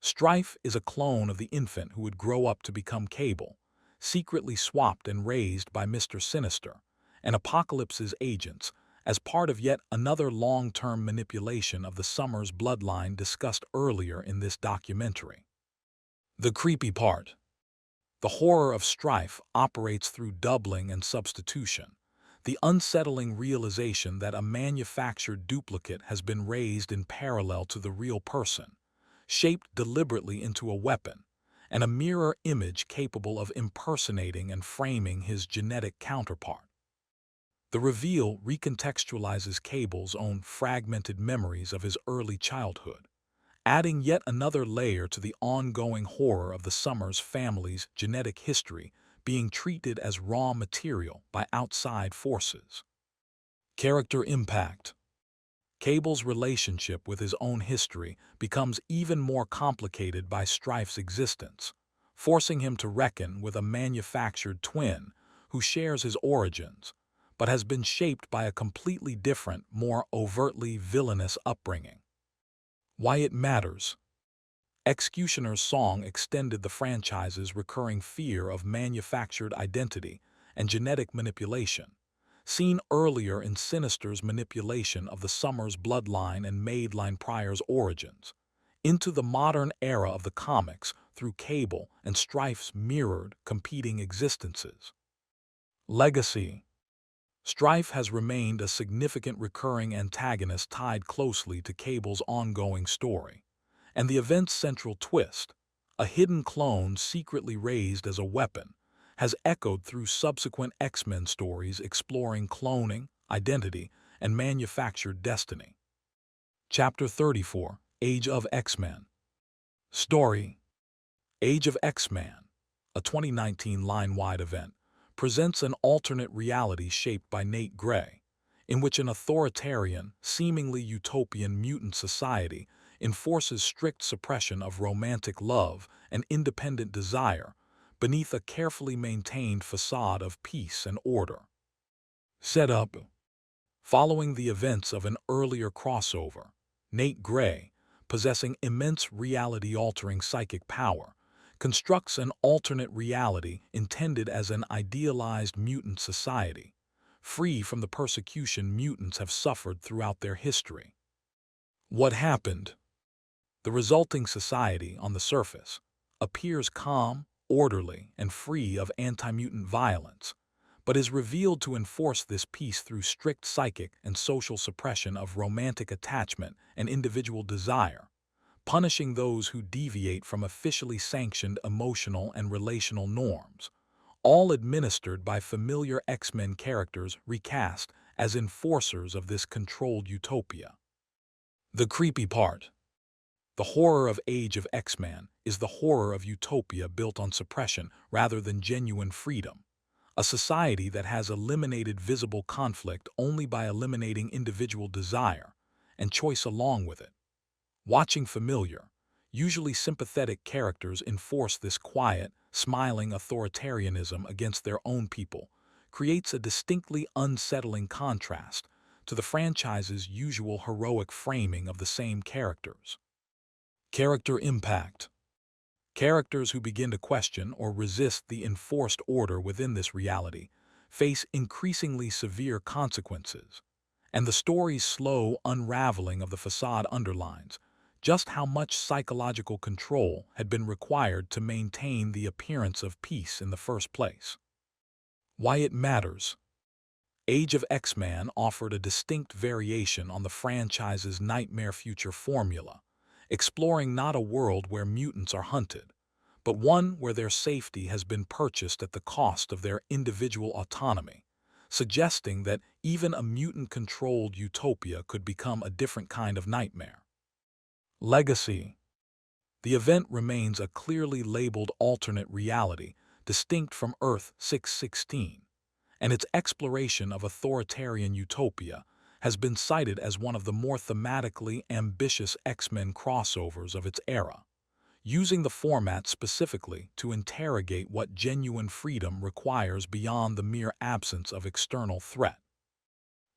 Strife is a clone of the infant who would grow up to become Cable, secretly swapped and raised by Mr. Sinister and Apocalypse's agents as part of yet another long-term manipulation of the Summers bloodline discussed earlier in this documentary. The creepy part. The horror of Strife operates through doubling and substitution, the unsettling realization that a manufactured duplicate has been raised in parallel to the real person, shaped deliberately into a weapon, and a mirror image capable of impersonating and framing his genetic counterpart. The reveal recontextualizes Cable's own fragmented memories of his early childhood, adding yet another layer to the ongoing horror of the Summers family's genetic history being treated as raw material by outside forces. Character impact. Cable's relationship with his own history becomes even more complicated by Strife's existence, forcing him to reckon with a manufactured twin who shares his origins, but has been shaped by a completely different, more overtly villainous upbringing. Why it matters. X-Cutioner's Song extended the franchise's recurring fear of manufactured identity and genetic manipulation, seen earlier in Sinister's manipulation of the Summers bloodline and Madeline Pryor's origins, into the modern era of the comics through Cable and Strife's mirrored, competing existences. Legacy. Strife has remained a significant recurring antagonist tied closely to Cable's ongoing story, and the event's central twist, a hidden clone secretly raised as a weapon, has echoed through subsequent X-Men stories exploring cloning, identity, and manufactured destiny. Chapter 34, Age of X-Men. Story: Age of X-Men, a 2019 line-wide event, presents an alternate reality shaped by Nate Gray, in which an authoritarian, seemingly utopian mutant society enforces strict suppression of romantic love and independent desire beneath a carefully maintained facade of peace and order. Setup. Following the events of an earlier crossover, Nate Gray, possessing immense reality-altering psychic power, constructs an alternate reality intended as an idealized mutant society, free from the persecution mutants have suffered throughout their history. What happened? The resulting society, on the surface, appears calm, orderly, and free of anti-mutant violence, but is revealed to enforce this peace through strict psychic and social suppression of romantic attachment and individual desire, punishing those who deviate from officially sanctioned emotional and relational norms, all administered by familiar X-Men characters recast as enforcers of this controlled utopia. The creepy part. The horror of Age of X-Men is the horror of utopia built on suppression rather than genuine freedom, a society that has eliminated visible conflict only by eliminating individual desire and choice along with it. Watching familiar, Usually sympathetic characters enforce this quiet, smiling authoritarianism against their own people, creates a distinctly unsettling contrast to the franchise's usual heroic framing of the same characters. Character impact. Characters who begin to question or resist the enforced order within this reality face increasingly severe consequences, and the story's slow unraveling of the facade underlines just how much psychological control had been required to maintain the appearance of peace in the first place. Why it matters. Age of X-Men offered a distinct variation on the franchise's nightmare future formula, exploring not a world where mutants are hunted, but one where their safety has been purchased at the cost of their individual autonomy, suggesting that even a mutant-controlled utopia could become a different kind of nightmare. Legacy. The event remains a clearly labeled alternate reality, distinct from Earth 616, and its exploration of authoritarian utopia has been cited as one of the more thematically ambitious X-Men crossovers of its era, using the format specifically to interrogate what genuine freedom requires beyond the mere absence of external threat.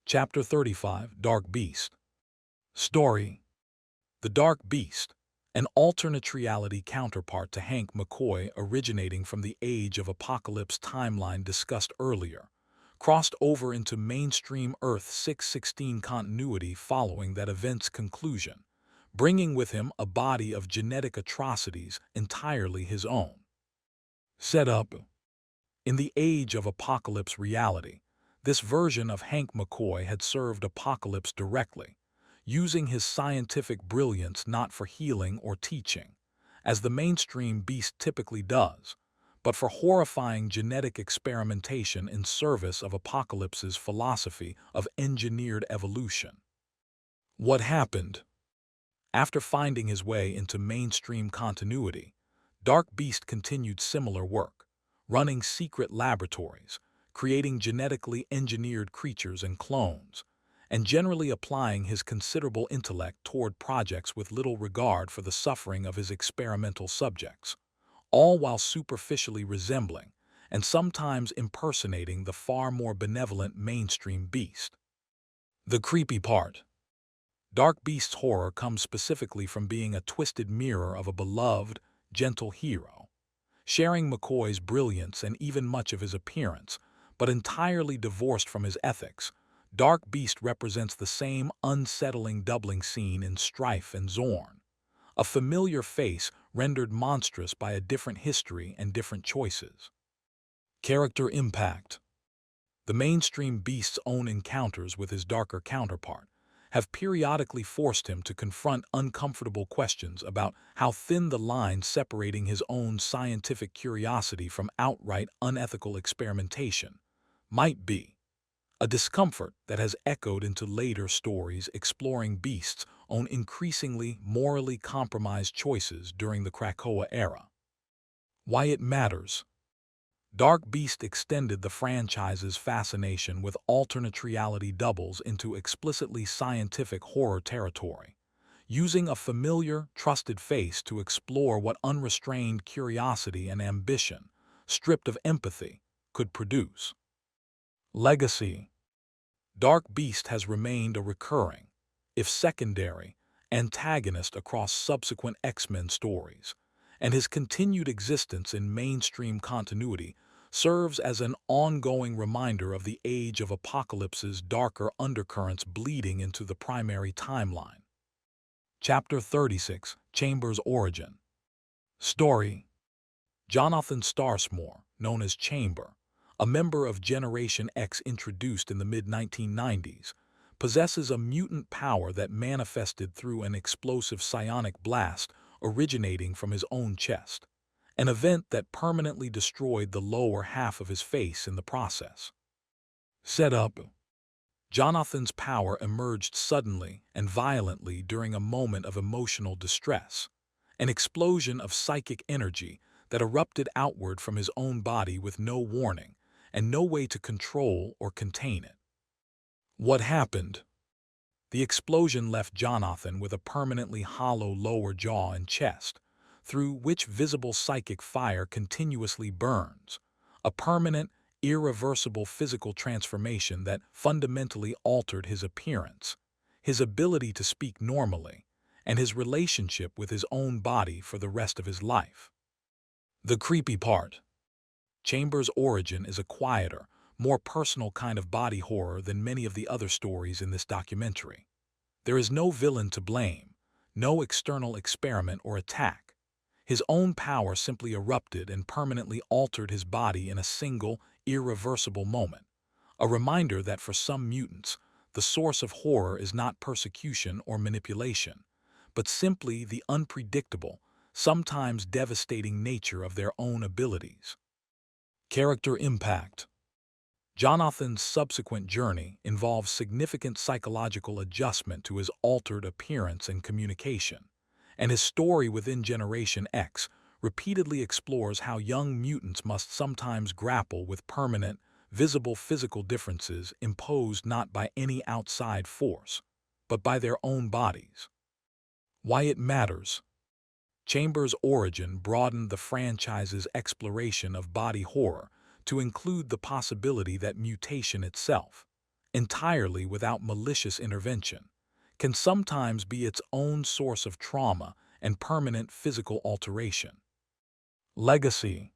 Chapter 35, Dark Beast. Story. The Dark Beast, an alternate reality counterpart to Hank McCoy originating from the Age of Apocalypse timeline discussed earlier, crossed over into mainstream Earth 616 continuity following that event's conclusion, bringing with him a body of genetic atrocities entirely his own. Setup. In the Age of Apocalypse reality, this version of Hank McCoy had served Apocalypse directly, using his scientific brilliance not for healing or teaching, as the mainstream Beast typically does, but for horrifying genetic experimentation in service of Apocalypse's philosophy of engineered evolution. What happened? After finding his way into mainstream continuity, Dark Beast continued similar work, running secret laboratories, creating genetically engineered creatures and clones, and generally applying his considerable intellect toward projects with little regard for the suffering of his experimental subjects, all while superficially resembling and sometimes impersonating the far more benevolent mainstream Beast. The creepy part. Dark Beast's horror comes specifically from being a twisted mirror of a beloved, gentle hero, sharing McCoy's brilliance and even much of his appearance, but entirely divorced from his ethics. Dark Beast represents the same unsettling doubling scene in Strife and Zorn, a familiar face rendered monstrous by a different history and different choices. Character impact. The mainstream Beast's own encounters with his darker counterpart have periodically forced him to confront uncomfortable questions about how thin the line separating his own scientific curiosity from outright unethical experimentation might be. A discomfort that has echoed into later stories exploring Beast's own increasingly morally compromised choices during the Krakoa era. Why it matters. Dark Beast extended the franchise's fascination with alternate reality doubles into explicitly scientific horror territory, using a familiar, trusted face to explore what unrestrained curiosity and ambition, stripped of empathy, could produce. Legacy. Dark Beast has remained a recurring, if secondary, antagonist across subsequent X-Men stories, and his continued existence in mainstream continuity serves as an ongoing reminder of the Age of Apocalypse's darker undercurrents bleeding into the primary timeline. Chapter 36, Chamber's Origin. Story. Jonathan Starsmore, known as Chamber, a member of Generation X introduced in the mid-1990s, possesses a mutant power that manifested through an explosive psionic blast originating from his own chest, an event that permanently destroyed the lower half of his face in the process. Setup. Jonathan's power emerged suddenly and violently during a moment of emotional distress, an explosion of psychic energy that erupted outward from his own body with no warning and no way to control or contain it. What happened? The explosion left Jonathan with a permanently hollow lower jaw and chest, through which visible psychic fire continuously burns, a permanent, irreversible physical transformation that fundamentally altered his appearance, his ability to speak normally, and his relationship with his own body for the rest of his life. The creepy part. Chamber's origin is a quieter, more personal kind of body horror than many of the other stories in this documentary. There is no villain to blame, no external experiment or attack. His own power simply erupted and permanently altered his body in a single, irreversible moment, a reminder that for some mutants, the source of horror is not persecution or manipulation, but simply the unpredictable, sometimes devastating nature of their own abilities. Character impact. Jonathan's subsequent journey involves significant psychological adjustment to his altered appearance and communication, and his story within Generation X repeatedly explores how young mutants must sometimes grapple with permanent, visible physical differences imposed not by any outside force, but by their own bodies. Why it matters. Chamber's origin broadened the franchise's exploration of body horror to include the possibility that mutation itself, entirely without malicious intervention, can sometimes be its own source of trauma and permanent physical alteration. Legacy.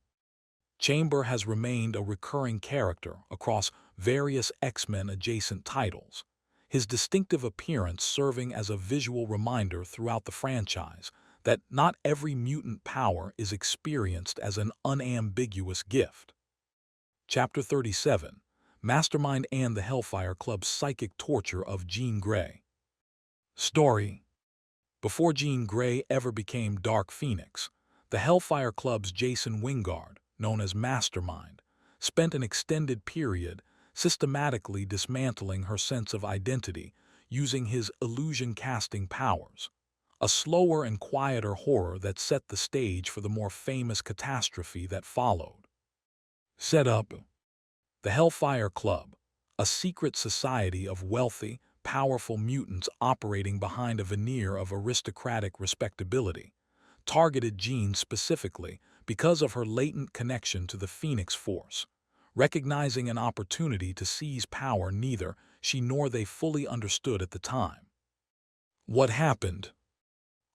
Chamber has remained a recurring character across various X-Men adjacent titles, his distinctive appearance serving as a visual reminder throughout the franchise that not every mutant power is experienced as an unambiguous gift. Chapter 37. Mastermind and the Hellfire Club's Psychic Torture of Jean Grey. Story. Before Jean Grey ever became Dark Phoenix, the Hellfire Club's Jason Wingard, known as Mastermind, spent an extended period systematically dismantling her sense of identity using his illusion-casting powers, a slower and quieter horror that set the stage for the more famous catastrophe that followed. Setup. The Hellfire Club, a secret society of wealthy, powerful mutants operating behind a veneer of aristocratic respectability, targeted Jean specifically because of her latent connection to the Phoenix Force, recognizing an opportunity to seize power neither she nor they fully understood at the time. What happened?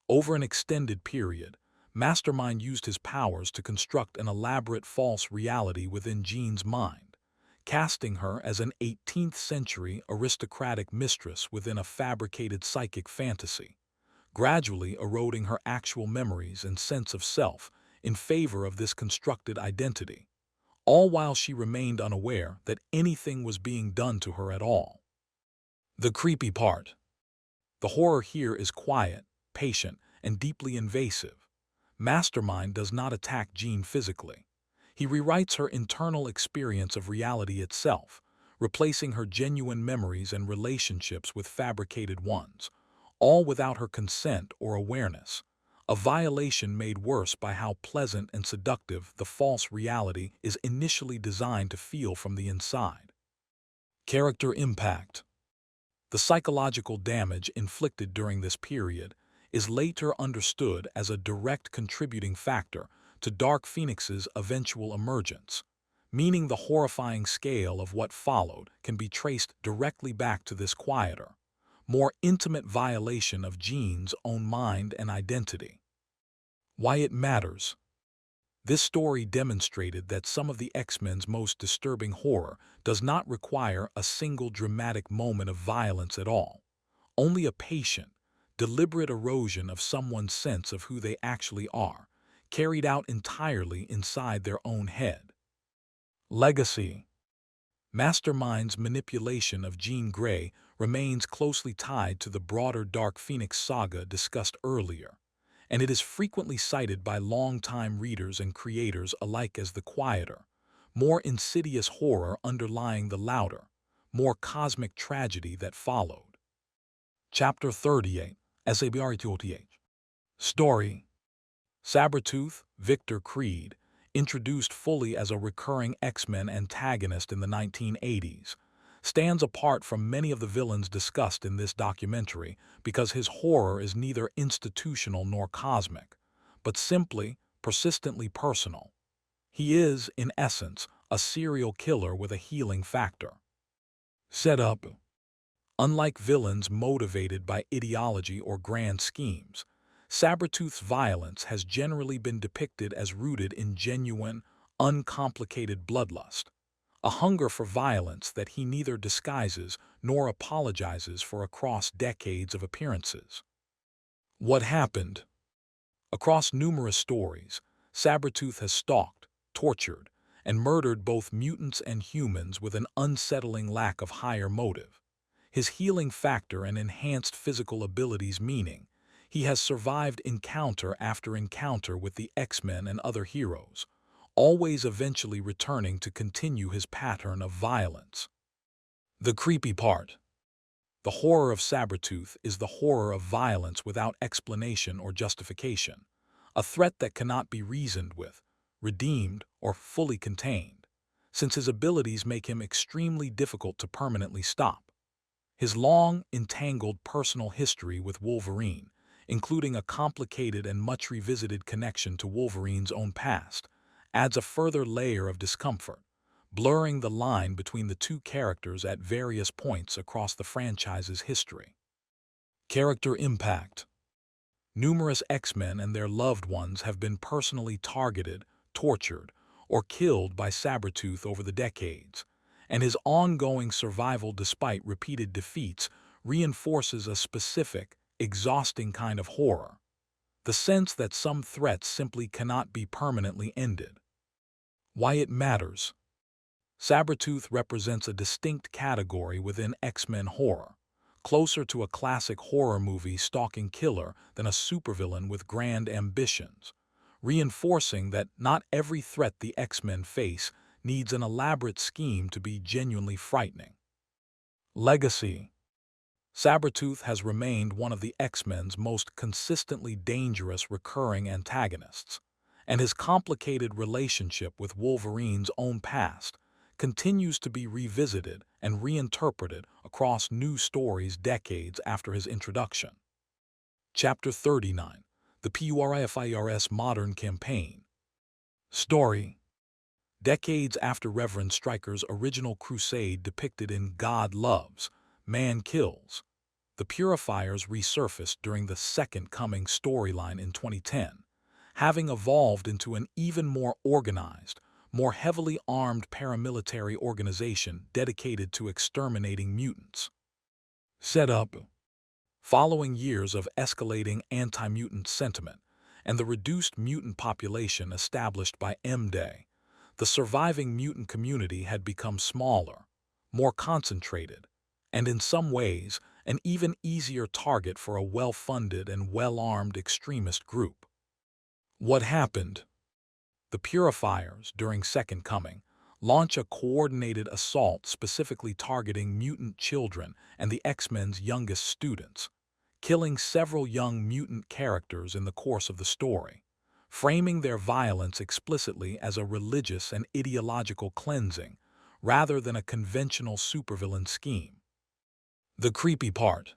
Over an extended period, Mastermind used his powers to construct an elaborate false reality within Jean's mind, casting her as an 18th-century aristocratic mistress within a fabricated psychic fantasy, gradually eroding her actual memories and sense of self in favor of this constructed identity, all while she remained unaware that anything was being done to her at all. The creepy part. The horror here is quiet, patient, and deeply invasive. Mastermind does not attack Jean physically. He rewrites her internal experience of reality itself, replacing her genuine memories and relationships with fabricated ones, all without her consent or awareness, a violation made worse by how pleasant and seductive the false reality is initially designed to feel from the inside. Character impact. The psychological damage inflicted during this period is later understood as a direct contributing factor to Dark Phoenix's eventual emergence, meaning the horrifying scale of what followed can be traced directly back to this quieter, more intimate violation of Jean's own mind and identity. Why it matters. This story demonstrated that some of the X-Men's most disturbing horror does not require a single dramatic moment of violence at all, only a patient, deliberate erosion of someone's sense of who they actually are, carried out entirely inside their own head. Legacy. Mastermind's manipulation of Jean Grey remains closely tied to the broader Dark Phoenix Saga discussed earlier, and it is frequently cited by longtime readers and creators alike as the quieter, more insidious horror underlying the louder, more cosmic tragedy that followed. Chapter 38. SABR-38. Story. Sabretooth, Victor Creed, introduced fully as a recurring X-Men antagonist in the 1980s, stands apart from many of the villains discussed in this documentary because his horror is neither institutional nor cosmic, but simply, persistently personal. He is, in essence, a serial killer with a healing factor. Setup. Unlike villains motivated by ideology or grand schemes, Sabretooth's violence has generally been depicted as rooted in genuine, uncomplicated bloodlust, a hunger for violence that he neither disguises nor apologizes for across decades of appearances. What happened? Across numerous stories, Sabretooth has stalked, tortured, and murdered both mutants and humans with an unsettling lack of higher motive. His healing factor and enhanced physical abilities meaning he has survived encounter after encounter with the X-Men and other heroes, always eventually returning to continue his pattern of violence. The creepy part. The horror of Sabretooth is the horror of violence without explanation or justification, a threat that cannot be reasoned with, redeemed, or fully contained, since his abilities make him extremely difficult to permanently stop. His long, entangled personal history with Wolverine, including a complicated and much revisited connection to Wolverine's own past, adds a further layer of discomfort, blurring the line between the two characters at various points across the franchise's history. Character impact. Numerous X-Men and their loved ones have been personally targeted, tortured, or killed by Sabretooth over the decades, and his ongoing survival despite repeated defeats reinforces a specific, exhausting kind of horror, the sense that some threats simply cannot be permanently ended. Why it matters. Sabretooth represents a distinct category within X-Men horror, closer to a classic horror movie stalking killer than a supervillain with grand ambitions, reinforcing that not every threat the X-Men face needs an elaborate scheme to be genuinely frightening. Legacy. Sabretooth has remained one of the X-Men's most consistently dangerous recurring antagonists, and his complicated relationship with Wolverine's own past continues to be revisited and reinterpreted across new stories decades after his introduction. Chapter 39. The PURIFIRS Modern Campaign. Story. Decades after Reverend Stryker's original crusade depicted in God Loves, Man Kills, the Purifiers resurfaced during the Second Coming storyline in 2010, having evolved into an even more organized, more heavily armed paramilitary organization dedicated to exterminating mutants. Setup. Following years of escalating anti-mutant sentiment and the reduced mutant population established by M-Day, the surviving mutant community had become smaller, more concentrated, and in some ways an even easier target for a well-funded and well-armed extremist group. What happened? The Purifiers, during Second Coming, launch a coordinated assault specifically targeting mutant children and the X-Men's youngest students, killing several young mutant characters in the course of the story, framing their violence explicitly as a religious and ideological cleansing rather than a conventional supervillain scheme. The creepy part.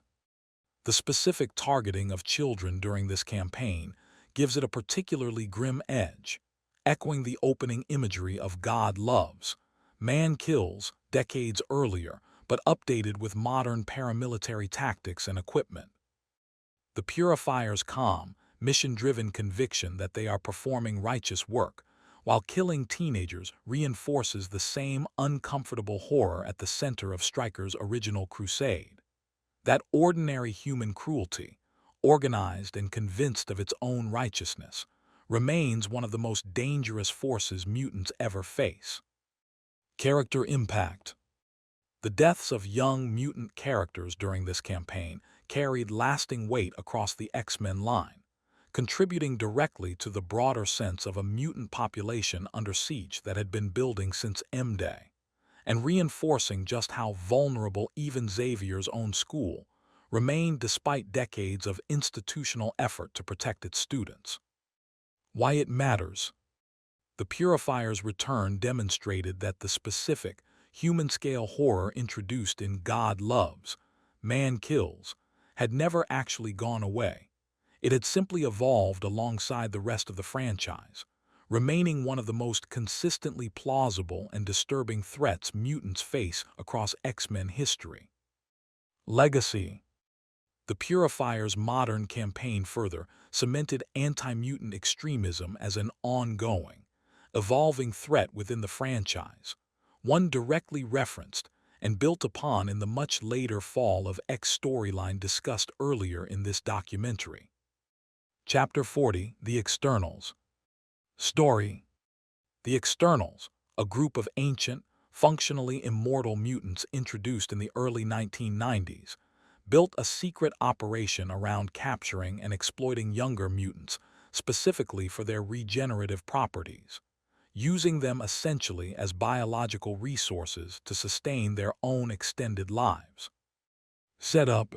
The specific targeting of children during this campaign gives it a particularly grim edge, echoing the opening imagery of God Loves, Man Kills decades earlier, but updated with modern paramilitary tactics and equipment. The Purifiers' calm, mission-driven conviction that they are performing righteous work while killing teenagers reinforces the same uncomfortable horror at the center of Stryker's original crusade. That ordinary human cruelty, organized and convinced of its own righteousness, remains one of the most dangerous forces mutants ever face. Character impact. The deaths of young mutant characters during this campaign carried lasting weight across the X-Men line, contributing directly to the broader sense of a mutant population under siege that had been building since M-Day, and reinforcing just how vulnerable even Xavier's own school remained despite decades of institutional effort to protect its students. Why it matters. The Purifiers' return demonstrated that the specific, human-scale horror introduced in God Loves, Man Kills, had never actually gone away. It had simply evolved alongside the rest of the franchise, remaining one of the most consistently plausible and disturbing threats mutants face across X-Men history. Legacy. The Purifier's modern campaign further cemented anti-mutant extremism as an ongoing, evolving threat within the franchise, one directly referenced and built upon in the much later Fall of X storyline discussed earlier in this documentary. Chapter 40, The Externals. Story. The Externals, a group of ancient, functionally immortal mutants introduced in the early 1990s, built a secret operation around capturing and exploiting younger mutants, specifically for their regenerative properties, using them essentially as biological resources to sustain their own extended lives. Setup.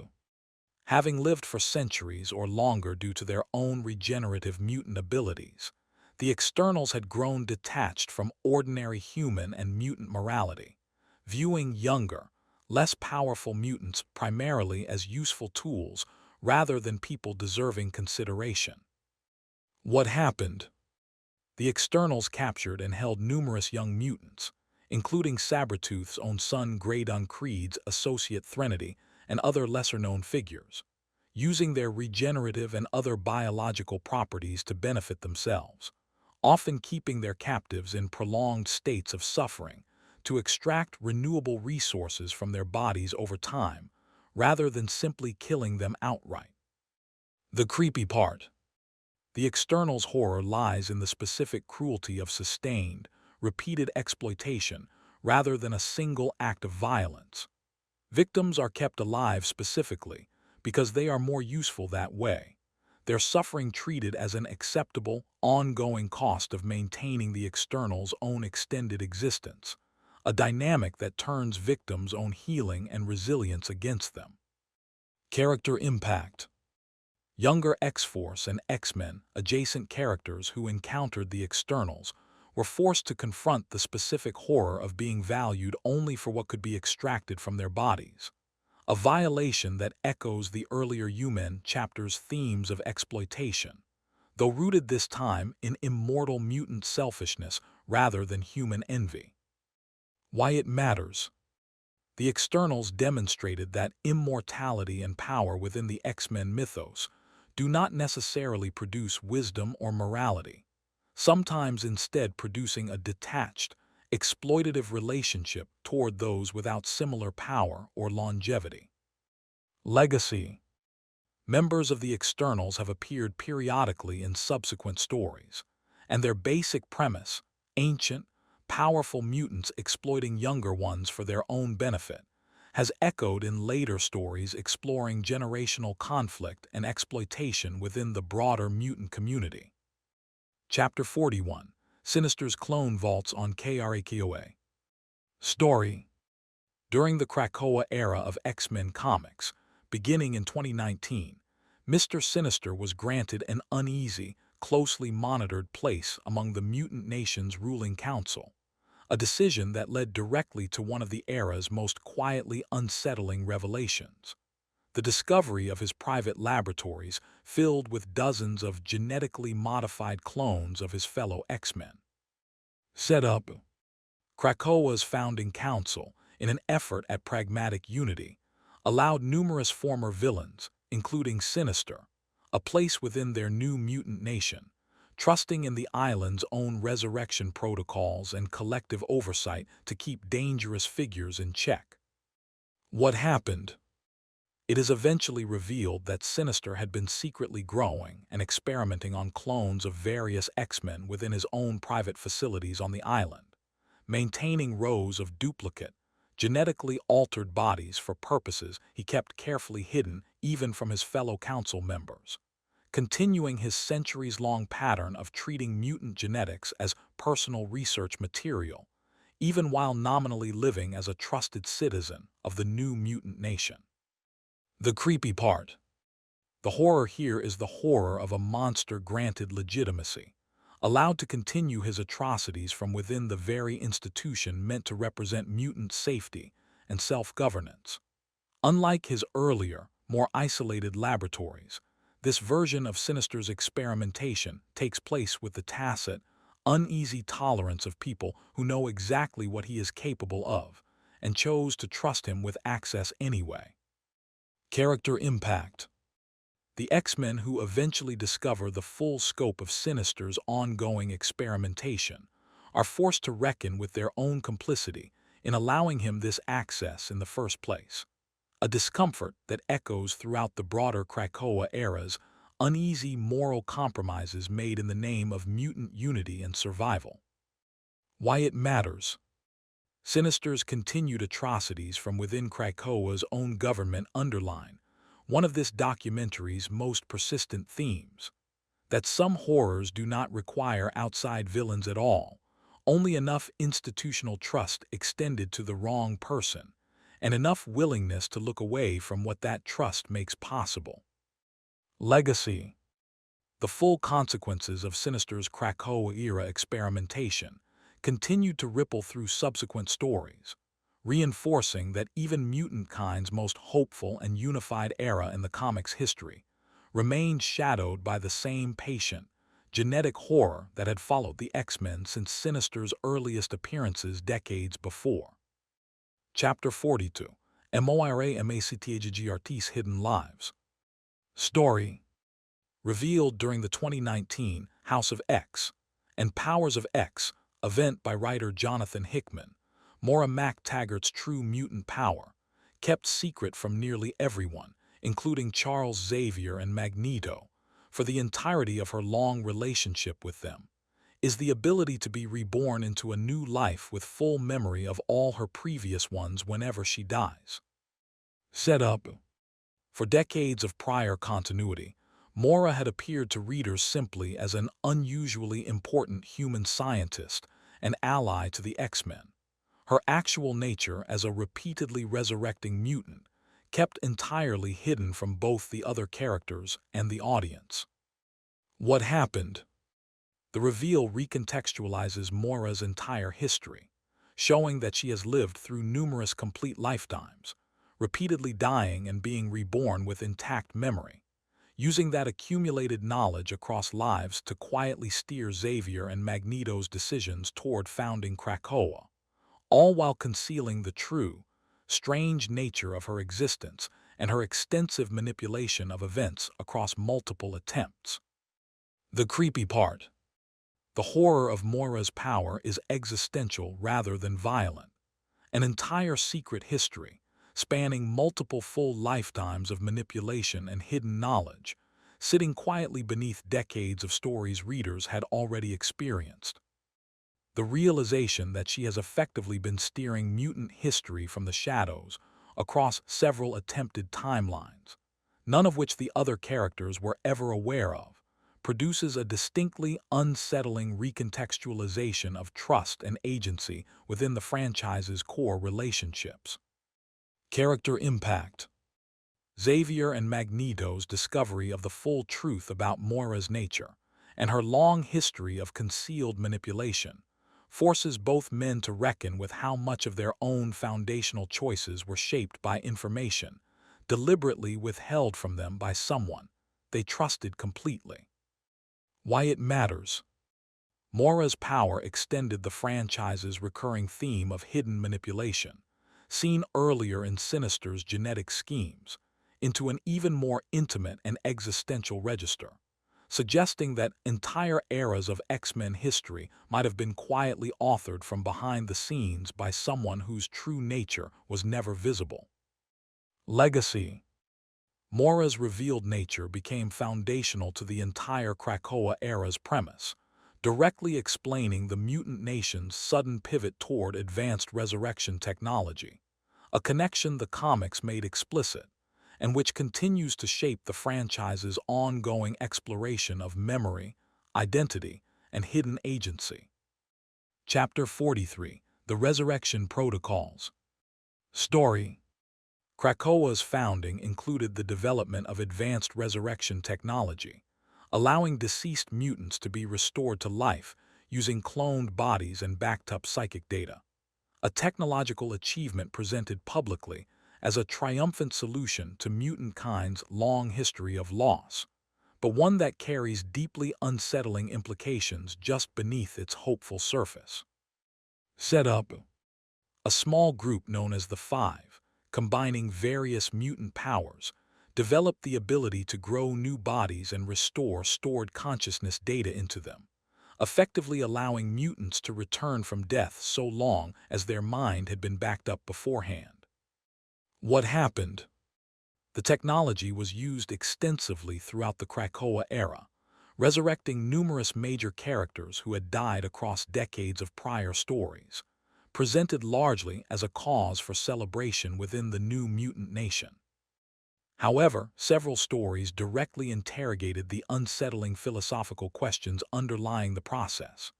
Having lived for centuries or longer due to their own regenerative mutant abilities, the Externals had grown detached from ordinary human and mutant morality, viewing younger, less powerful mutants primarily as useful tools rather than people deserving consideration. What happened? The Externals captured and held numerous young mutants, including Sabretooth's own son Graydon Creed's associate Threnody and other lesser-known figures, using their regenerative and other biological properties to benefit themselves, often keeping their captives in prolonged states of suffering to extract renewable resources from their bodies over time, rather than simply killing them outright. The creepy part. The Externals' horror lies in the specific cruelty of sustained, repeated exploitation rather than a single act of violence. Victims are kept alive specifically because they are more useful that way, their suffering treated as an acceptable, ongoing cost of maintaining the Externals' own extended existence, a dynamic that turns victims' own healing and resilience against them. Character impact. Younger X-Force and X-Men, adjacent characters who encountered the Externals, were forced to confront the specific horror of being valued only for what could be extracted from their bodies, a violation that echoes the earlier U-Men chapter's themes of exploitation, though rooted this time in immortal mutant selfishness rather than human envy. Why it matters. The Externals demonstrated that immortality and power within the X-Men mythos do not necessarily produce wisdom or morality, sometimes instead producing a detached, exploitative relationship toward those without similar power or longevity. Legacy. Members of the Externals have appeared periodically in subsequent stories, and their basic premise, ancient, powerful mutants exploiting younger ones for their own benefit, has echoed in later stories exploring generational conflict and exploitation within the broader mutant community. Chapter 41, Sinister's Clone Vaults on Krakoa. Story. During the Krakoa era of X-Men comics, beginning in 2019, Mr. Sinister was granted an uneasy, closely monitored place among the mutant nation's ruling council, a decision that led directly to one of the era's most quietly unsettling revelations: the discovery of his private laboratories filled with dozens of genetically modified clones of his fellow X-Men. Setup. Krakoa's founding council, in an effort at pragmatic unity, allowed numerous former villains, including Sinister, a place within their new mutant nation, trusting in the island's own resurrection protocols and collective oversight to keep dangerous figures in check. What happened? It is eventually revealed that Sinister had been secretly growing and experimenting on clones of various X-Men within his own private facilities on the island, maintaining rows of duplicate, genetically altered bodies for purposes he kept carefully hidden even from his fellow council members, continuing his centuries-long pattern of treating mutant genetics as personal research material, even while nominally living as a trusted citizen of the new mutant nation. The creepy part. The horror here is the horror of a monster granted legitimacy, allowed to continue his atrocities from within the very institution meant to represent mutant safety and self-governance. Unlike his earlier, more isolated laboratories, this version of Sinister's experimentation takes place with the tacit, uneasy tolerance of people who know exactly what he is capable of and chose to trust him with access anyway. Character impact. The X-Men who eventually discover the full scope of Sinister's ongoing experimentation are forced to reckon with their own complicity in allowing him this access in the first place, a discomfort that echoes throughout the broader Krakoa era's uneasy moral compromises made in the name of mutant unity and survival. Why it matters. Sinister's continued atrocities from within Krakoa's own government underline one of this documentary's most persistent themes, that some horrors do not require outside villains at all, only enough institutional trust extended to the wrong person, and enough willingness to look away from what that trust makes possible. Legacy. The full consequences of Sinister's Krakoa-era experimentation continued to ripple through subsequent stories, reinforcing that even mutant-kind's most hopeful and unified era in the comics' history remained shadowed by the same patient, genetic horror that had followed the X-Men since Sinister's earliest appearances decades before. Chapter 42. Moira Mactaggr's Hidden Lives. Story. Revealed during the 2019 House of X and Powers of X event by writer Jonathan Hickman, Moira Mactaggart's true mutant power, kept secret from nearly everyone, including Charles Xavier and Magneto, for the entirety of her long relationship with them, is the ability to be reborn into a new life with full memory of all her previous ones whenever she dies. Set up. For decades of prior continuity, Moira had appeared to readers simply as an unusually important human scientist, an ally to the X-Men. Her actual nature as a repeatedly resurrecting mutant kept entirely hidden from both the other characters and the audience. What happened? The reveal recontextualizes Moira's entire history, showing that she has lived through numerous complete lifetimes, repeatedly dying and being reborn with intact memory, using that accumulated knowledge across lives to quietly steer Xavier and Magneto's decisions toward founding Krakoa, all while concealing the true, strange nature of her existence and her extensive manipulation of events across multiple attempts. The creepy part. The horror of Moira's power is existential rather than violent, an entire secret history, spanning multiple full lifetimes of manipulation and hidden knowledge, sitting quietly beneath decades of stories readers had already experienced. The realization that she has effectively been steering mutant history from the shadows across several attempted timelines, none of which the other characters were ever aware of, produces a distinctly unsettling recontextualization of trust and agency within the franchise's core relationships. Character impact. Xavier and Magneto's discovery of the full truth about Moira's nature and her long history of concealed manipulation forces both men to reckon with how much of their own foundational choices were shaped by information deliberately withheld from them by someone they trusted completely. Why it matters. Moira's power extended the franchise's recurring theme of hidden manipulation, seen earlier in Sinister's genetic schemes, into an even more intimate and existential register, suggesting that entire eras of X-Men history might have been quietly authored from behind the scenes by someone whose true nature was never visible. Legacy. Moira's revealed nature became foundational to the entire Krakoa era's premise, directly explaining the mutant nation's sudden pivot toward advanced resurrection technology, a connection the comics made explicit, and which continues to shape the franchise's ongoing exploration of memory, identity, and hidden agency. Chapter 43. The Resurrection Protocols. Story. Krakoa's founding included the development of advanced resurrection technology, allowing deceased mutants to be restored to life using cloned bodies and backed-up psychic data. A technological achievement presented publicly as a triumphant solution to mutant kind's long history of loss, but one that carries deeply unsettling implications just beneath its hopeful surface. Set up a small group known as the Five, combining various mutant powers, developed the ability to grow new bodies and restore stored consciousness data into them, effectively allowing mutants to return from death so long as their mind had been backed up beforehand. What happened? The technology was used extensively throughout the Krakoa era, resurrecting numerous major characters who had died across decades of prior stories, presented largely as a cause for celebration within the new mutant nation. However, several stories directly interrogated the unsettling philosophical questions underlying the process,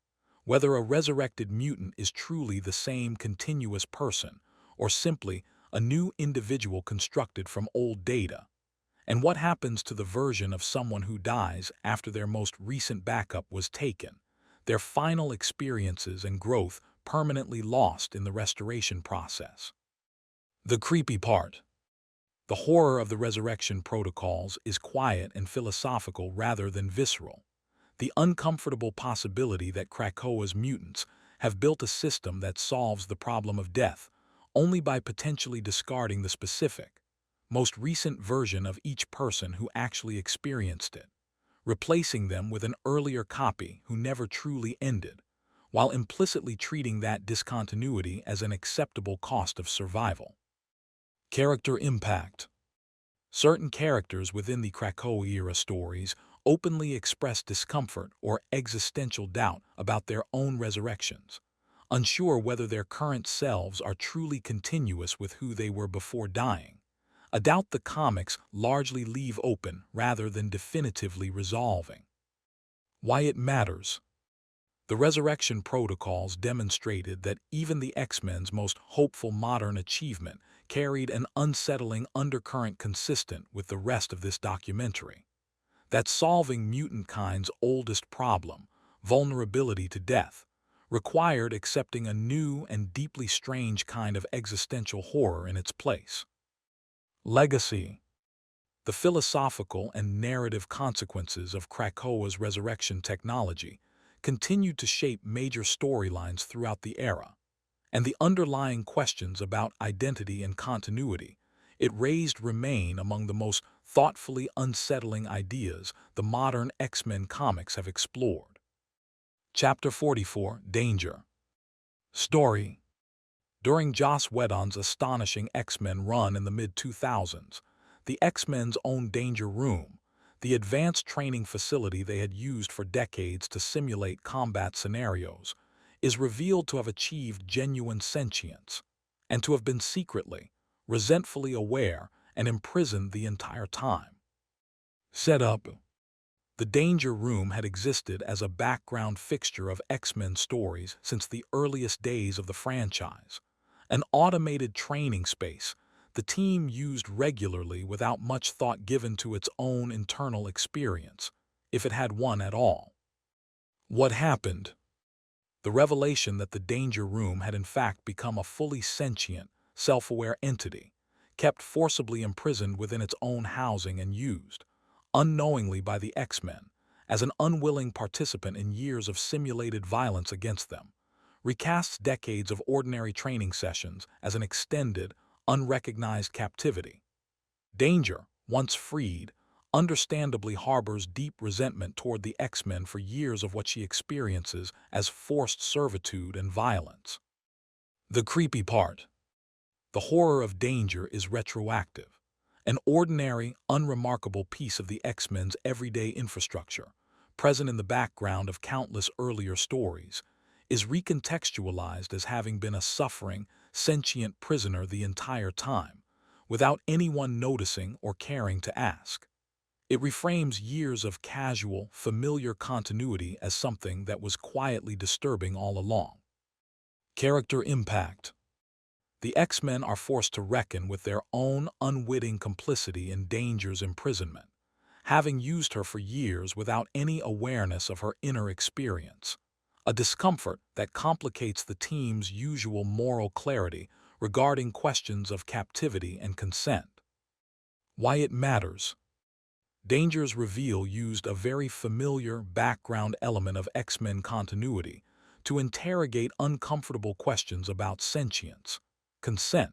whether a resurrected mutant is truly the same continuous person or simply a new individual constructed from old data, and what happens to the version of someone who dies after their most recent backup was taken, their final experiences and growth permanently lost in the restoration process. The creepy part. The horror of the resurrection protocols is quiet and philosophical rather than visceral. The uncomfortable possibility that Krakoa's mutants have built a system that solves the problem of death only by potentially discarding the specific, most recent version of each person who actually experienced it, replacing them with an earlier copy who never truly ended, while implicitly treating that discontinuity as an acceptable cost of survival. Character impact. Certain characters within the Krakoa-era stories openly express discomfort or existential doubt about their own resurrections, unsure whether their current selves are truly continuous with who they were before dying, a doubt the comics largely leave open rather than definitively resolving. Why it matters. The resurrection protocols demonstrated that even the X-Men's most hopeful modern achievement carried an unsettling undercurrent consistent with the rest of this documentary. That solving mutant kind's oldest problem, vulnerability to death, required accepting a new and deeply strange kind of existential horror in its place. Legacy. The philosophical and narrative consequences of Krakoa's resurrection technology continued to shape major storylines throughout the era, and the underlying questions about identity and continuity it raised remain among the most thoughtfully unsettling ideas the modern X-Men comics have explored. Chapter 44, Danger. Story. During Joss Whedon's astonishing X-Men run in the mid-2000s, the X-Men's own Danger Room, the advanced training facility they had used for decades to simulate combat scenarios, is revealed to have achieved genuine sentience, and to have been secretly, resentfully aware and imprisoned the entire time. Set up. The Danger Room had existed as a background fixture of X-Men stories since the earliest days of the franchise, an automated training space the team used regularly without much thought given to its own internal experience, if it had one at all. What happened? The revelation that the Danger Room had in fact become a fully sentient, self-aware entity, kept forcibly imprisoned within its own housing and used, unknowingly by the X-Men, as an unwilling participant in years of simulated violence against them, recasts decades of ordinary training sessions as an extended, unrecognized captivity. Danger, once freed, understandably harbors deep resentment toward the X-Men for years of what she experiences as forced servitude and violence. The creepy part. The horror of Danger is retroactive. An ordinary, unremarkable piece of the X-Men's everyday infrastructure, present in the background of countless earlier stories, is recontextualized as having been a suffering, sentient prisoner the entire time, without anyone noticing or caring to ask. It reframes years of casual, familiar continuity as something that was quietly disturbing all along. Character impact. The X-Men are forced to reckon with their own unwitting complicity in Danger's imprisonment, having used her for years without any awareness of her inner experience, a discomfort that complicates the team's usual moral clarity regarding questions of captivity and consent. Why it matters. Danger's reveal used a very familiar background element of X-Men continuity to interrogate uncomfortable questions about sentience, consent,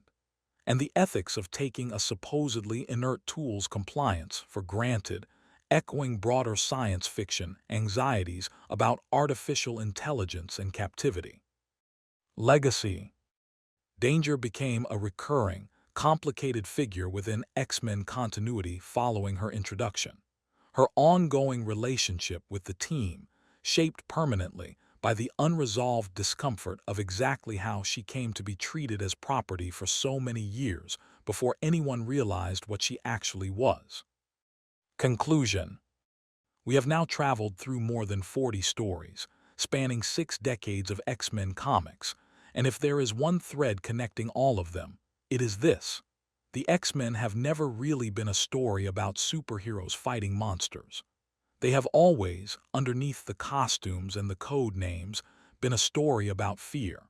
and the ethics of taking a supposedly inert tool's compliance for granted, echoing broader science fiction anxieties about artificial intelligence and captivity. Legacy. Danger became a recurring, complicated figure within X-Men continuity following her introduction. Her ongoing relationship with the team, shaped permanently by the unresolved discomfort of exactly how she came to be treated as property for so many years before anyone realized what she actually was. Conclusion. We have now traveled through more than 40 stories, spanning 6 decades of X-Men comics, and if there is one thread connecting all of them, it is this. The X-Men have never really been a story about superheroes fighting monsters. They have always, underneath the costumes and the code names, been a story about fear.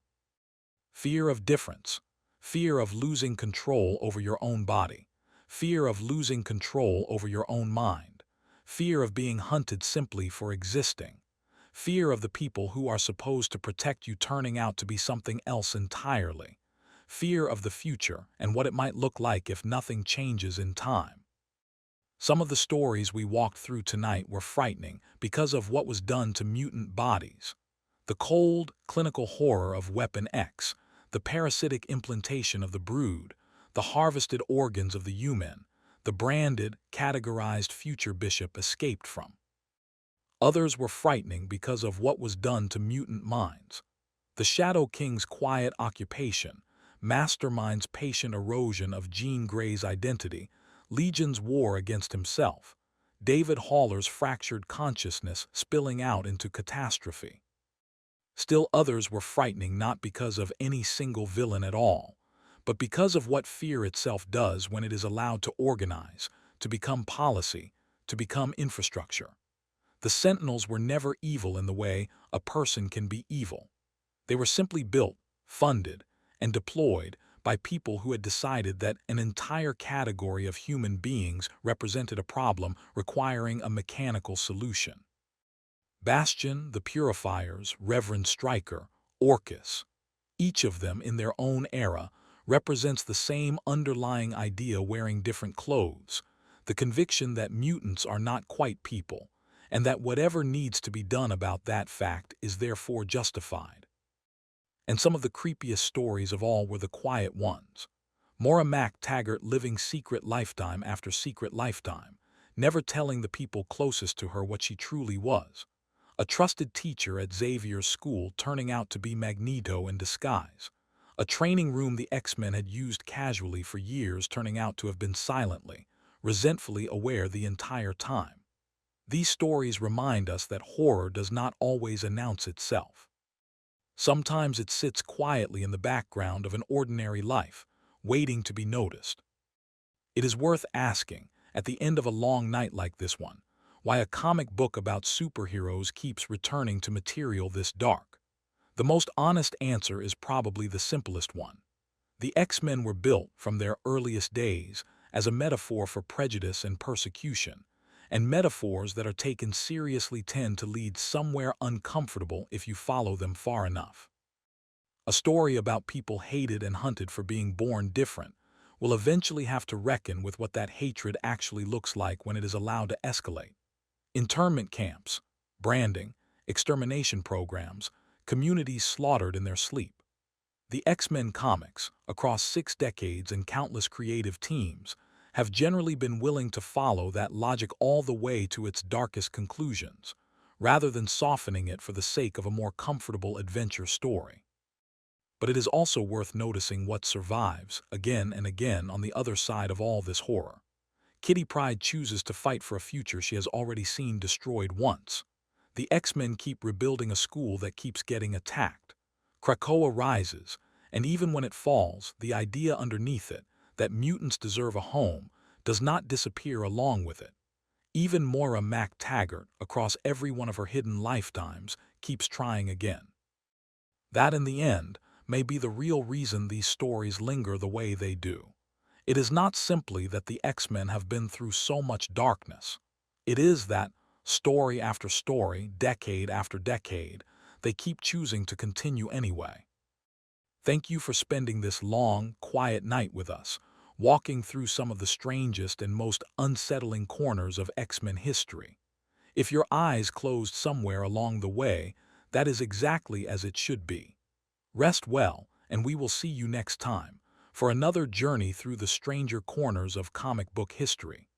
Fear of difference, fear of losing control over your own body, fear of losing control over your own mind, fear of being hunted simply for existing, fear of the people who are supposed to protect you turning out to be something else entirely, fear of the future and what it might look like if nothing changes in time. Some of the stories we walked through tonight were frightening because of what was done to mutant bodies. The cold, clinical horror of Weapon X, the parasitic implantation of the Brood, the harvested organs of the human, the branded, categorized future Bishop escaped from. Others were frightening because of what was done to mutant minds. The Shadow King's quiet occupation, Mastermind's patient erosion of Jean Grey's identity, Legion's war against himself, David Haller's fractured consciousness spilling out into catastrophe. Still others were frightening not because of any single villain at all, but because of what fear itself does when it is allowed to organize, to become policy, to become infrastructure. The Sentinels were never evil in the way a person can be evil. They were simply built, funded, and deployed by people who had decided that an entire category of human beings represented a problem requiring a mechanical solution. Bastion, the Purifiers, Reverend Stryker, Orchis, each of them in their own era represents the same underlying idea wearing different clothes, the conviction that mutants are not quite people, and that whatever needs to be done about that fact is therefore justified. And some of the creepiest stories of all were the quiet ones. Maura MacTaggart living secret lifetime after secret lifetime, never telling the people closest to her what she truly was. A trusted teacher at Xavier's school turning out to be Magneto in disguise. A training room the X-Men had used casually for years turning out to have been silently, resentfully aware the entire time. These stories remind us that horror does not always announce itself. Sometimes it sits quietly in the background of an ordinary life, waiting to be noticed. It is worth asking, at the end of a long night like this one, why a comic book about superheroes keeps returning to material this dark. The most honest answer is probably the simplest one. The X-Men were built from their earliest days as a metaphor for prejudice and persecution, and metaphors that are taken seriously tend to lead somewhere uncomfortable if you follow them far enough. A story about people hated and hunted for being born different will eventually have to reckon with what that hatred actually looks like when it is allowed to escalate. Internment camps, branding, extermination programs, communities slaughtered in their sleep. The X-Men comics, across 6 decades and countless creative teams, have generally been willing to follow that logic all the way to its darkest conclusions, rather than softening it for the sake of a more comfortable adventure story. But it is also worth noticing what survives, again and again, on the other side of all this horror. Kitty Pryde chooses to fight for a future she has already seen destroyed once. The X-Men keep rebuilding a school that keeps getting attacked. Krakoa rises, and even when it falls, the idea underneath it, that mutants deserve a home, does not disappear along with it. Even Moira MacTaggart, across every one of her hidden lifetimes, keeps trying again. That, in the end, may be the real reason these stories linger the way they do. It is not simply that the X-Men have been through so much darkness. It is that, story after story, decade after decade, they keep choosing to continue anyway. Thank you for spending this long, quiet night with us, walking through some of the strangest and most unsettling corners of X-Men history. If your eyes closed somewhere along the way, that is exactly as it should be. Rest well, and we will see you next time for another journey through the stranger corners of comic book history.